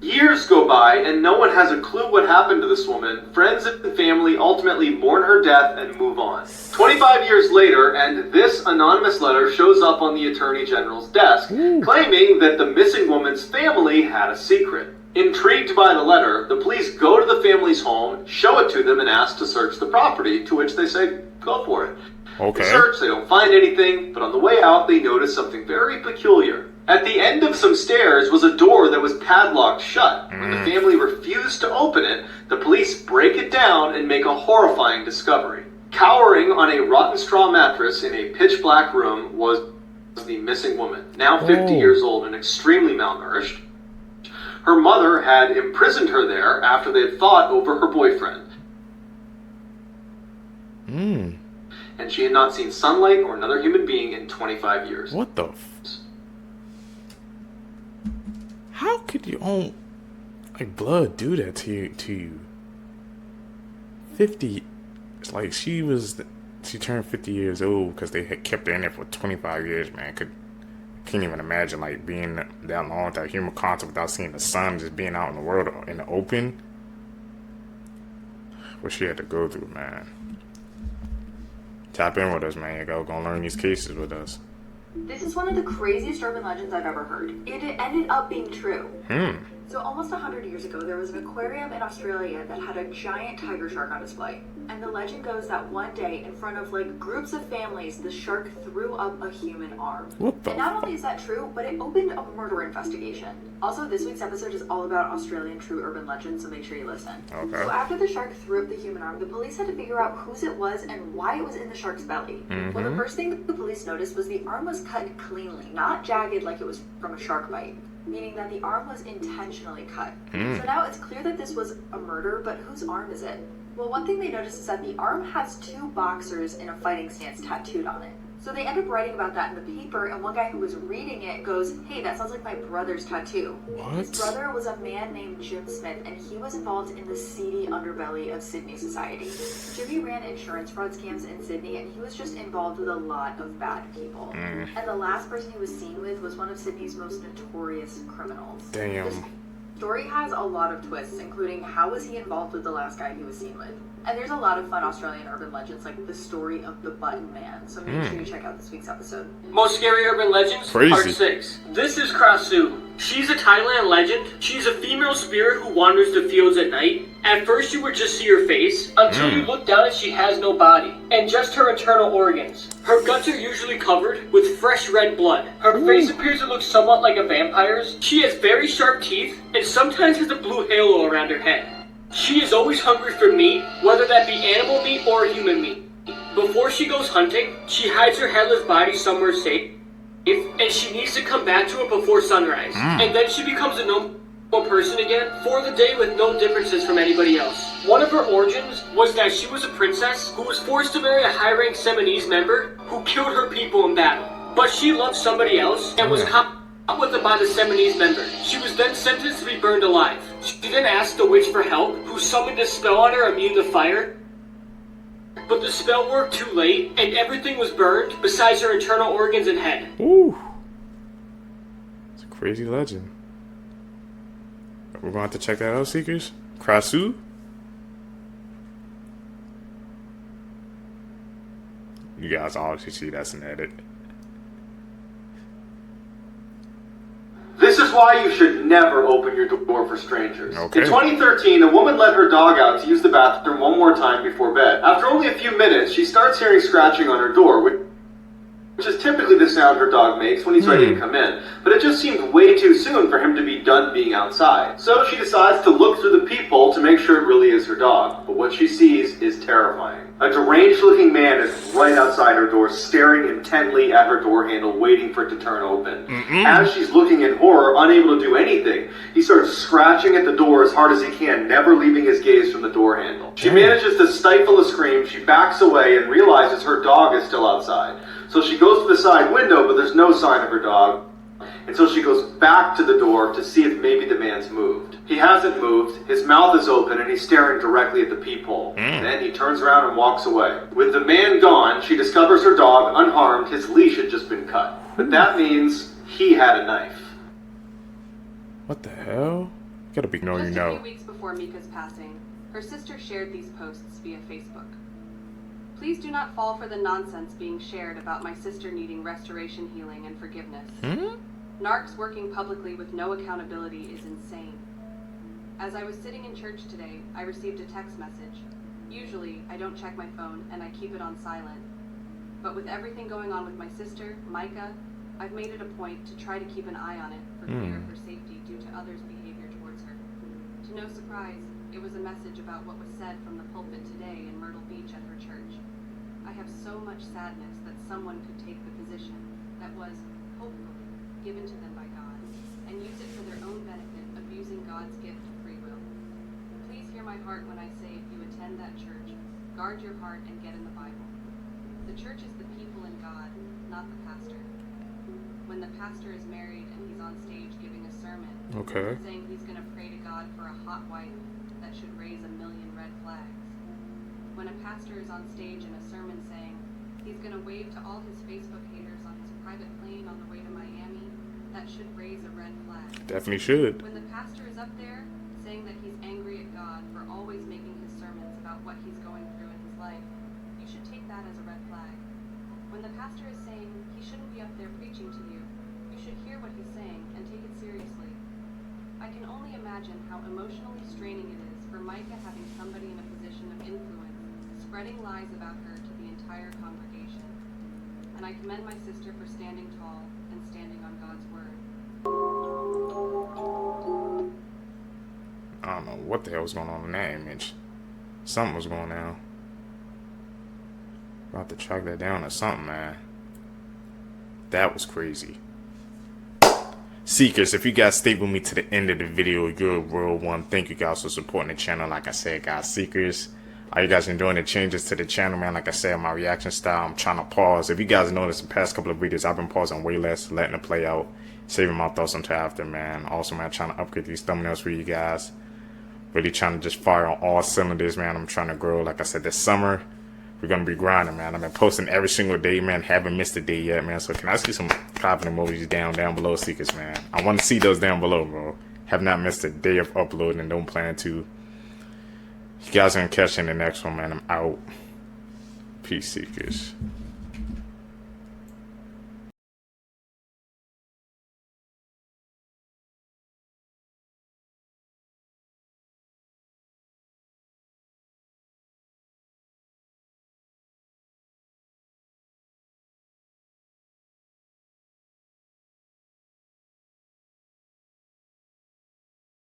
years go by and no one has a clue what happened to this woman, friends and family ultimately mourn her death and move on. 25 years later, and this anonymous letter shows up on the Attorney General's desk, claiming that the missing woman's family had a secret. Intrigued by the letter, the police go to the family's home, show it to them, and ask to search the property, to which they say, go for it. Okay. They search, they don't find anything, but on the way out, they notice something very peculiar. At the end of some stairs was a door that was padlocked shut. When the family refused to open it, the police break it down and make a horrifying discovery. Cowering on a rotten straw mattress in a pitch-black room was the missing woman, now 50 years old and extremely malnourished. Her mother had imprisoned her there after they had fought over her boyfriend. And she had not seen sunlight or another human being in 25 years. What the How could your own like blood do that to you? 50. It's like she turned 50 years old because they had kept her in there for 25 years, man. Can't even imagine like being that long without human contact, without seeing the sun, just being out in the world in the open. What she had to go through, man. Tap in with us, man. Go learn these cases with us. This is one of the craziest urban legends I've ever heard. It ended up being true. So almost 100 years ago, there was an aquarium in Australia that had a giant tiger shark on display. And the legend goes that one day, in front of like groups of families, the shark threw up a human arm. And not only is that true, but it opened a murder investigation. Also, this week's episode is all about Australian true urban legends, so make sure you listen. Okay. So after the shark threw up the human arm, the police had to figure out whose it was and why it was in the shark's belly. Well, the first thing that the police noticed was the arm was cut cleanly, not jagged like it was from a shark bite. Meaning that the arm was intentionally cut. So now it's clear that this was a murder, but whose arm is it? Well, one thing they noticed is that the arm has two boxers in a fighting stance tattooed on it. So they end up writing about that in the paper, and one guy who was reading it goes, "Hey, that sounds like my brother's tattoo." His brother was a man named Jim Smith, and he was involved in the seedy underbelly of Sydney society. Jimmy ran insurance fraud scams in Sydney, and he was just involved with a lot of bad people. And the last person he was seen with was one of Sydney's most notorious criminals. Damn. This story has a lot of twists, including how was he involved with the last guy he was seen with. And there's a lot of fun Australian urban legends, like the story of the Button Man, so make sure you check out this week's episode. Most Scary Urban Legends, Part 6. This is Krasu. She's a Thailand legend. She's a female spirit who wanders the fields at night. At first you would just see her face, until you look down and she has no body, and just her internal organs. Her guts are usually covered with fresh red blood. Her face appears to look somewhat like a vampire's. She has very sharp teeth, and sometimes has a blue halo around her head. She is always hungry for meat, whether that be animal meat or human meat. Before she goes hunting, she hides her headless body somewhere safe, and she needs to come back to it before sunrise. And then she becomes a normal person again for the day with no differences from anybody else. One of her origins was that she was a princess who was forced to marry a high-ranked Seminese member who killed her people in battle. But she loved somebody else and was caught with them by the Seminese member. She was then sentenced to be burned alive. She then asked the witch for help, who summoned a spell on her immune to fire. But the spell worked too late, and everything was burned besides her internal organs and head. Ooh. It's a crazy legend. We're going to have to check that out, Seekers. Krasu? You guys obviously see that's an edit. This is why you should never open your door for strangers. Okay. In 2013, a woman let her dog out to use the bathroom one more time before bed. After only a few minutes, she starts hearing scratching on her door, which is typically the sound her dog makes when he's ready to come in. But it just seemed way too soon for him to be done being outside. So she decides to look through the peephole to make sure it really is her dog. But what she sees is terrifying. A deranged-looking man is right outside her door, staring intently at her door handle, waiting for it to turn open. As she's looking in horror, unable to do anything, he starts scratching at the door as hard as he can, never leaving his gaze from the door handle. She manages to stifle a scream, she backs away, and realizes her dog is still outside. So she goes to the side window, but there's no sign of her dog. And so she goes back to the door to see if maybe the man's moved. He hasn't moved, his mouth is open, and he's staring directly at the peephole. Then he turns around and walks away. With the man gone, she discovers her dog unharmed, his leash had just been cut. But that means he had a knife. What the hell? You gotta be know you Just know. a few weeks before Mika's passing, her sister shared these posts via Facebook. Please do not fall for the nonsense being shared about my sister needing restoration, healing, and forgiveness. Narcs working publicly with no accountability is insane. As I was sitting in church today, I received a text message. Usually, I don't check my phone and I keep it on silent. But with everything going on with my sister, Micah, I've made it a point to try to keep an eye on it for fear of her safety due to others' behavior towards her. To no surprise, it was a message about what was said from the pulpit today in Myrtle Beach at her church. I have so much sadness that someone could take the position that was, hopefully, given to them by God, and use it for their own benefit, abusing God's gift of free will. Please hear my heart when I say if you attend that church, guard your heart and get in the Bible. The church is the people and God, not the pastor. When the pastor is married and he's on stage giving a sermon, saying he's going to pray to God for a hot wife that should raise 1,000,000 red flags. When a pastor is on stage in a sermon saying he's going to wave to all his Facebook haters on his private plane on the way to Miami, that should raise a red flag. Definitely should. When the pastor is up there saying that he's angry at God for always making his sermons about what he's going through in his life, you should take that as a red flag. When the pastor is saying he shouldn't be up there preaching to you, you should hear what he's saying and take it seriously. I can only imagine how emotionally straining it is for Micah having somebody in a position of influence spreading lies about her to the entire congregation. And I commend my sister for standing tall and standing on God's word. I don't know what the hell was going on in that image. Something was going on. About to track that down or something, man. That was crazy. Seekers, if you guys stayed with me to the end of the video, you're a real one. Thank you guys for supporting the channel. Like I said, guys, Seekers, are you guys enjoying the changes to the channel, man? Like I said, my reaction style, I'm trying to pause. If you guys noticed the past couple of videos, I've been pausing way less, letting it play out, saving my thoughts until after, man. Also, man, trying to upgrade these thumbnails for you guys. Really trying to just fire on all cylinders, man. I'm trying to grow. Like I said, this summer, we're going to be grinding, man. I've been posting every single day, man. Haven't missed a day yet, man. So can I see some clapping emojis down below, Seekers, man? I want to see those down below, bro. Have not missed a day of uploading and don't plan to. You guys are going to catch in the next one, man. I'm out. Peace, Seekers.